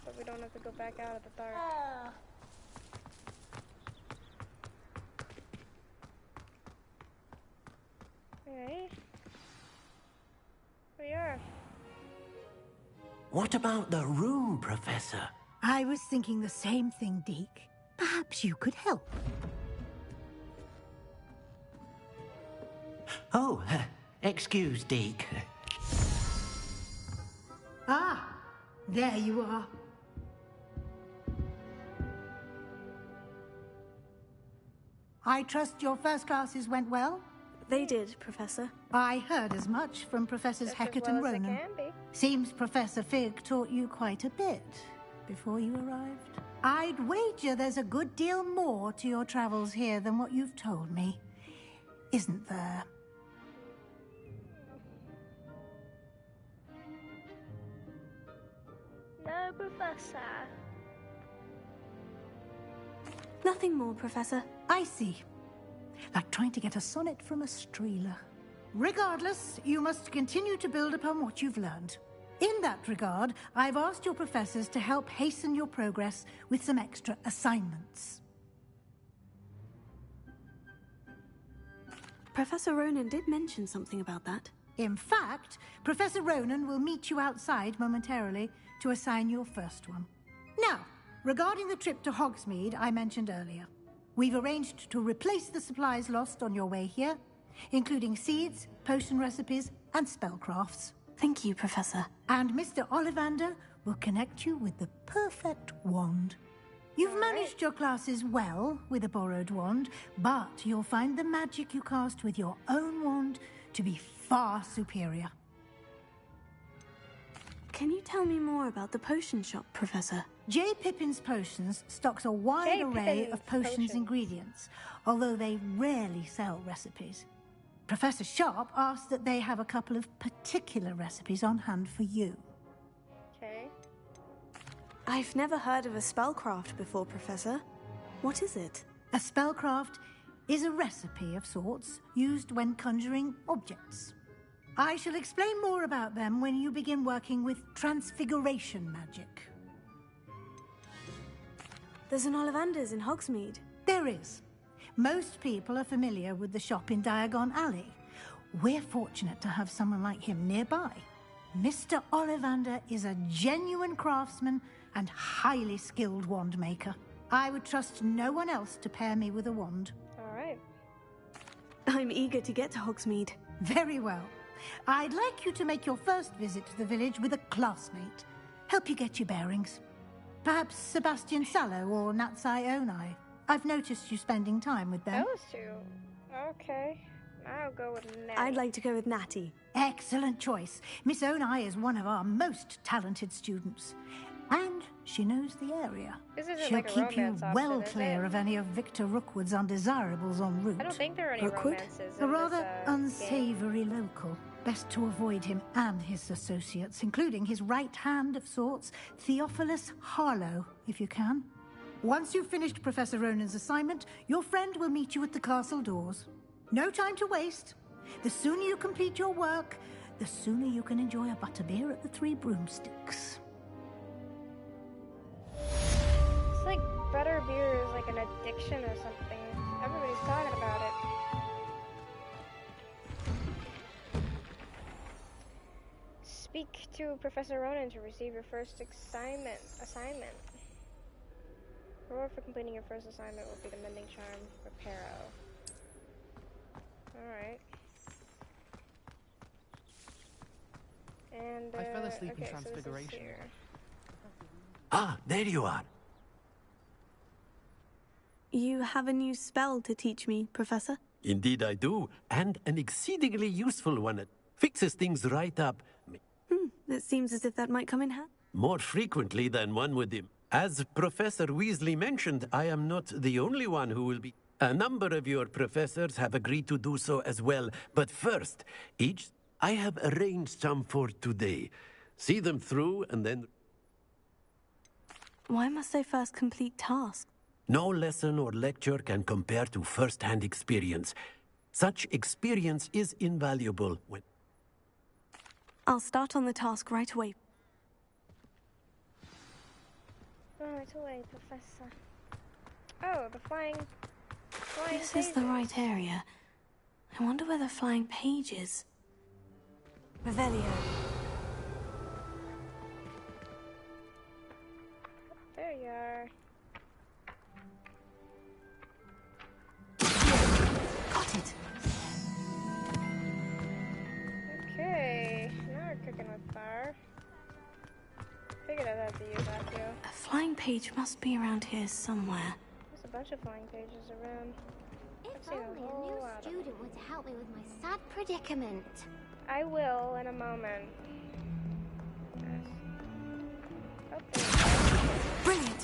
But we don't have to go back out of the dark. Okay. We are. What about the room, Professor? I was thinking the same thing, Deke. Perhaps you could help. Oh, excuse, Deke. Ah, there you are. I trust your first classes went well? They did, Professor. I heard as much from Professors Just Hecat as well and as it Ronan. can be. Seems Professor Fig taught you quite a bit before you arrived. I'd wager there's a good deal more to your travels here than what you've told me. Isn't there? No, Professor. Nothing more, Professor. I see. Like trying to get a sonnet from a streeler. Regardless, you must continue to build upon what you've learned. In that regard, I've asked your professors to help hasten your progress with some extra assignments. Professor Ronan did mention something about that. In fact, Professor Ronan will meet you outside momentarily to assign your first one. Now, regarding the trip to Hogsmeade I mentioned earlier, we've arranged to replace the supplies lost on your way here, including seeds, potion recipes, and spellcrafts. Thank you, Professor. And Mr. Ollivander will connect you with the perfect wand. You've managed your classes well with a borrowed wand, but you'll find the magic you cast with your own wand to be far superior. Can you tell me more about the potion shop, Professor? J. Pippin's Potions stocks a wide array of potions ingredients, although they rarely sell recipes. Professor Sharp asked that they have a couple of particular recipes on hand for you. Okay. I've never heard of a spellcraft before, Professor. What is it? A spellcraft is a recipe of sorts used when conjuring objects. I shall explain more about them when you begin working with transfiguration magic. There's an Ollivander's in Hogsmeade. There is. Most people are familiar with the shop in Diagon Alley. We're fortunate to have someone like him nearby. Mr. Ollivander is a genuine craftsman and highly skilled wand maker. I would trust no one else to pair me with a wand. All right. I'm eager to get to Hogsmeade. Very well. I'd like you to make your first visit to the village with a classmate. Help you get your bearings. Perhaps Sebastian Sallow or Natsai Onai. I've noticed you spending time with them. Those two. Okay. I'll go with Natty. I'd like to go with Natty. Excellent choice. Miss Onai is one of our most talented students. And she knows the area. This isn't She'll like a keep you romance well option, is clear it? of any of Victor Rookwood's undesirables en route. I don't think there are any Rookwood? romances A in rather this, unsavory local. Best to avoid him and his associates, including his right hand of sorts, Theophilus Harlow, if you can. Once you've finished Professor Ronan's assignment, your friend will meet you at the castle doors. No time to waste. The sooner you complete your work, the sooner you can enjoy a butterbeer at the Three Broomsticks. It's like butterbeer is like an addiction or something. Everybody's talking about it. Speak to Professor Ronan to receive your first assignment. Reward for completing your first assignment will be the Mending Charm Reparo. Alright. And, I fell asleep okay, in Transfiguration. So this is here. Ah, there you are. You have a new spell to teach me, Professor? Indeed I do, and an exceedingly useful one. It fixes things right up. It seems as if that might come in handy. More frequently than one would. As Professor Weasley mentioned, I am not the only one who will be. A number of your professors have agreed to do so as well. But first, I have arranged some for today. See them through and then... Why must I first complete tasks? No lesson or lecture can compare to first-hand experience. Such experience is invaluable when... I'll start on the task right away. Right away, Professor. Oh, the flying This is the right area. I wonder where the flying page is. Revelio. There you are. Got it. Okay, now we're cooking with fire. Figured I'd have to use that too. A flying page must be around here somewhere. There's a bunch of flying pages around. If I've If seen only a a whole new lot of student were to help me with my sad predicament. I will in a moment. Yes. Oh, Brilliant.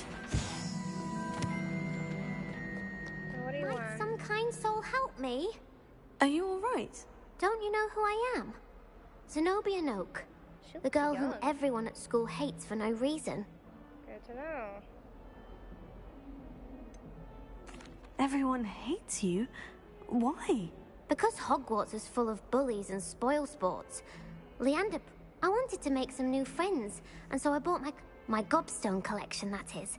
so what do you Might want? some kind soul help me? Are you all right? Don't you know who I am? Zenobia Noak. The girl whom everyone at school hates for no reason. Good to know. Everyone hates you? Why? Because Hogwarts is full of bullies and spoil sports. Leander, I wanted to make some new friends, and so I bought my gobstone collection, that is.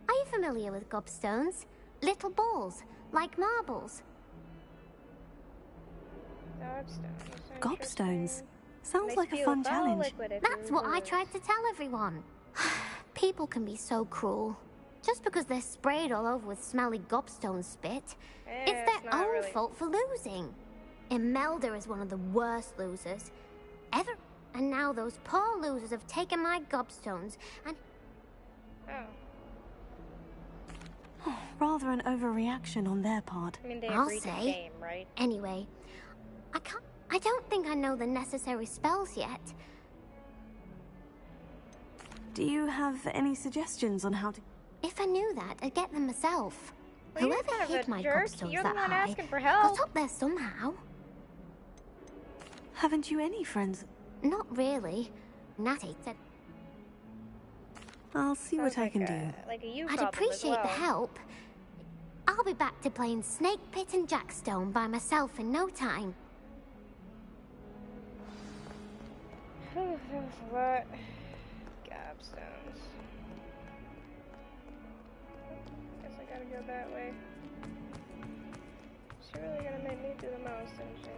Are you familiar with gobstones? Little balls, like marbles. Gobstones. Sounds They like a spew fun foul challenge. liquid if That's you what I lose. tried to tell everyone. People can be so cruel. Just because they're sprayed all over with smelly gobstone spit, it's their not own really. fault for losing. Imelda is one of the worst losers ever. And now those poor losers have taken my gobstones and... Oh. Rather an overreaction on their part. I mean, they I'll agreed to the say. game, right? Anyway, I don't think I know the necessary spells yet. Do you have any suggestions on how to... If I knew that, I'd get them myself. Well, you're Whoever kind of hid a my jerk. gobstones You're that the one high asking for help. got up there somehow. Haven't you any friends? Not really. Natty said I'll see what I can do. Like a you I'd problem appreciate as well. the help. I'll be back to playing Snake Pit and Jackstone by myself in no time. Whew, that was a lot. Gobstones. Guess I gotta go that way. She really gonna make me do the most, isn't she?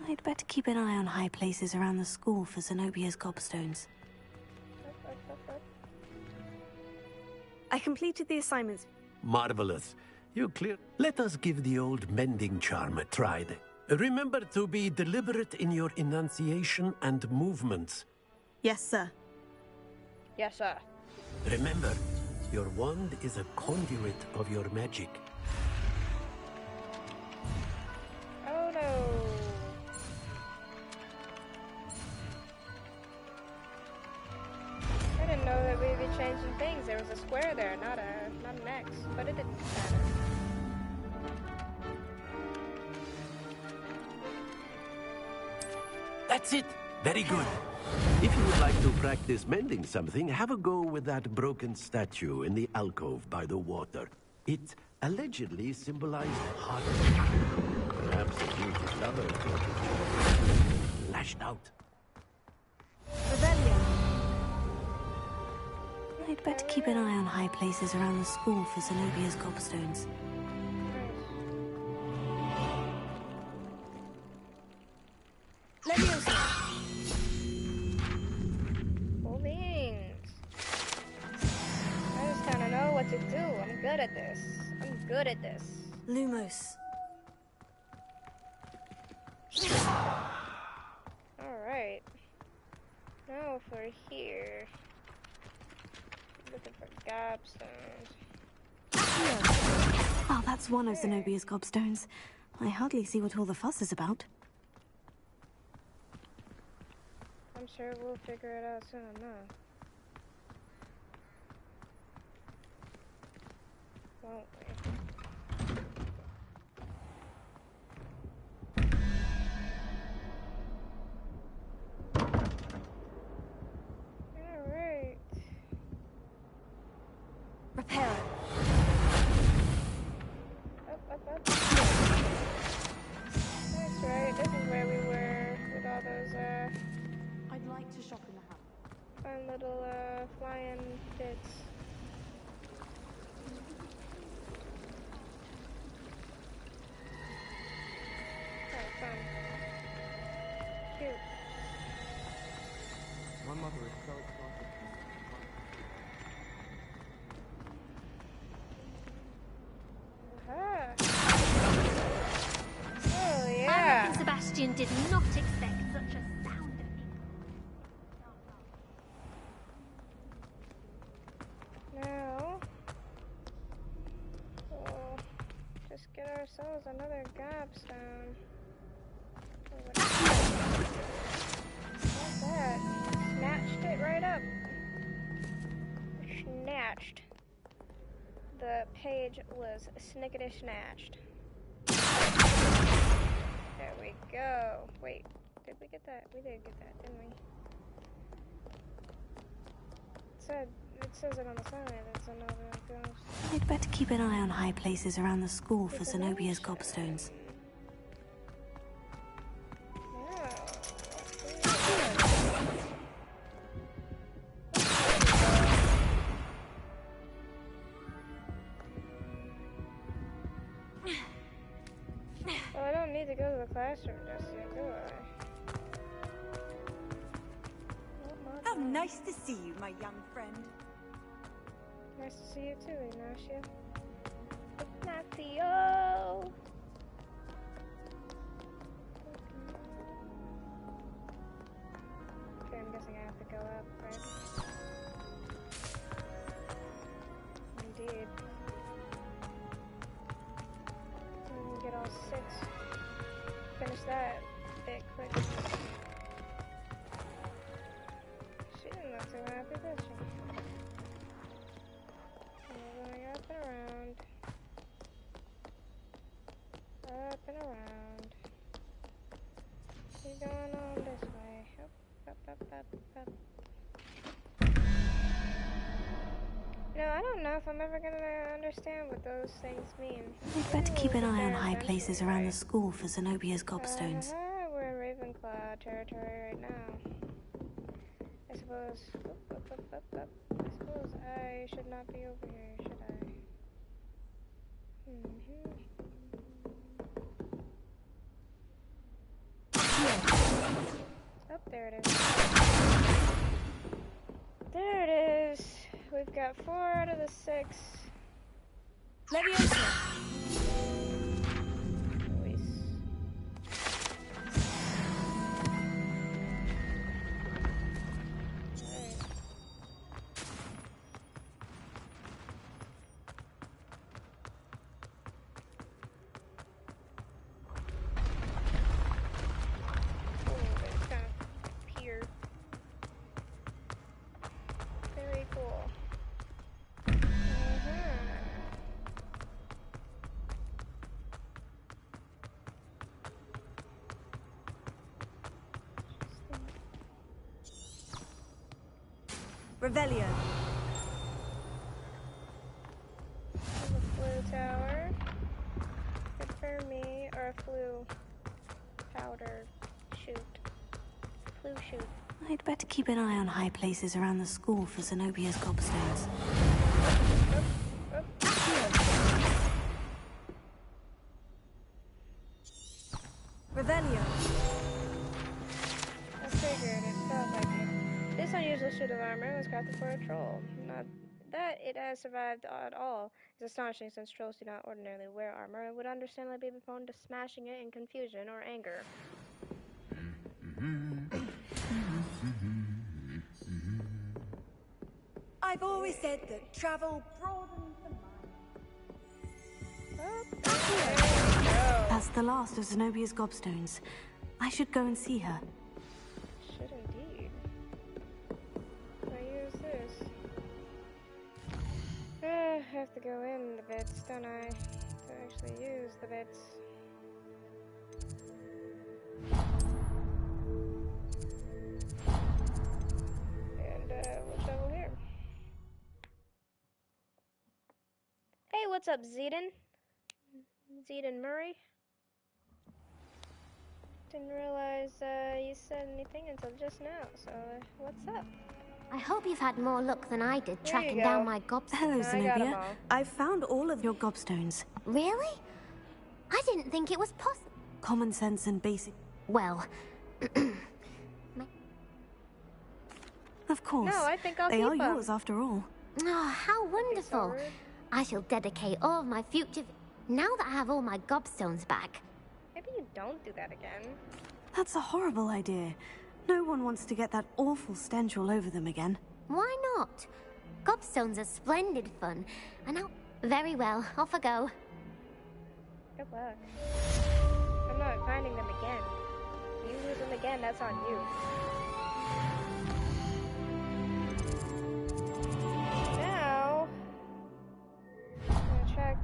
I'd better keep an eye on high places around the school for Zenobia's gobstones. I completed the assignments. Marvelous. You clear. Let us give the old mending charm a try. Remember to be deliberate in your enunciation and movements. Yes, sir. Yes, sir. Remember, your wand is a conduit of your magic. Oh no. I didn't know that we'd be changing things. There was a square there, not an X, but it didn't matter. That's it. Very good. If you would like to practice mending something, have a go with that broken statue in the alcove by the water. It allegedly symbolized heart. Perhaps a beauty lover lashed out. Rebellion. I'd better keep an eye on high places around the school for Zenobia's gobstones. Cool beans. I just kind of know what to do. I'm good at this. I'm good at this. Lumos. Alright. Now for here. Looking for gobstones. Oh, that's one of Zenobia's gobstones. I hardly see what all the fuss is about. I'm sure we'll figure it out soon enough. Won't we? Alright. Repair. Up. That's right. This is where we were with all those, I'd like to shop in the house. fun little, flying bits. Oh, fun. Cute. My mother is so excited. Aha. Oh, I yeah. reckon Sebastian did not expect such a sound of me. challenge was snickety snatched. There we go. Wait, did we get that? We did get that, didn't we? It says it on the side. It's another ghost. I'd better keep an eye on high places around the school for Zenobia's gobstones. Well, I don't need to go to the classroom just yet, do I? How nice to see you, my young friend. Nice to see you too, Ignacio. Ignacio! Okay, I'm guessing I have to go up, right? Indeed. Get all 6. Finish that bit quick. She didn't look too happy, did she? We're going up and around. Up and around. Keep going on this way. Up, up, up, up, up. You know, I don't know if I'm ever gonna understand what those things mean. We'd better keep an eye on high places around the school for Zenobia's gobstones. We're in Ravenclaw territory right now. I suppose. Up. I suppose I should not be over here, should I? Oh, there it is. There it is. We've got 4 out of the 6. Leviosa! Revelio. The flu tower. Good for me. Or a flu powder shoot. Flu shoot. I'd better keep an eye on high places around the school for Zenobia's gobstones. Revelio. I figured it felt like it. This unusual suit of armor was crafted for a troll. Not that it has survived at all is astonishing, since trolls do not ordinarily wear armor and would understandably be prone to smashing it in confusion or anger. I've always said that travel broadens the mind. That's the last of Zenobia's gobstones. I should go and see her. Should indeed. I use this. I have to go in the bits, don't I? To actually use the bits. And we'll travel here. Hey, what's up, Zeden? Zeden Murray? Didn't realize you said anything until just now, so what's up? I hope you've had more luck than I did tracking down my gobstones. Hello, Zenobia. I've found all of your gobstones. Really? I didn't think it was possible. Common sense and basic... Well... Of course. No, I think I'll they keep are them. yours after all. Oh, how wonderful. I shall dedicate all of my future... Now that I have all my gobstones back. Maybe you don't do that again. That's a horrible idea. No one wants to get that awful stench all over them again. Why not? Gobstones are splendid fun. And now... Very well, off I go. Good luck. I'm not finding them again. If you lose them again, that's on you. Now... I'm gonna track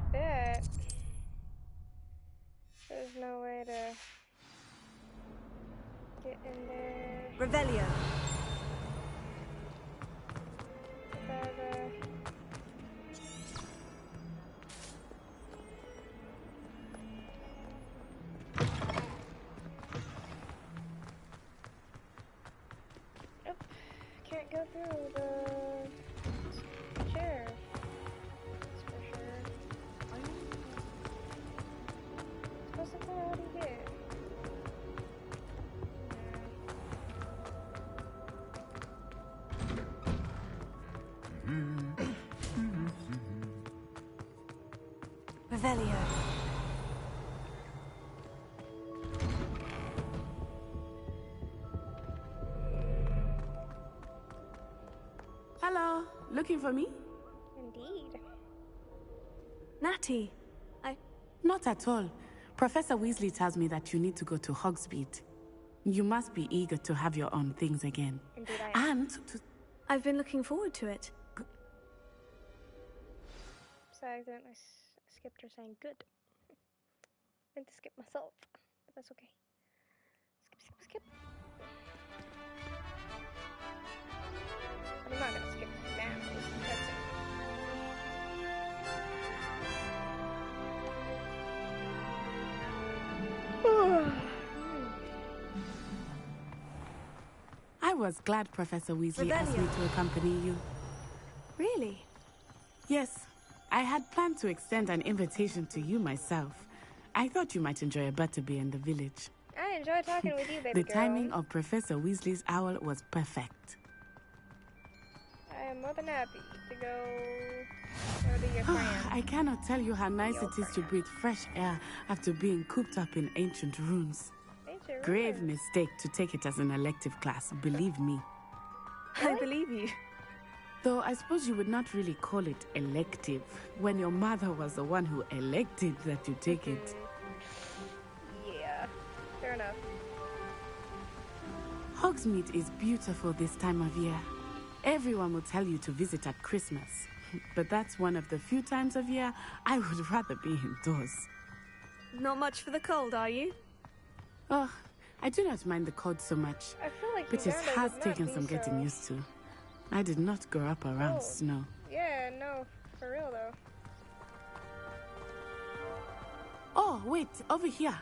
in there. Revelio. Nope. Can't go through the chair. That's for sure. Supposed to come out of here. Revelio. Hello, looking for me? Indeed. Natty, Not at all. Professor Weasley tells me that you need to go to Hogsmeade. You must be eager to have your own things again. Indeed I am. And to... I've been looking forward to it. So I accidentally skipped her saying good. I meant to skip myself, but that's okay. Skip. But I'm not gonna skip now. That's it. I was glad Professor Weasley asked me to accompany you. Really? Yes, I had planned to extend an invitation to you myself. I thought you might enjoy a butterbeer in the village. I enjoy talking with you, baby The girl. timing of Professor Weasley's owl was perfect. I am more than happy to go to your friend. I cannot tell you how nice it is to breathe fresh air after being cooped up in ancient ruins. Grave mistake to take it as an elective class, believe me. I believe you. Though I suppose you would not really call it elective when your mother was the one who elected that you take it. Yeah, fair enough. Hogsmeade is beautiful this time of year. Everyone will tell you to visit at Christmas. But that's one of the few times of year I would rather be indoors. Not much for the cold, are you? Oh, I do not mind the cold so much. I feel like but it Uganda has would not taken be some getting so- used to. I did not grow up around Oh. snow. Yeah, no, for real though. Oh, wait, over here.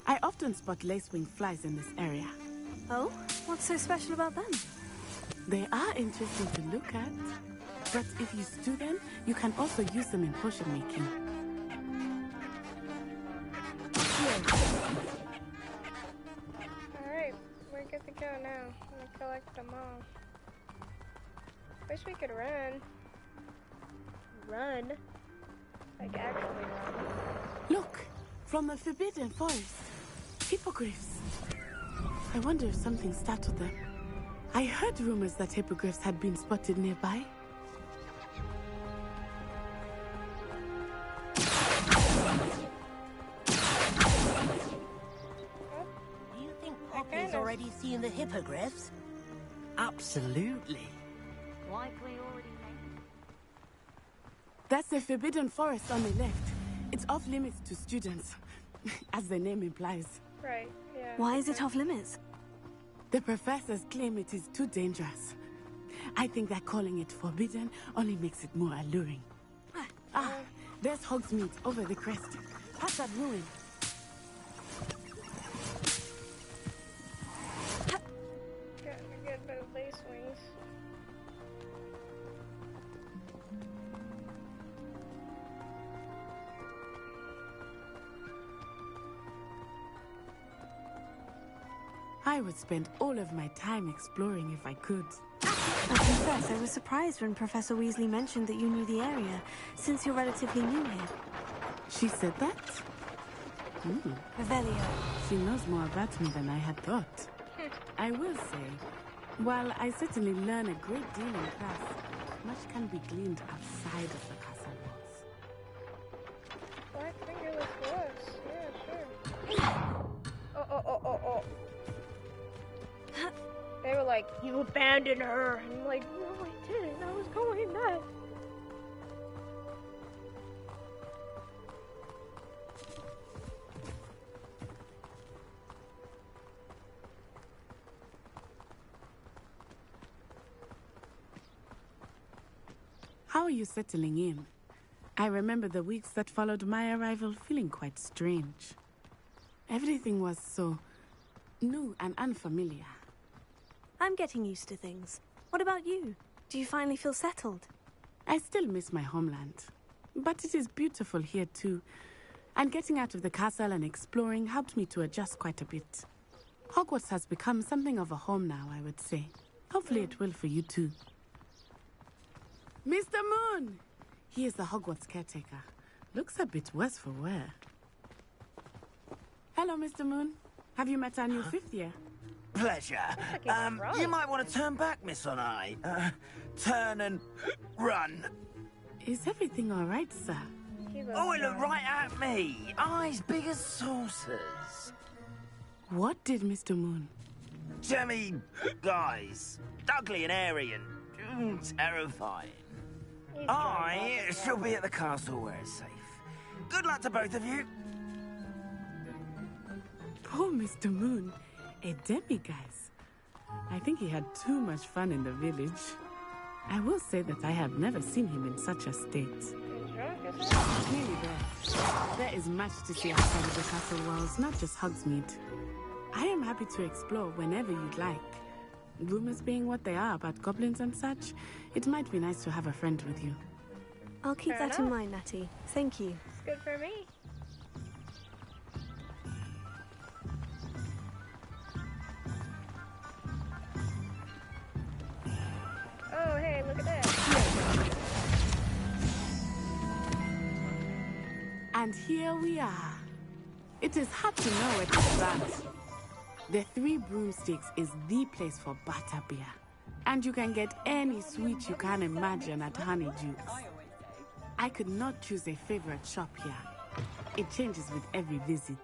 I often spot lacewing flies in this area. Oh? What's so special about them? They are interesting to look at. But if you stew them, you can also use them in potion making. Alright, we're good to go now. I'm gonna collect them all. Wish we could run. Run? Like actually run. Look, from the Forbidden Forest. Hippogriffs. I wonder if something startled them. I heard rumors that hippogriffs had been spotted nearby. Do you think Poppy's already seen the hippogriffs? Absolutely. Likely already made. That's the Forbidden Forest on the left. It's off limits to students, as the name implies. Right, yeah. Why is it off limits? The professors claim it is too dangerous. I think that calling it forbidden only makes it more alluring. Ah, there's Hogsmeade over the crest. Past that ruin. Got a good bit of lace wings. I would spend all of my time exploring if I could. I confess, I was surprised when Professor Weasley mentioned that you knew the area, since you're relatively new here. She said that? Revelio. She knows more about me than I had thought. I will say, while I certainly learn a great deal in class, much can be gleaned outside of the castle walls. Black fingerless gloves. Yeah, sure. Oh. They were like, you abandoned her. And I'm like, no, I didn't. I was going nuts. How are you settling in? I remember the weeks that followed my arrival feeling quite strange. Everything was so new and unfamiliar. I'm getting used to things. What about you? Do you finally feel settled? I still miss my homeland, but it is beautiful here too. And getting out of the castle and exploring helped me to adjust quite a bit. Hogwarts has become something of a home now, I would say. Hopefully it will for you too. Mr. Moon! He is the Hogwarts caretaker. Looks a bit worse for wear. Hello, Mr. Moon. Have you met our new 5th year? Pleasure. You might want to turn back, Miss Onai. Turn and run. Is everything all right, sir? Oh, it looked right at me. Eyes big as saucers. What did Mr. Moon? Jemmy guys. Ugly and airy and terrifying. I shall be at the castle where it's safe. Good luck to both of you. Poor Mr. Moon. A demiguise. I think he had too much fun in the village. I will say that I have never seen him in such a state. Nearly there. There is much to see outside of the castle walls, not just Hogsmeade. I am happy to explore whenever you'd like. Rumors being what they are about goblins and such, it might be nice to have a friend with you. I'll keep that in mind, Natty. Thank you. It's good for me. Oh, hey, look at that. And here we are. It is hard to know where to start. The Three Broomsticks is the place for butterbeer. And you can get any sweet you can imagine at Honeydukes. I could not choose a favorite shop here. It changes with every visit.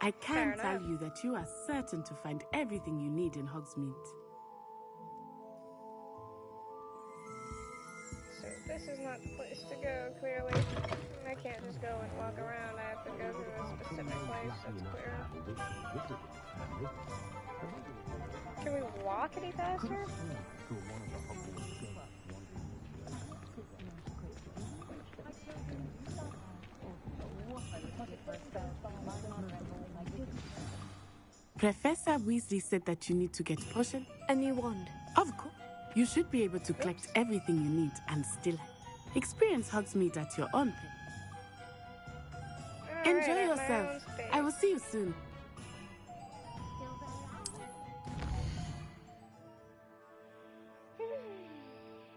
I can tell you that you are certain to find everything you need in Hogsmeade. So this is not the place to go, clearly. I can't just go and walk around. I have to go to a specific place, that's clear. Can we walk any faster? Professor Weasley said that you need to get potion. A new wand. Of course. You should be able to collect everything you need and still experience Hogsmeade at your own pace. Enjoy yourself. I will see you soon.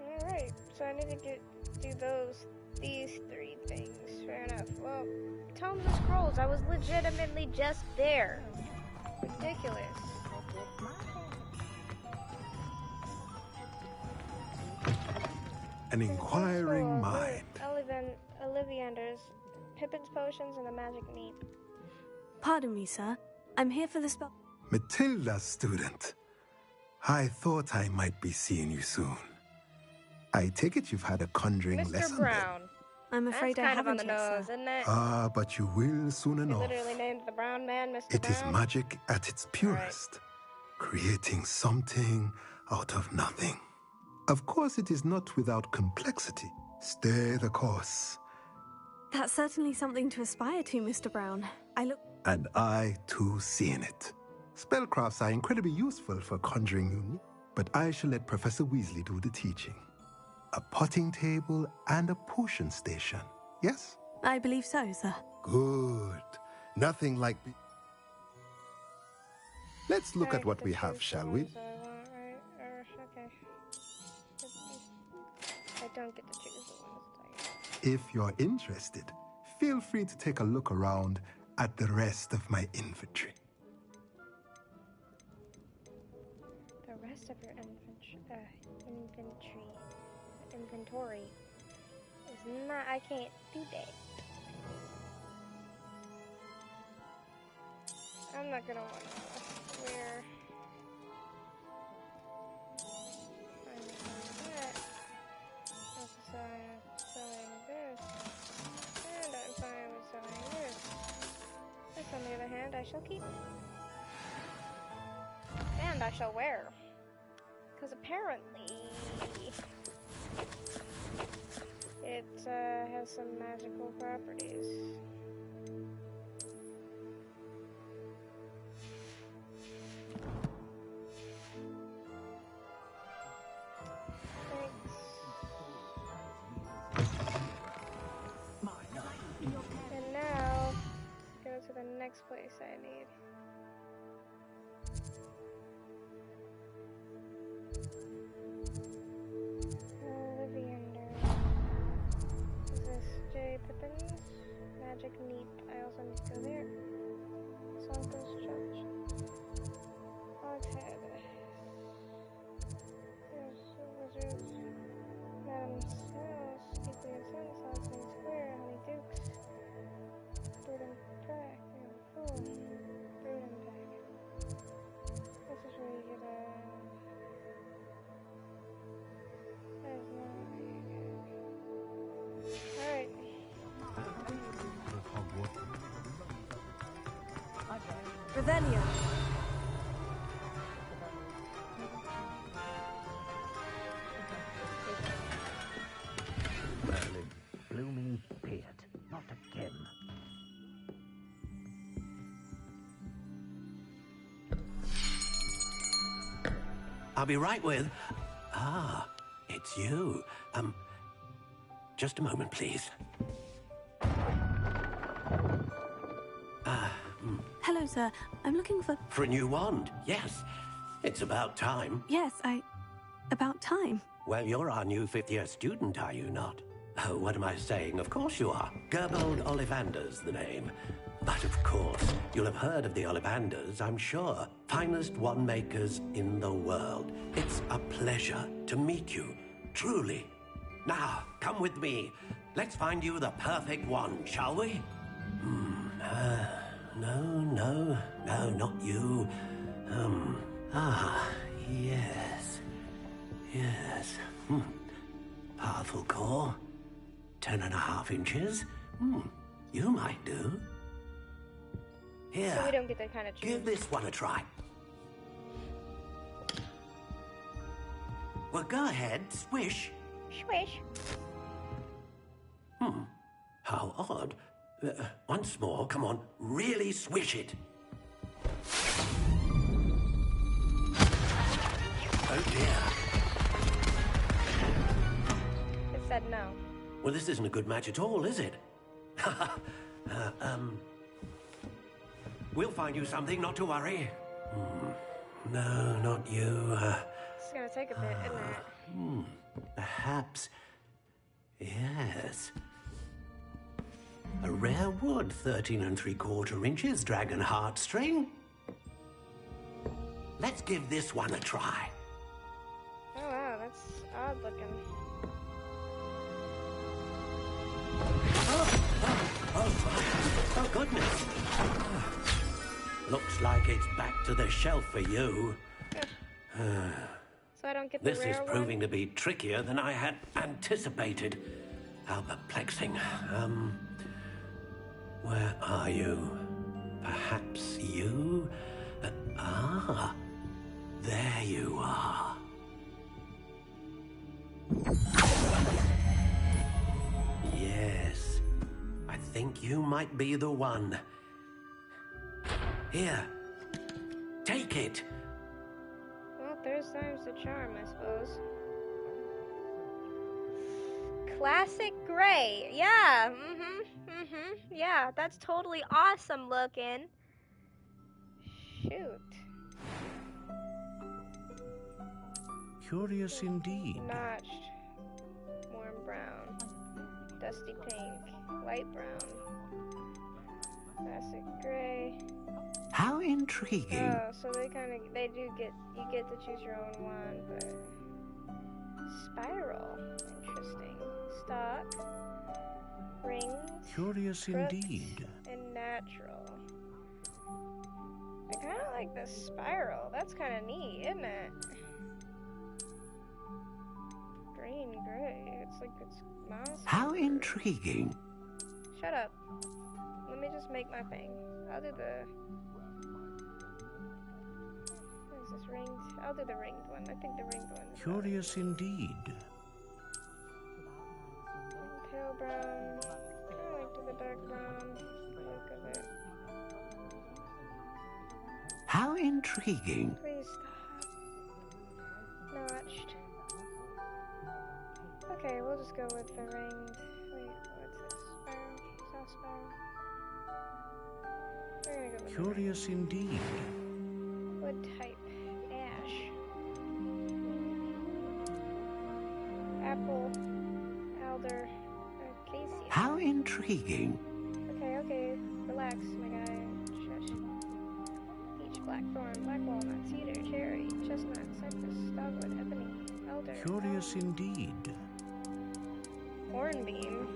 Alright, so I need to do these 3 things. Fair enough. Well, Tomes and Scrolls, I was legitimately just there. Ridiculous. An inquiring mind. Ollivander's, Pippin's potions, and the magic meat. Pardon me, sir. I'm here for the spell. Matilda, student. I thought I might be seeing you soon. I take it you've had a conjuring Mr. lesson Brown. then? I'm afraid I haven't kind of on the nose, isn't it? Ah, but you will soon You enough. literally named the brown man Mr. It Brown. is magic at its purest, creating something out of nothing. Of course, it is not without complexity. Stay the course. That's certainly something to aspire to, Mr. Brown. And I, too, see in it. Spellcrafts are incredibly useful for conjuring unique, but I shall let Professor Weasley do the teaching. A potting table and a potion station, yes? I believe so, sir. Good. Nothing like... Let's look at what we have, shall we? Okay. I don't get to choose the ones that If you're interested, feel free to take a look around at the rest of my inventory. The rest of your inventory is not. I can't do that. I'm not gonna want to wear. I'm doing that. I'm selling this, and I'm fine with selling this. This, on the other hand, I shall keep, and I shall wear, because apparently It has some magical properties. And now, go to the next place I need. Levander. Is this J. Pippin's? Magic Neat. I also need to go there. Santos Church. Hogshead. Yes, wizards. Madam's house. Steeply Ascent. Southland Square. Honey Dukes. Brooding Pack. Fool. Brooding Pack. This is where you get a... That is not very good. Alright. Revelio. Merlin, blooming beard, not again. I'll be right with... Ah, it's you. Just a moment, please. Hello, sir. I'm looking for... For a new wand, yes. It's about time. Yes, about time. Well, you're our new fifth-year student, are you not? Oh, what am I saying? Of course you are. Gerbold Ollivander's the name. But of course, you'll have heard of the Ollivanders, I'm sure. Finest wand makers in the world. It's a pleasure to meet you, truly. Now, come with me. Let's find you the perfect wand, shall we? No, not you. Yes. Powerful core. 10.5 inches. You might do. Here. So we don't get to kind of choose. Give this one a try. Well, go ahead, swish. Swish. How odd. Once more, come on, really swish it. Oh dear. It said no. Well, this isn't a good match at all, is it? We'll find you something, not to worry. No, not you. It's gonna take a bit, isn't it? Perhaps. Yes. A rare wood, 13 3/4 inches, dragon heartstring. Let's give this one a try. Oh wow, that's odd looking. Oh goodness. Looks like it's back to the shelf for you. So I don't get the This rare is proving to be trickier than I had anticipated. How perplexing. Where are you? Perhaps you? There you are. Yes, I think you might be the one. Here, take it. Well, third time's the charm, I suppose. Classic gray. Yeah, yeah, that's totally awesome looking. Shoot. Curious indeed. Notched. Warm brown. Dusty pink. Light brown. Classic gray. How intriguing. Oh, so you get to choose your own one, but spiral. Interesting. Stock. Rings. Curious crooks, indeed. And natural. I kind of like the spiral. That's kind of neat, isn't it? Green, gray. It's like it's monster. How intriguing. Shut up. Let me just make my thing. I'll do the... What is this, ringed? I'll do the ringed one. I think the ringed one is Curious indeed. brown. I like the dark brown look of it. How intriguing. Please stop. Notched. Okay, we'll just go with the ringed. Wait, what's this? Spiral? South spiral. We're gonna go with Curious indeed. wood type. Ash. Apple. Alder. Acacia. How intriguing. Okay. Relax, my guy. Shush. Peach, blackthorn, black walnut, cedar, cherry, chestnut, cypress, dogwood, ebony, elder. Curious indeed. Hornbeam.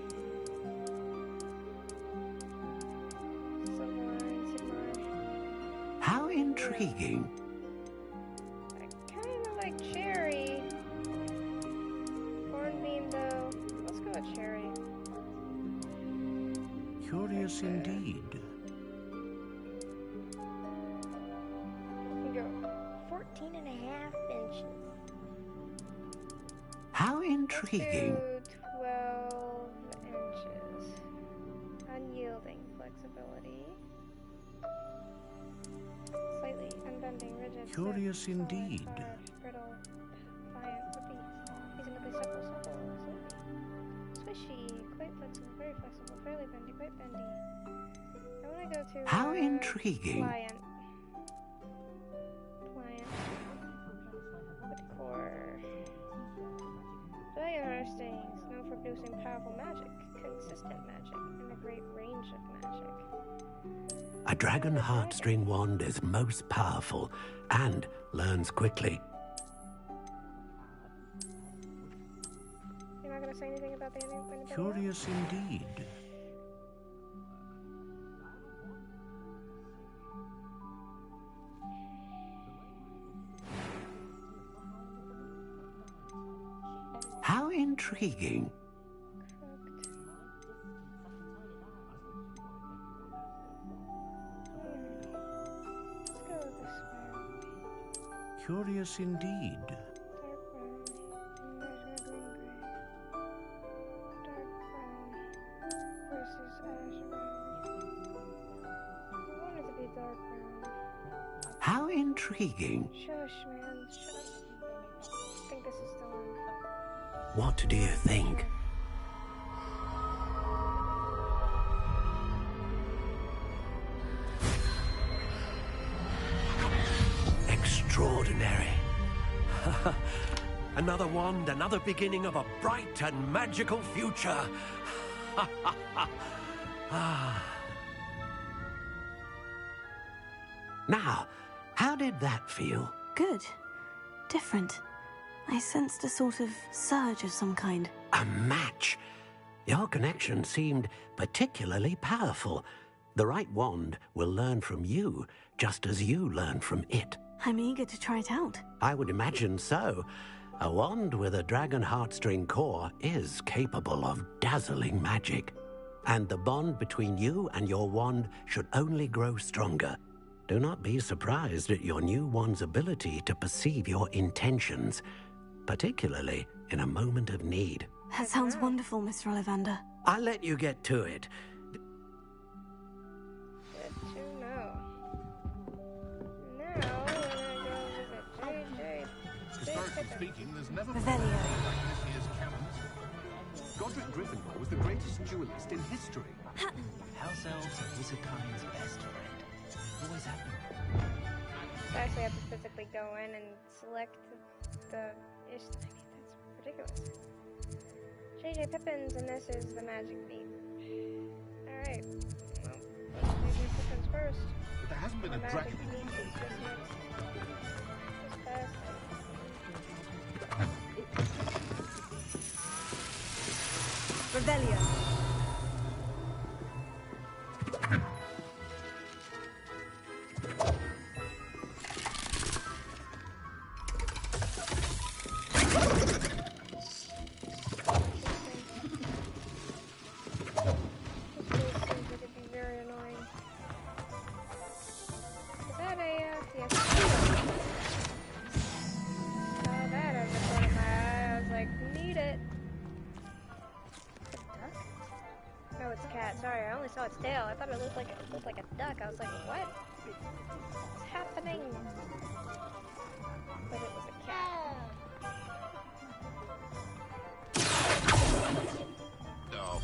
How intriguing. I kind of like cherry. Hornbeam, though. Let's go with cherry. Curious indeed. We go 14.5 inches. How intriguing. Let's do 12 inches. Unyielding flexibility. Slightly unbending, rigid. Curious stiff, indeed. solid, hard, brittle, pliant, flippy, reasonably supple, swishy, quite flexible, very flexible, fairly bendy, quite bendy. I want to go to How intriguing. pliant, with core. Dragon Heartstrings, known for producing powerful magic, consistent magic, and a great range of magic. A dragon heartstring wand is most powerful and learns quickly. You're not going to say anything about the anybody Curious indeed. How intriguing. Curious indeed. How intriguing. Shush, man. Shut up. I think this is the one. What do you think? Extraordinary. Another wand, another beginning of a bright and magical future. Now, how did that feel? Good. Different. I sensed a sort of surge of some kind. A match. Your connection seemed particularly powerful. The right wand will learn from you, just as you learn from it. I'm eager to try it out. I would imagine so. A wand with a dragon heartstring core is capable of dazzling magic. And the bond between you and your wand should only grow stronger. Do not be surprised at your new wand's ability to perceive your intentions, particularly in a moment of need. That sounds wonderful, Mr. Ollivander. I'll let you get to it. Good to know. Now, we're gonna go visit JJ. Historically speaking, there's never been Revelio. like this year's canons. Godric Gryffindor was the greatest duelist in history. House elves are wizardkind's best friend. Always happen. I actually have to physically go in and select the ish. I mean, that's ridiculous. JJ Pippins, and this is the magic beat. Alright. Well, let's JJ Pippins first. But there hasn't been a dragon. Revelio. thought it looked like a duck. I was like, what? What's happening? But it was a cat. No.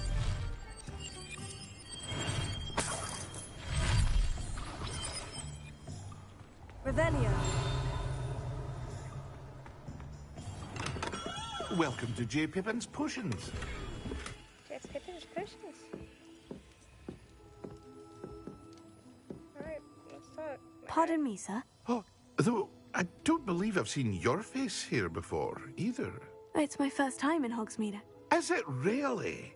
Revelio. Welcome to J. Pippin's Potions. J. Pippin's Potions. Alright, let's talk. Pardon me, sir. Oh, though I don't believe I've seen your face here before, either. It's my first time in Hogsmeade. Is it really?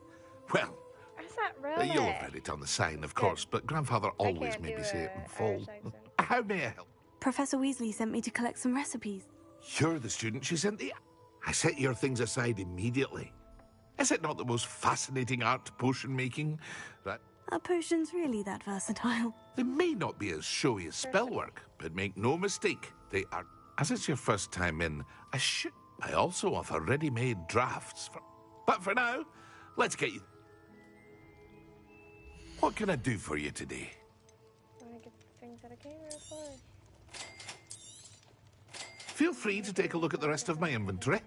Well, Is that really? you'll have read it on the sign, of course, but Grandfather always made me say it in full. How may I help? Professor Weasley sent me to collect some recipes. You're the student she sent the... I set your things aside immediately. Is it not the most fascinating art potion making that... Are potions really that versatile? They may not be as showy as spellwork, but make no mistake, they are... As it's your first time in, I also offer ready-made drafts for... But for now, let's get you... What can I do for you today? I want to get the things that I came here for. Feel free to take a look at the rest of my inventory,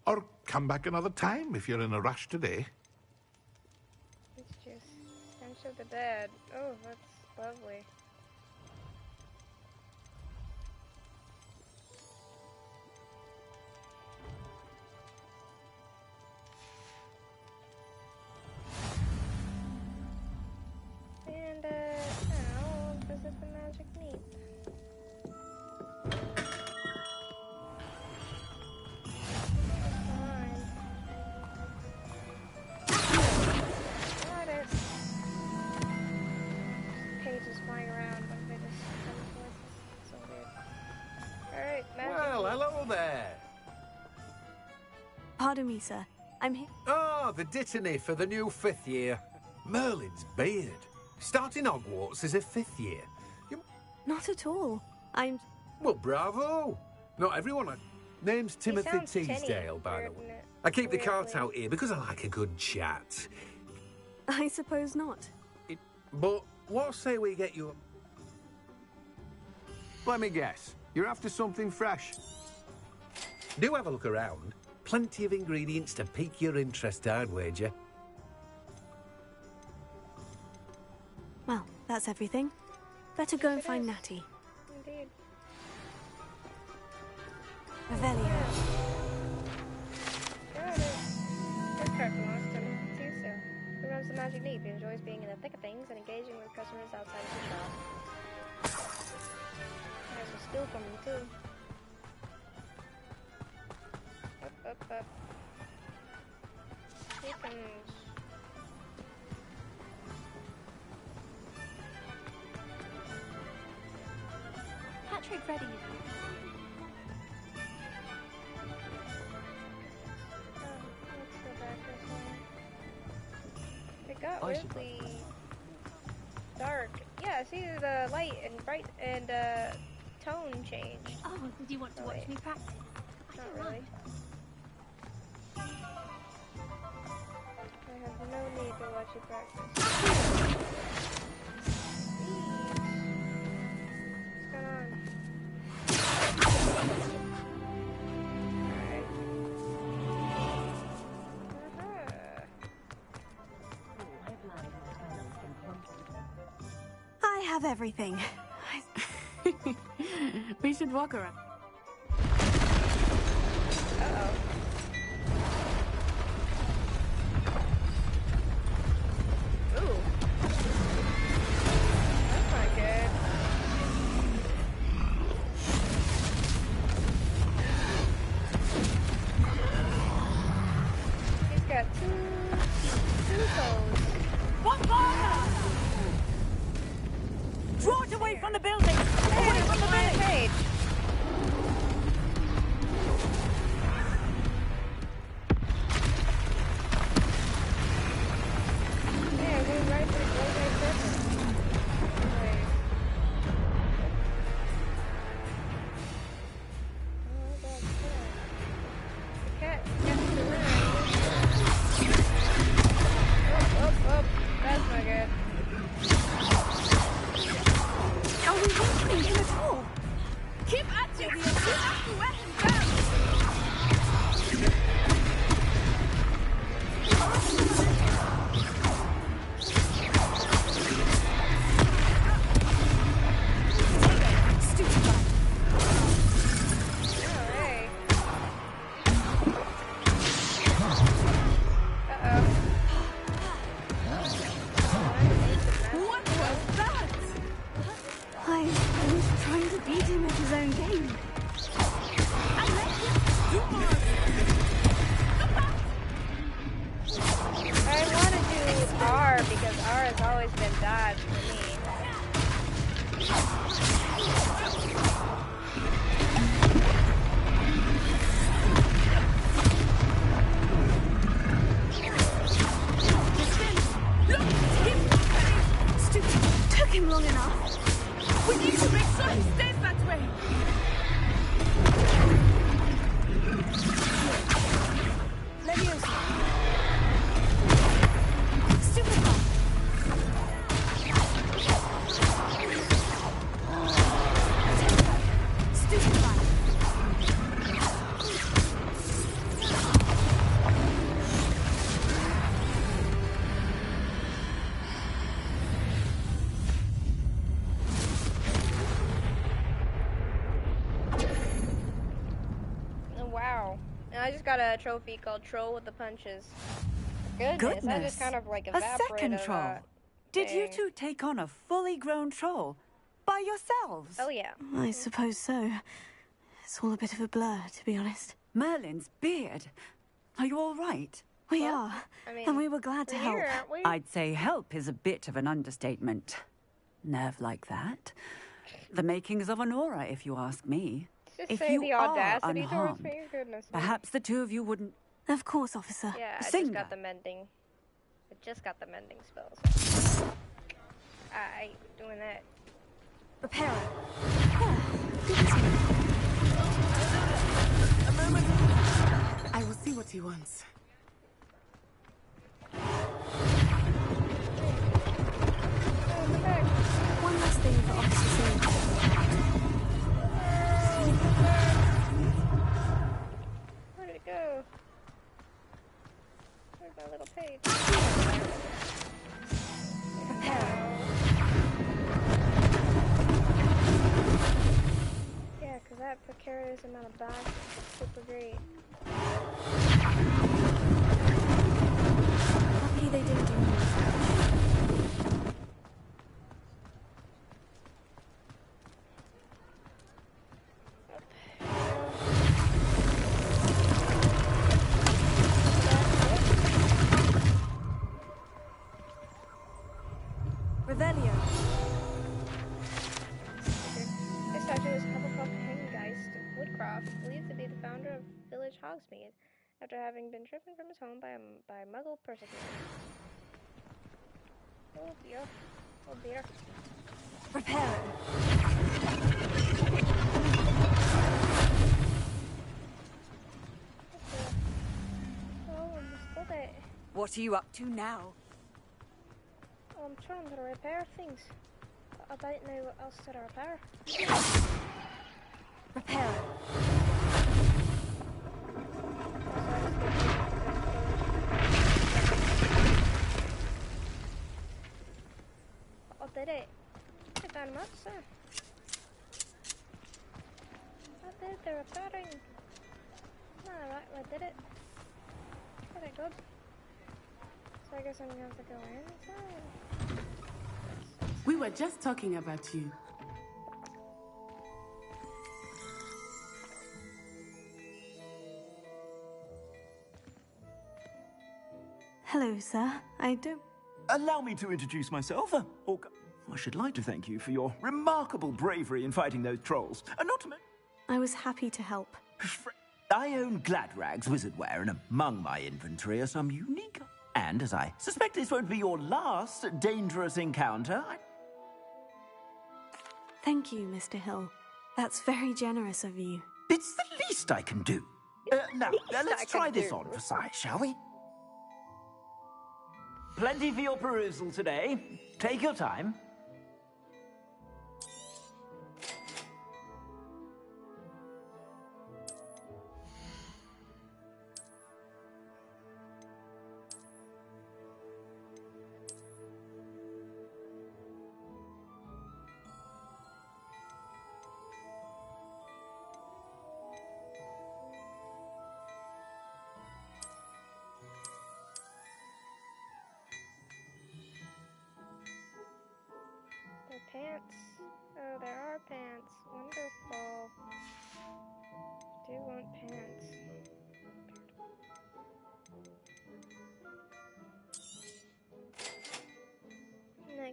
or come back another time if you're in a rush today. It's just stench of the dead. Oh, that's lovely. And now visit the magic meat. Pages flying around. What did they just come with? So weird. Alright, magic. Well, hello there. Pardon me, sir. I'm here. Oh, the dittany for the new 5th year. Merlin's beard. Starting Hogwarts as a 5th year. Not at all. I'm... Well, bravo. Not everyone... Name's Timothy sounds Teasdale, by the way. I keep the cart out here because I like a good chat. I suppose not. But what say we get you... Let me guess. You're after something fresh. Do have a look around. Plenty of ingredients to pique your interest, I'd wager. Well, that's everything. Better go and find Natty. Indeed. Revelio. Got it. This character wants to do so. Who runs the magic leap? He enjoys being in the thick of things and engaging with customers outside of the shop. There's some skill from him too. Up. Chickens. Patrick ready. Let's go back this way. It got weirdly dark. Yeah, see the light and bright and tone change. Oh, did you want to watch me practice? Not really. I have no need to watch you practice. What's going on? I have everything. We should walk around. Uh-oh. Ooh. That's not good. He's got two toes. One fire! Draw it away from the building! Away from the building! Page. his own game. I want to do R because R has always been dodge for me. Stupid. Took him long enough. We need to make sure he stays that way. Leviosa. Stupid one. Stupid one. Wow. And I just got a trophy called Troll with the Punches. Goodness, I just kind of like a second evaporated troll. that. Did you Dang. two take on a fully grown troll by yourselves? Oh yeah. I suppose so. It's all a bit of a blur, to be honest. Merlin's beard. Are you all right? We are. I mean, And we were glad to we're help. here, aren't we? I'd say help is a bit of an understatement. Nerve like that. The makings of an aura, if you ask me. Just If say you the are audacity towards unharmed, me. Goodness. me. perhaps the two of you wouldn't... Of course, officer. Yeah, I Sing just got that. the mending. I just got the mending spells. I ain't doing that. Repair it. I will see what he wants. One last thing for Officer Singh. Where did it go? Where's my little page? Yeah, because that precarious amount of bags is super great. Lucky they didn't do more. Revelio. This statue is Hufflepuff Hengeist Woodcroft, believed to be the founder of Village Hogsmeade, after having been driven from his home by Muggle persecutors. Oh dear. Oh dear. Repair it. Oh, I missed it. What are you up to now? Oh, I'm trying to repair things. I don't know what else to repair. Repair it. I did it. I done much, sir. I did the repairing. Alright, I did it. Very good. So I guess I'm gonna have to go inside. We were just talking about you. Hello, sir. I don't... Allow me to introduce myself. I should like to thank you for your remarkable bravery in fighting those trolls. And not to mention... I was happy to help. I own Gladrag's wizardwear, and among my inventory are some unique... And, as I suspect this won't be your last dangerous encounter, Thank you, Mr. Hill. That's very generous of you. it's the least I can do. Now, let's try this on for size, shall we? Plenty for your perusal today. Take your time.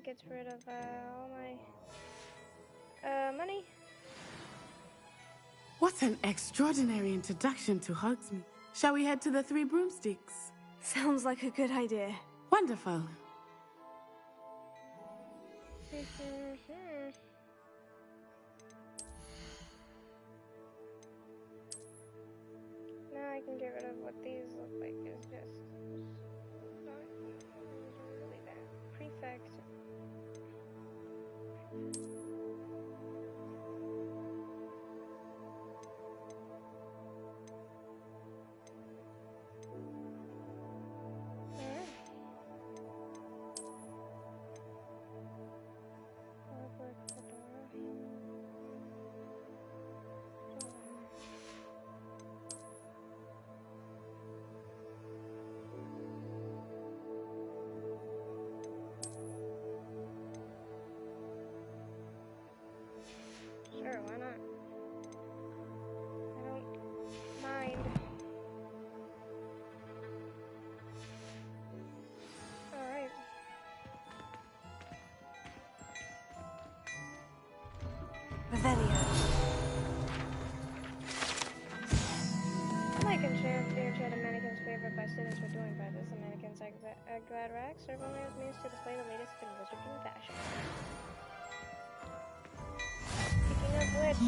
gets rid of all my money. What an extraordinary introduction to Hogsmeade. Shall we head to the Three Broomsticks? Sounds like a good idea. Wonderful. Now I can get rid of what these look like. It's just not really that prefect. Sure, why not? I don't mind. Alright. Revelio. Like enchant the enchanted mannequins favored by students for doing practice. The mannequins are glad rags serve only as means to display the latest in wizardry fashion. Speaking of which,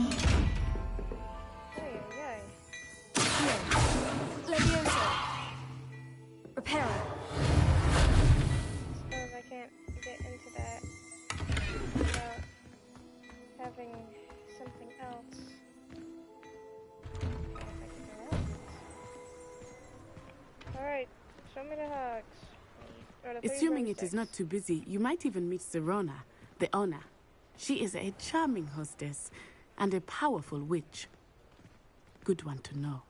Leviosa. Reparo. Suppose I can't get into that without having something else. Alright, show me the hogs. Or the three Assuming it is broomsticks. not too busy, you might even meet Serona, the owner. She is a charming hostess and a powerful witch. Good one to know.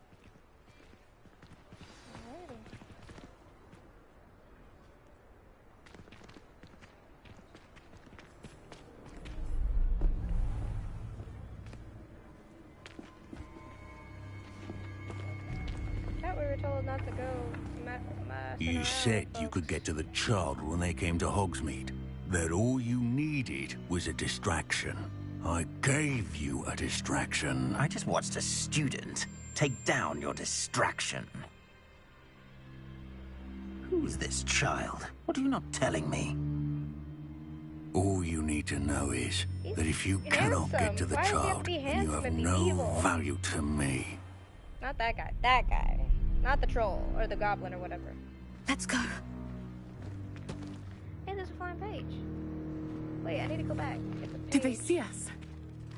Thought we were told not to go. You said you could get to the child when they came to Hogsmeade. That all you needed was a distraction. I gave you a distraction. I just watched a student take down your distraction. Who's this child? What are you not telling me? All you need to know is that if you cannot get to the Why does he have to child, be then you handsome have and be no evil? value to me. Not that guy. That guy. Not the troll or the goblin or whatever. Let's go. Hey, there's a flying page. Wait, I need to go back. Get the Did they page. see us?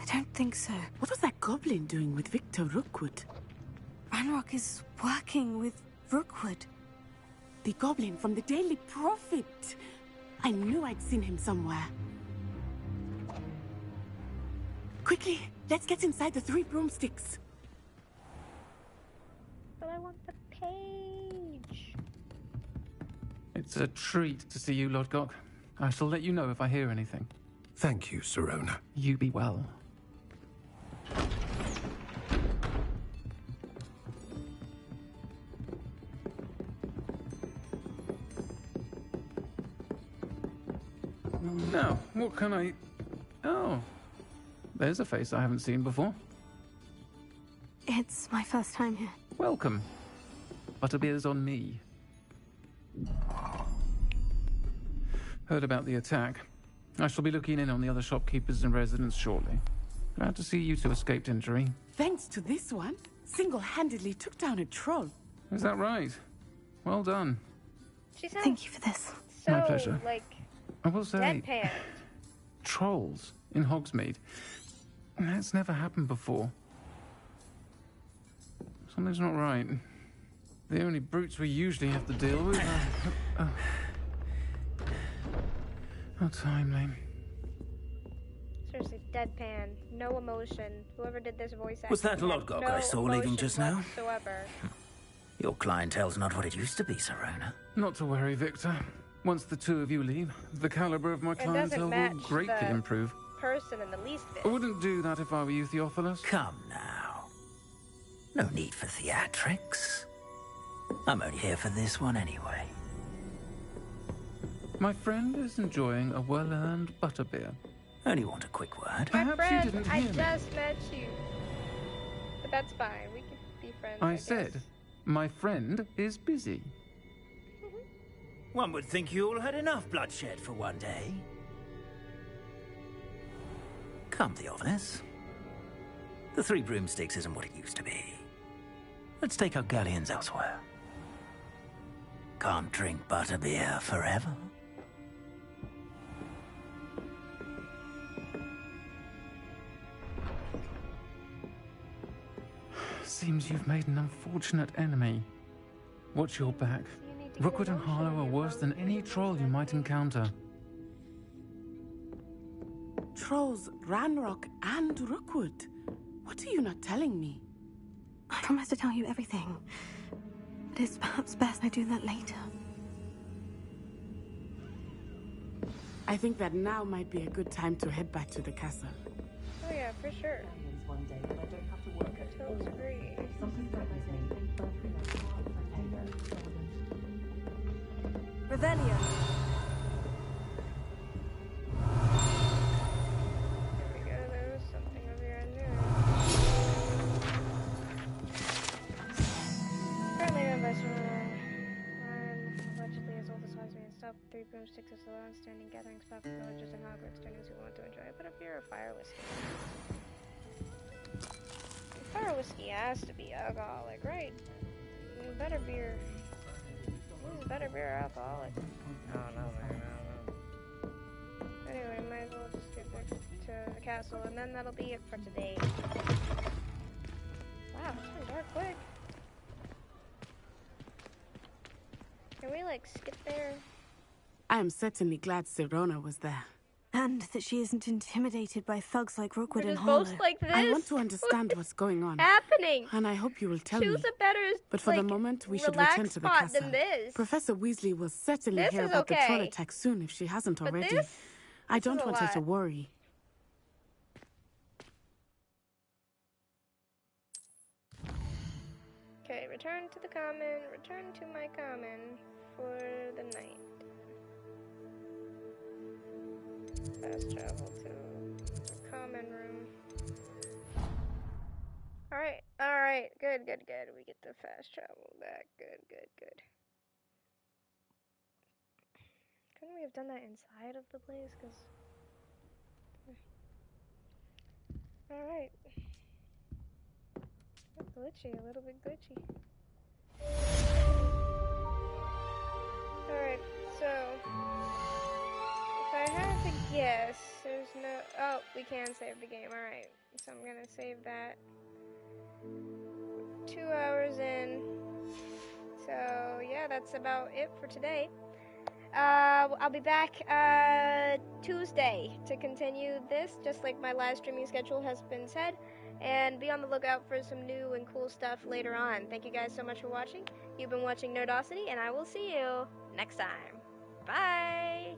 I don't think so. What was that goblin doing with Victor Rookwood? Ranrock is working with Rookwood. The goblin from the Daily Prophet. I knew I'd seen him somewhere. Quickly, let's get inside the Three Broomsticks. But I want the page. It's a treat to see you, Lodgok. I shall let you know if I hear anything. Thank you, Serona. You be well. Now, what can I... Oh, there's a face I haven't seen before. It's my first time here. Welcome. Butterbeer's on me. Heard about the attack. I shall be looking in on the other shopkeepers and residents shortly. Glad to see you two escaped injury. Thanks to this one, single-handedly took down a troll. Is that right? Well done. She sounds Thank you for this. so, My pleasure. like, I will say, deadpan. trolls in Hogsmeade. That's never happened before. Something's not right. The only brutes we usually have to deal with are... How timely. Seriously, deadpan. No emotion. Whoever did this voice acting Was that had Lodgok no I saw leaving emotion just now? whatsoever. Your clientele's not what it used to be, Serona. Not to worry, Victor. Once the two of you leave, the caliber of my It doesn't clientele match will greatly the improve. person in the least bit. I wouldn't do that if I were you, Theophilus. Come now. No need for theatrics. I'm only here for this one anyway. My friend is enjoying a well-earned butterbeer. Only want a quick word. My Perhaps friend, you didn't I hear me. just met you. But that's fine. We could be friends. I guess. said, my friend is busy. One would think you all had enough bloodshed for one day. Come, Theophilus. The Three Broomsticks isn't what it used to be. Let's take our galleons elsewhere. Can't drink butterbeer forever. Seems you've made an unfortunate enemy. Watch your back. Rookwood and Harlow are worse than any troll you might encounter. Trolls, Ranrock, and Rookwood. What are you not telling me? I promise to tell you everything. But it's perhaps best I do that later. I think that now might be a good time to head back to the castle. Oh yeah, for sure. One day, but I don't have to work at all. Totally agree. If something threatens me, Revelio. There we go. There was something over here I knew. Currently run by someone allegedly as old as Hogwarts and stuff. Three Broomsticks is a long-standing gathering spot for villagers in Hogwarts, students who want to enjoy a bit of beer or fire whiskey. Fire whiskey has to be alcoholic, right? Better beer. This is better beer or alcoholic. I don't know, man. I don't know. Anyway, might as well just get back to the castle, and then that'll be it for today. Wow, it's turned dark quick. Can we, like, skip there? I am certainly glad Sirona was there. And that she isn't intimidated by thugs like Rookwood We're and just Harlow. both like this? I want to understand what's going on. Happening? And I hope you will tell me. Choose a better, But for the moment, we should return to the spot castle. than this. Professor Weasley will certainly This hear is about the okay. troll attack soon if she hasn't But already. this I don't is a want her to lot. worry. Okay, return to the common, return to my common for the night. Fast travel to the common room. Alright, good. We get the fast travel back. Good. Couldn't we have done that inside of the place? Alright. Glitchy, a little bit glitchy. Alright, so if I had to guess, there's no... Oh, we can save the game, alright. So I'm gonna save that. 2 hours in. So, yeah, that's about it for today. I'll be back Tuesday to continue this, just like my live streaming schedule has been said. And be on the lookout for some new and cool stuff later on. Thank you guys so much for watching. You've been watching Nerdosity, and I will see you next time. Bye!